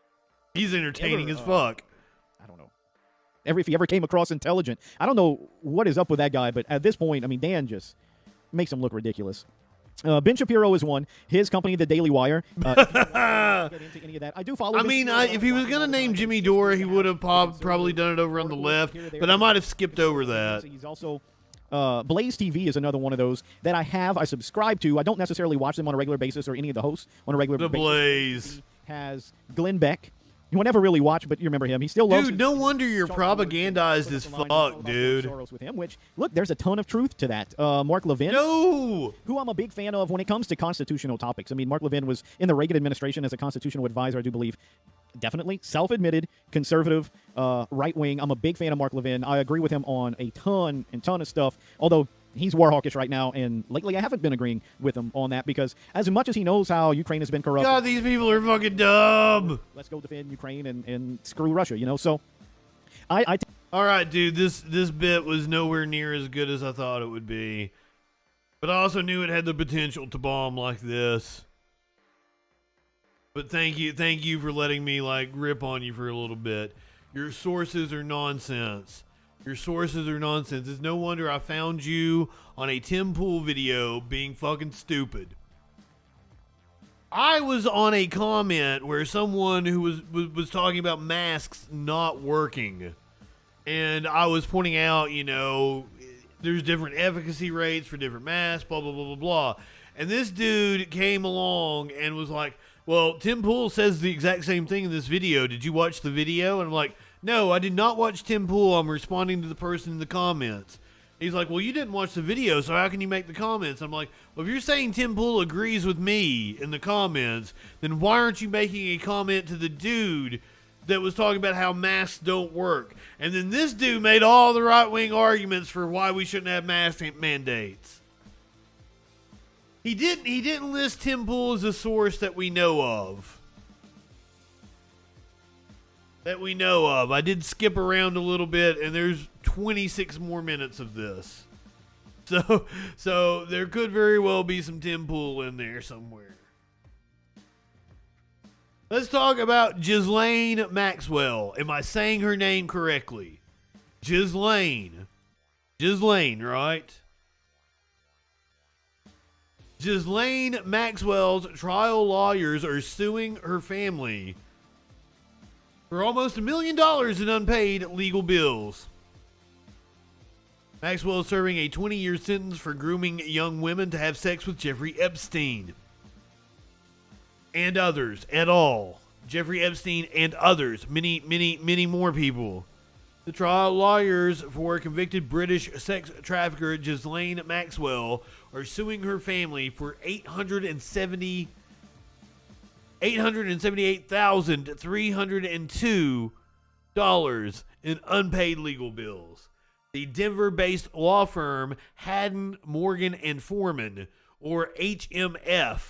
He's entertaining as fuck. I don't know. If he ever came across intelligent, I don't know what is up with that guy, but at this point, I mean, Dan just makes him look ridiculous. Ben Shapiro is one. His company, The Daily Wire. Get into any of that. I do follow. I mean, if he was gonna name Jimmy Dore, he would have probably done it over on the left, but I might have skipped over that. He's also Blaze TV is another one of those that I subscribe to. I don't necessarily watch them on a regular basis or any of the hosts on a regular basis. The Blaze has Glenn Beck. You will never really watch, but you remember him. He still loves. Dude, no wonder you're propagandized as fuck, dude. With him, which look, there's a ton of truth to that. Mark Levin, who I'm a big fan of when it comes to constitutional topics. I mean, Mark Levin was in the Reagan administration as a constitutional advisor, I do believe. Definitely self-admitted conservative, right wing. I'm a big fan of Mark Levin. I agree with him on a ton of stuff. Although he's war hawkish right now, and lately I haven't been agreeing with him on that because as much as he knows how Ukraine has been corrupt. God, these people are fucking dumb. Let's go defend Ukraine and screw Russia, you know? So, all right, dude, this bit was nowhere near as good as I thought it would be. But I also knew it had the potential to bomb like this. But thank you for letting me, rip on you for a little bit. Your sources are nonsense. Your sources are nonsense. It's no wonder I found you on a Tim Pool video being fucking stupid. I was on a comment where someone who was talking about masks not working. And I was pointing out, there's different efficacy rates for different masks, blah, blah, blah, blah, blah. And this dude came along and was like, well, Tim Pool says the exact same thing in this video. Did you watch the video? And I'm like, No, I did not watch Tim Pool. I'm responding to the person in the comments. He's like, well, you didn't watch the video, so how can you make the comments? I'm like, well, if you're saying Tim Pool agrees with me in the comments, then why aren't you making a comment to the dude that was talking about how masks don't work? And then this dude made all the right-wing arguments for why we shouldn't have mask mandates. He didn't list Tim Pool as a source that we know of. I did skip around a little bit, and there's 26 more minutes of this. So there could very well be some Tim Pool in there somewhere. Let's talk about Ghislaine Maxwell. Am I saying her name correctly? Ghislaine. Ghislaine, right? Ghislaine Maxwell's trial lawyers are suing her family for almost $1 million in unpaid legal bills. Maxwell is serving a 20-year sentence for grooming young women to have sex with Jeffrey Epstein and others et al. Jeffrey Epstein and others, many more people. The trial lawyers for convicted British sex trafficker Ghislaine Maxwell are suing her family for $878,302 in unpaid legal bills. The Denver-based law firm Haddon, Morgan and Foreman, or HMF,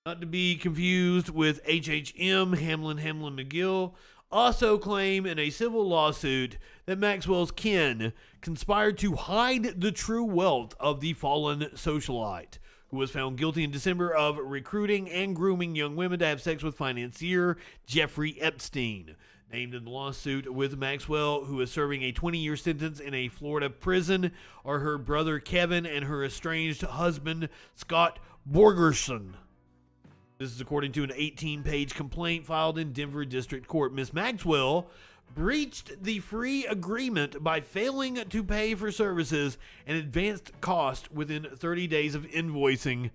not to be confused with HHM, Hamlin McGill, also claim in a civil lawsuit that Maxwell's kin conspired to hide the true wealth of the fallen socialite, who was found guilty in December of recruiting and grooming young women to have sex with financier Jeffrey Epstein. Named in the lawsuit with Maxwell, who is serving a 20-year sentence in a Florida prison, are her brother Kevin and her estranged husband Scott Borgerson. This is according to an 18-page complaint filed in Denver District Court. Ms. Maxwell breached the free agreement by failing to pay for services and advanced cost within 30 days of invoicing.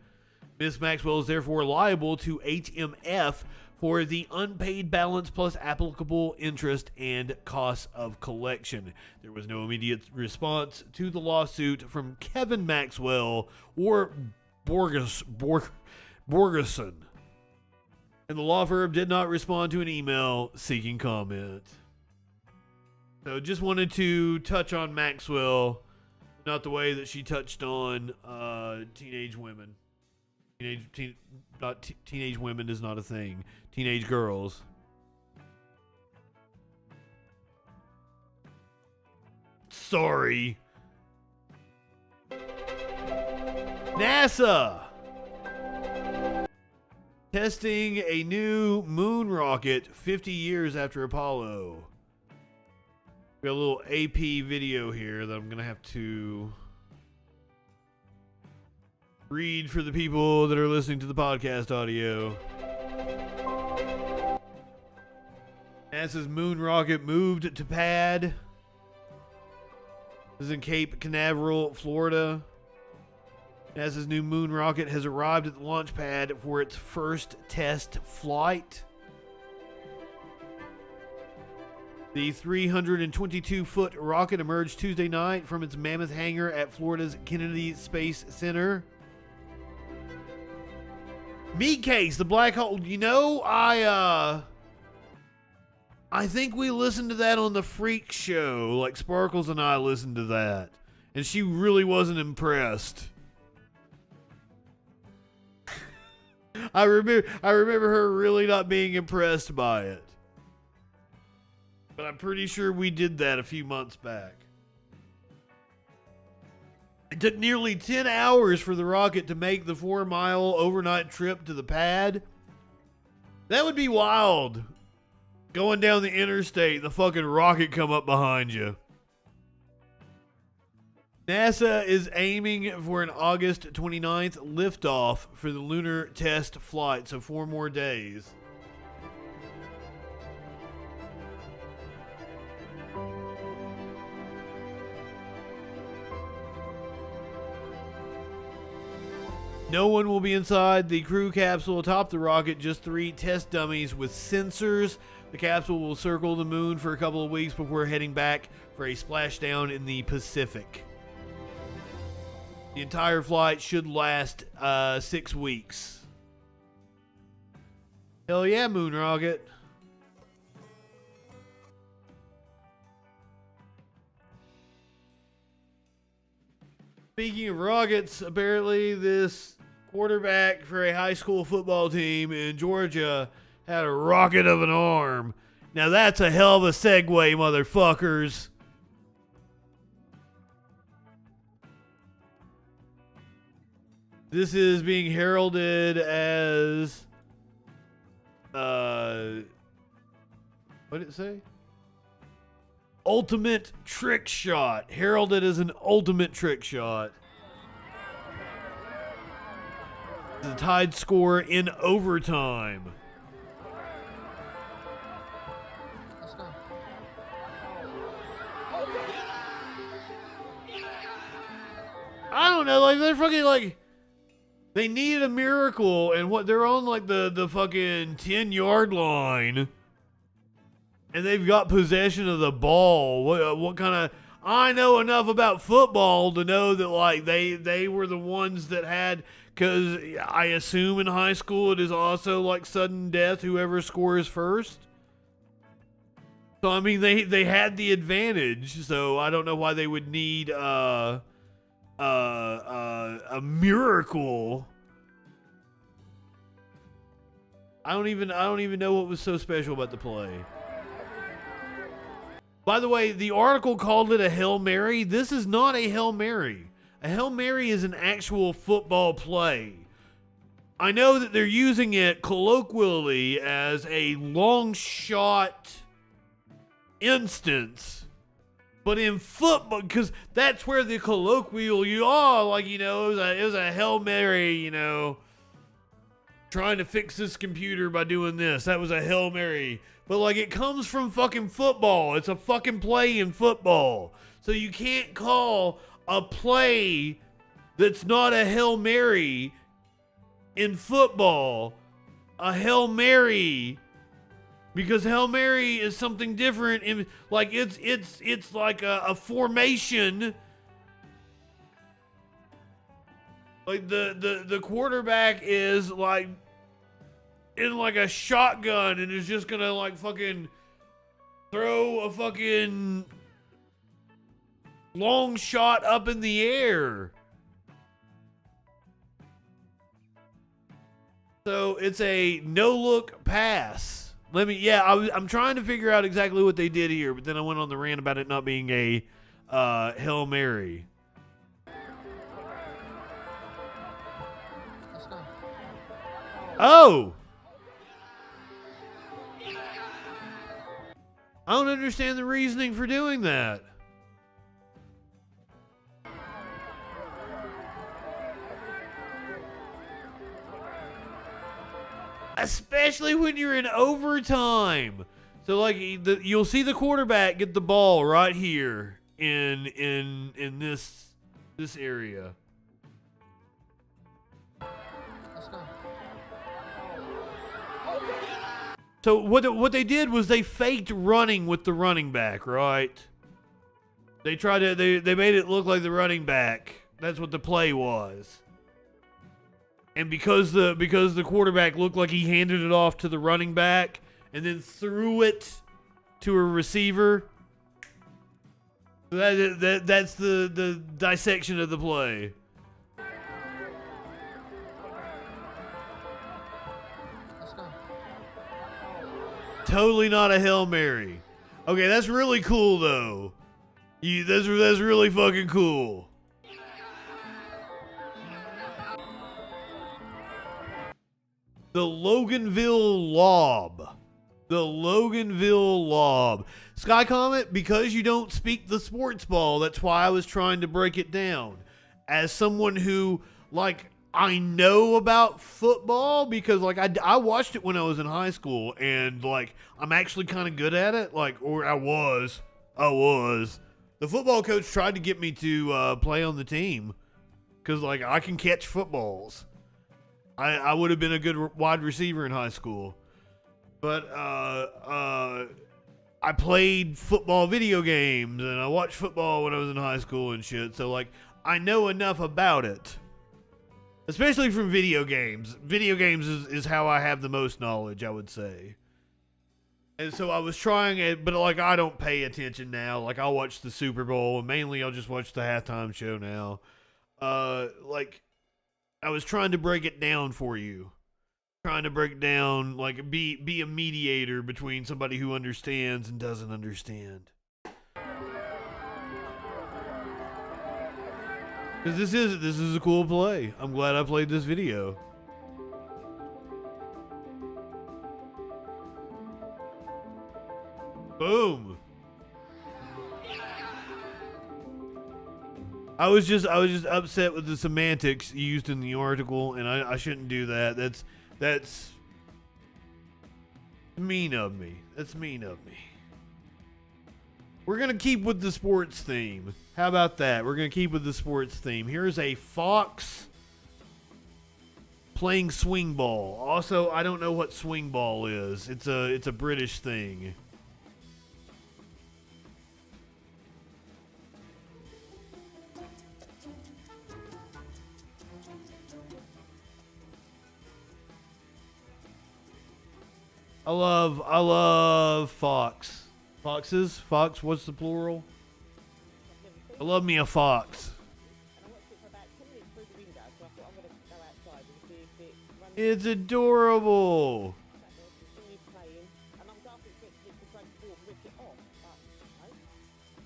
Ms. Maxwell is therefore liable to HMF for the unpaid balance plus applicable interest and costs of collection. There was no immediate response to the lawsuit from Kevin Maxwell or Borgerson. And the law firm did not respond to an email seeking comment. So just wanted to touch on Maxwell, not the way that she touched on teenage women. Teenage women is not a thing. Teenage girls. Sorry. NASA testing a new moon rocket 50 years after Apollo. We got a little AP video here that I'm going to have to read for the people that are listening to the podcast audio. NASA's moon rocket moved to pad. This is in Cape Canaveral, Florida. NASA's new moon rocket has arrived at the launch pad for its first test flight. The 322-foot rocket emerged Tuesday night from its mammoth hangar at Florida's Kennedy Space Center. Meat Case, the black hole. You know, I think we listened to that on the Freak Show. Like Sparkles and I listened to that, and she really wasn't impressed. I remember her really not being impressed by it. But I'm pretty sure we did that a few months back. It took nearly 10 hours for the rocket to make the 4-mile overnight trip to the pad. That would be wild. Going down the interstate, the fucking rocket come up behind you. NASA is aiming for an August 29th liftoff for the lunar test flight, so 4 more days. No one will be inside the crew capsule atop the rocket, just 3 test dummies with sensors The capsule will circle the moon for a couple of weeks before heading back for a splashdown in the Pacific. The entire flight should last 6 weeks. Hell yeah, moon rocket. Speaking of rockets, apparently this quarterback for a high school football team in Georgia had a rocket of an arm. Now that's a hell of a segue, motherfuckers. This is being heralded as what did it say? Ultimate trick shot. Heralded as an ultimate trick shot. The tied score in overtime. I don't know, like they're fucking like they needed a miracle, and what they're on like the fucking 10-yard line, and they've got possession of the ball. What kind of? I know enough about football to know that like they were the ones that had, because I assume in high school it is also like sudden death whoever scores first. So I mean they had the advantage. So I don't know why they would need a miracle. I don't even know what was so special about the play. By the way, the article called it a Hail Mary. This is not a Hail Mary. A Hail Mary is an actual football play. I know that they're using it colloquially as a long shot instance. But in football, because that's where the colloquial you are, like, you know, it was a Hail Mary, you know, trying to fix this computer by doing this. That was a Hail Mary. But, like, it comes from fucking football. It's a fucking play in football. So you can't call a play that's not a Hail Mary in football a Hail Mary. Because Hail Mary is something different. In, like it's like a formation. Like the quarterback is like in like a shotgun and is just gonna like fucking throw a fucking long shot up in the air. So it's a no-look pass. I'm trying to figure out exactly what they did here, but then I went on the rant about it not being a Hail Mary. Oh! I don't understand the reasoning for doing that. Especially when you're in overtime. So like you'll see the quarterback get the ball right here in this area. So what they did was they faked running with the running back, right? They made it look like the running back. That's what the play was. And because the quarterback looked like he handed it off to the running back and then threw it to a receiver, that's the dissection of the play. Totally not a Hail Mary. Okay, that's really cool though. That's really fucking cool. The Loganville Lob. The Loganville Lob. Sky Comet, because you don't speak the sports ball, that's why I was trying to break it down. As someone who, like, I know about football because, like, I watched it when I was in high school, and, like, I'm actually kind of good at it. Like, or I was. The football coach tried to get me to play on the team because, like, I can catch footballs. I would have been a good wide receiver in high school. But I played football video games and I watched football when I was in high school and shit. So like I know enough about it. Especially from video games. Video games is how I have the most knowledge, I would say. And so I was trying it, but like I don't pay attention now. Like I'll watch the Super Bowl and mainly I'll just watch the halftime show now. Like I was trying to break it down for you. Trying to break down, like be a mediator between somebody who understands and doesn't understand. Because this is a cool play. I'm glad I played this video. Boom. I was just upset with the semantics used in the article, and I shouldn't do that. That's mean of me. That's mean of me. We're going to keep with the sports theme. How about that? We're going to keep with the sports theme. Here's a fox playing swing ball. Also, I don't know what swing ball is. It's a British thing. I love fox. Foxes? Fox, what's the plural? I love me a fox. It's adorable.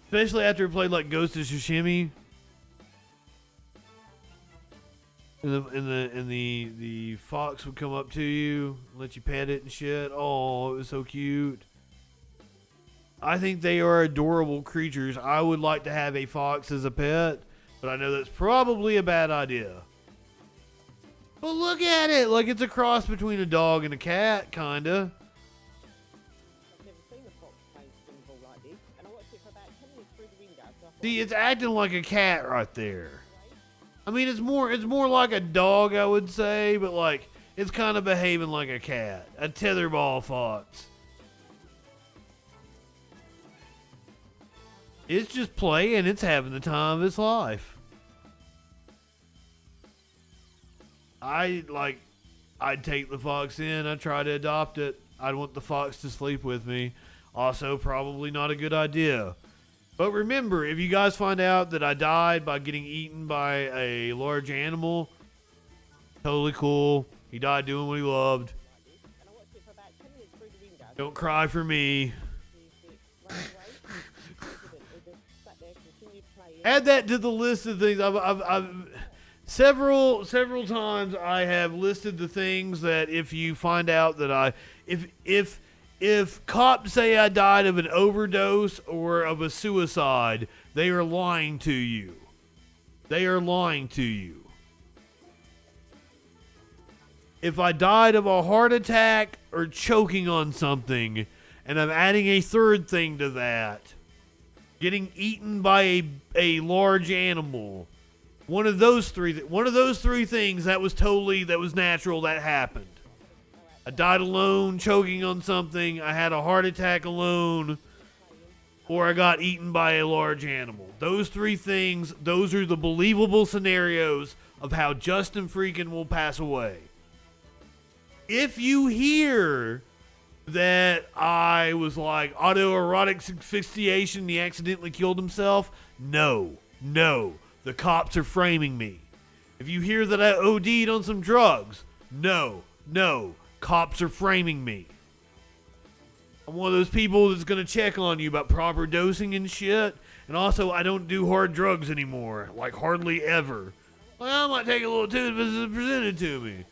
Especially after it played like Ghost of Tsushima. And the fox would come up to you, let you pet it and shit. Oh, it was so cute. I think they are adorable creatures. I would like to have a fox as a pet, but I know that's probably a bad idea. But look at it, like it's a cross between a dog and a cat, kinda. See, it's acting like a cat right there. I mean, it's more like a dog, I would say, but like it's kind of behaving like a cat, a tetherball fox. It's just playing. It's having the time of its life. I'd take the fox in. I'd try to adopt it. I'd want the fox to sleep with me. Also, probably not a good idea. But remember, if you guys find out that I died by getting eaten by a large animal, totally cool. He died doing what he loved. Don't cry for me. Add that to the list of things. I've several times I have listed the things that if you find out that if cops say I died of an overdose or of a suicide, they are lying to you. They are lying to you. If I died of a heart attack or choking on something, and I'm adding a third thing to that, getting eaten by a large animal, one of those three things that was natural, that happened. I died alone, choking on something, I had a heart attack alone, or I got eaten by a large animal. Those three things, those are the believable scenarios of how Justin Freakin will pass away. If you hear that I was like autoerotic asphyxiation, he accidentally killed himself, no, the cops are framing me. If you hear that I OD'd on some drugs, no, cops are framing me. I'm one of those people that's going to check on you about proper dosing and shit. And also, I don't do hard drugs anymore. Like, hardly ever. Well, I might take a little too if it's presented to me.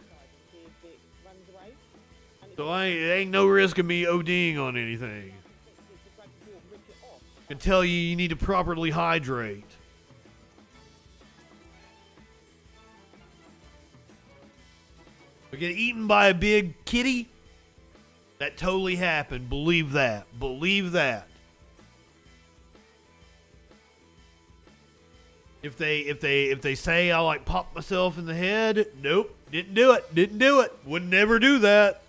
So there ain't no risk of me ODing on anything. I can tell you need to properly hydrate. I get eaten by a big kitty. That totally happened. Believe that. Believe that. If they say I like pop myself in the head, nope, didn't do it. Would never do that.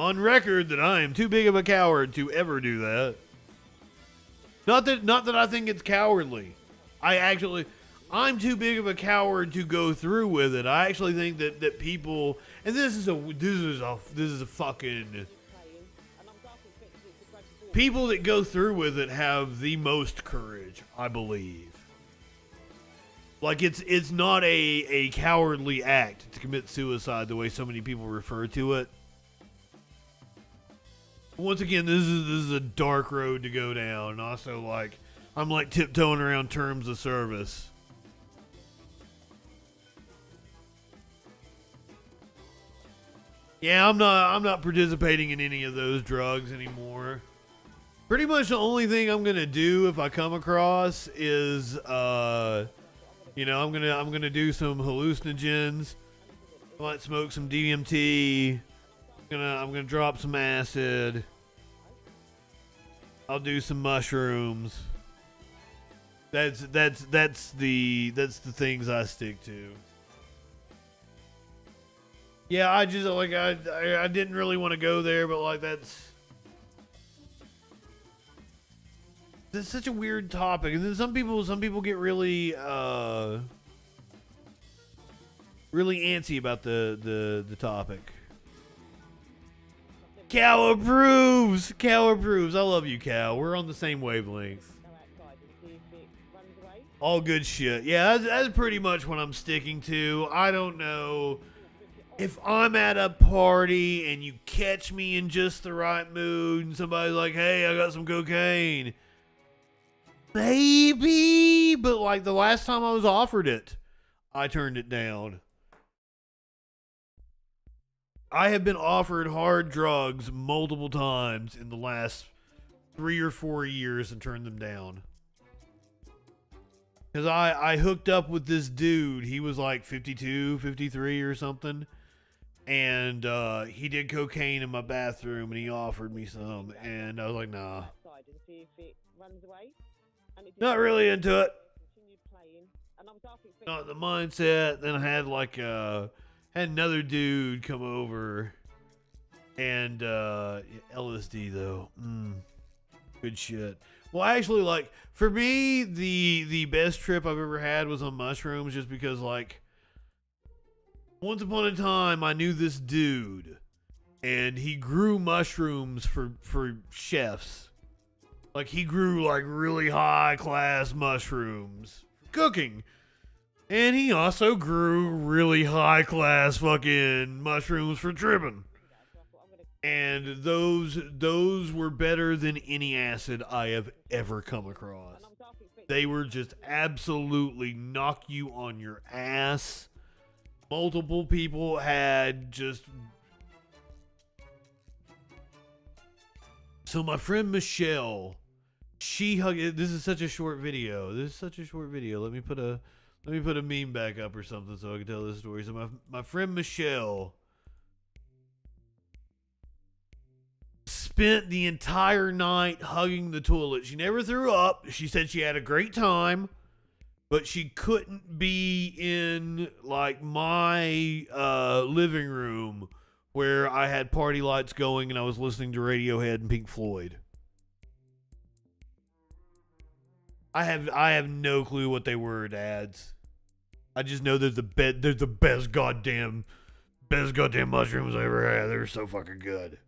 On record that I am too big of a coward to ever do that. Not that I think it's cowardly. I'm too big of a coward to go through with it. I actually think that people, and this is a fucking, people that go through with it have the most courage, I believe. Like it's not a cowardly act to commit suicide the way so many people refer to it. Once again, this is a dark road to go down. And also, like, I'm like tiptoeing around terms of service. Yeah, I'm not participating in any of those drugs anymore. Pretty much the only thing I'm gonna do if I come across is I'm gonna do some hallucinogens. I might smoke some DMT. I'm gonna drop some acid. I'll do some mushrooms. That's the things I stick to. Yeah, I just like I didn't really want to go there, but like that's such a weird topic, and then some people get really really antsy about the topic. Cal approves. Cal approves. I love you, Cal. We're on the same wavelength. All good shit. Yeah, that's pretty much what I'm sticking to. I don't know if I'm at a party and you catch me in just the right mood and somebody's like, hey, I got some cocaine. Maybe, but like the last time I was offered it, I turned it down. I have been offered hard drugs multiple times in the last 3 or 4 years and turned them down. Because I hooked up with this dude. He was like 52, 53 or something. And he did cocaine in my bathroom and he offered me some. And I was like, nah. Not really into it. Not the mindset. Then I had like had another dude come over, and LSD though, good shit. Well, actually, like for me, the best trip I've ever had was on mushrooms, just because like once upon a time I knew this dude, and he grew mushrooms for chefs. Like he grew like really high class mushrooms for cooking. And he also grew really high-class fucking mushrooms for tripping. And those were better than any acid I have ever come across. They were just absolutely knock you on your ass. Multiple people had just... So my friend Michelle, she hugged... This is such a short video. Let me put a meme back up or something so I can tell this story. So my friend Michelle spent the entire night hugging the toilet. She never threw up. She said she had a great time, but she couldn't be in like my living room where I had party lights going and I was listening to Radiohead and Pink Floyd. I have no clue what they were, dads. I just know they're the best goddamn mushrooms I ever had. They're so fucking good.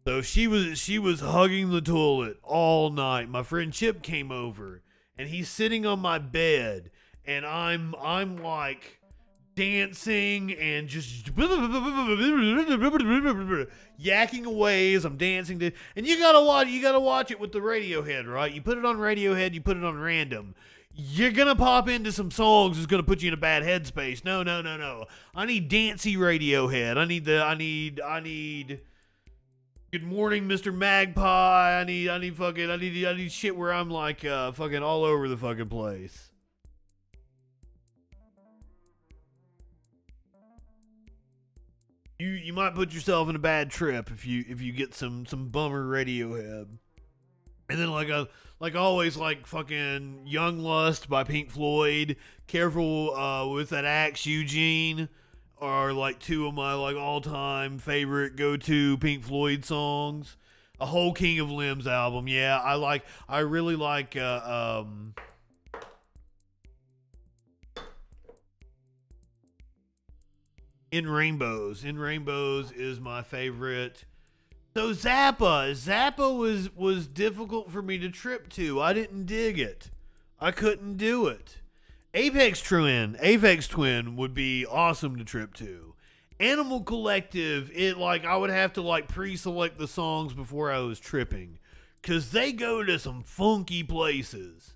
So she was hugging the toilet all night. My friend Chip came over and he's sitting on my bed and I'm like dancing and just yakking away as I'm dancing to, and you gotta watch it with the Radiohead, right? You put it on Radiohead, you put it on random. You're gonna pop into some songs that's gonna put you in a bad headspace. No. I need dancey Radiohead. I need Good Morning, Mr. Magpie. I need shit where I'm like fucking all over the fucking place. You might put yourself in a bad trip if you get some bummer Radiohead. And then like always, like fucking Young Lust by Pink Floyd. Careful with that axe, Eugene. are like two of my like all-time favorite go-to Pink Floyd songs. A whole King of Limbs album. Yeah, I really like In Rainbows. In Rainbows is my favorite. So Zappa was difficult for me to trip to. I didn't dig it. I couldn't do it. Aphex Twin would be awesome to trip to. Animal Collective, I would have to pre-select the songs before I was tripping, cause they go to some funky places.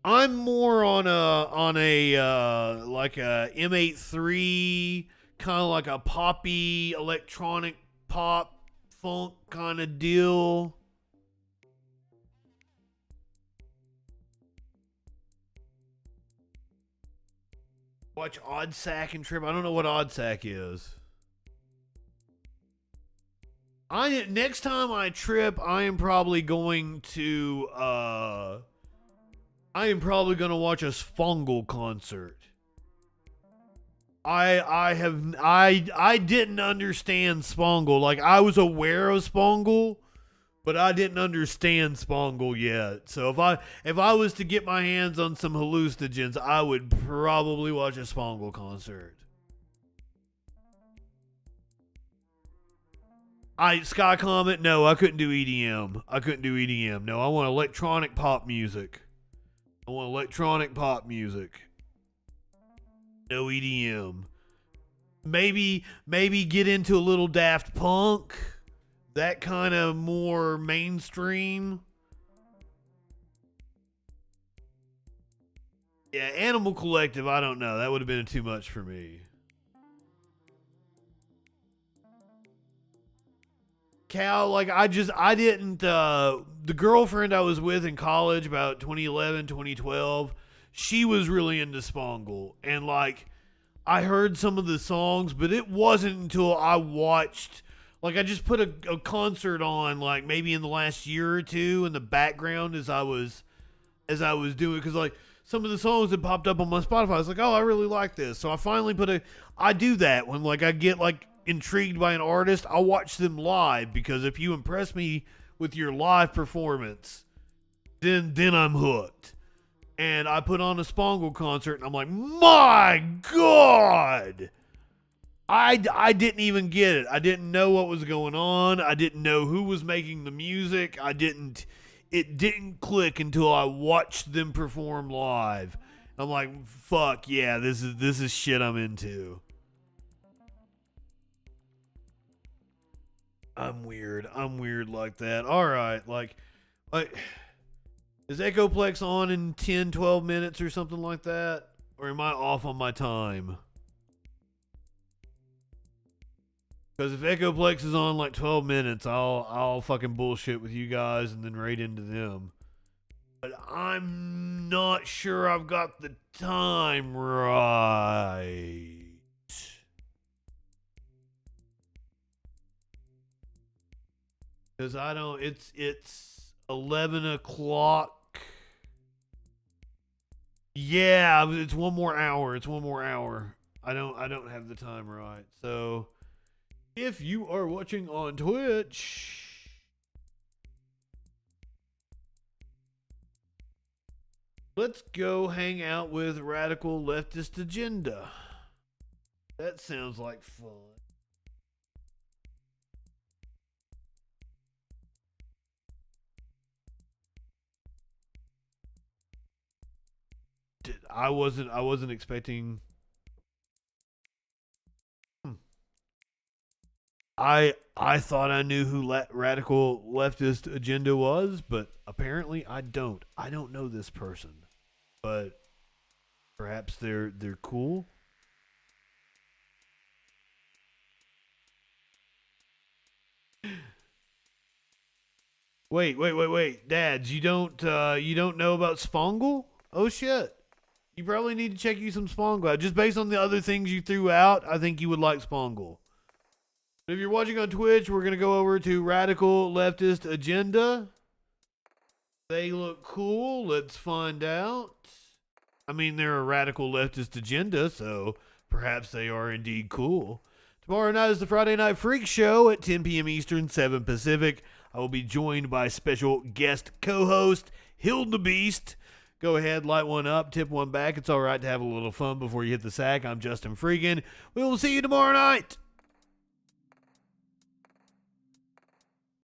I'm more on a M83, kind of like a poppy electronic pop funk kind of deal. Watch Odd Sack and trip. I don't know what Odd Sack is. Next time I trip, I am probably going to watch a Sfongle concert. I didn't understand Spongle. Like, I was aware of Spongle, but I didn't understand Spongle yet. So if I was to get my hands on some hallucinogens, I would probably watch a Spongle concert. Sky Comet, no, I couldn't do EDM. No, I want electronic pop music. No EDM. Maybe get into a little Daft Punk. That kind of more mainstream. Yeah, Animal Collective, I don't know. That would have been too much for me. Cal, I didn't, the girlfriend I was with in college about 2011, 2012, she was really into Spongle. And, I heard some of the songs, but it wasn't until I watched... I just put a concert on, maybe in the last year or two in the background as I was doing, because, some of the songs that popped up on my Spotify, I was like, oh, I really like this. So I finally I do that when, I get, intrigued by an artist, I'll watch them live, because if you impress me with your live performance, then I'm hooked. And I put on a Spongle concert, and I'm like, my God! I didn't even get it. I didn't know what was going on. I didn't know who was making the music. It didn't click until I watched them perform live. I'm like, fuck yeah, this is shit I'm into. I'm weird like that. All right, is Echoplex on in 10, 12 minutes or something like that? Or am I off on my time? Because if Echoplex is on 12 minutes, I'll fucking bullshit with you guys and then raid into them. But I'm not sure I've got the time right. Because I don't, it's 11 o'clock. Yeah, it's one more hour. I don't have the time right. So if you are watching on Twitch, let's go hang out with Radical Leftist Agenda. That sounds like fun. I wasn't expecting. I thought I knew who Radical Leftist Agenda was, but apparently I don't. I don't know this person, but perhaps they're cool. Wait, Dads, you don't know about Spongle? Oh shit. You probably need to check you some Spongle out. Just based on the other things you threw out, I think you would like Spongle. If you're watching on Twitch, we're going to go over to Radical Leftist Agenda. They look cool. Let's find out. I mean, they're a Radical Leftist Agenda, so perhaps they are indeed cool. Tomorrow night is the Friday Night Freak Show at 10 p.m. Eastern, 7 Pacific. I will be joined by special guest co-host Hildebeest. Go ahead, light one up, tip one back. It's all right to have a little fun before you hit the sack. I'm Justin Freakin. We will see you tomorrow night.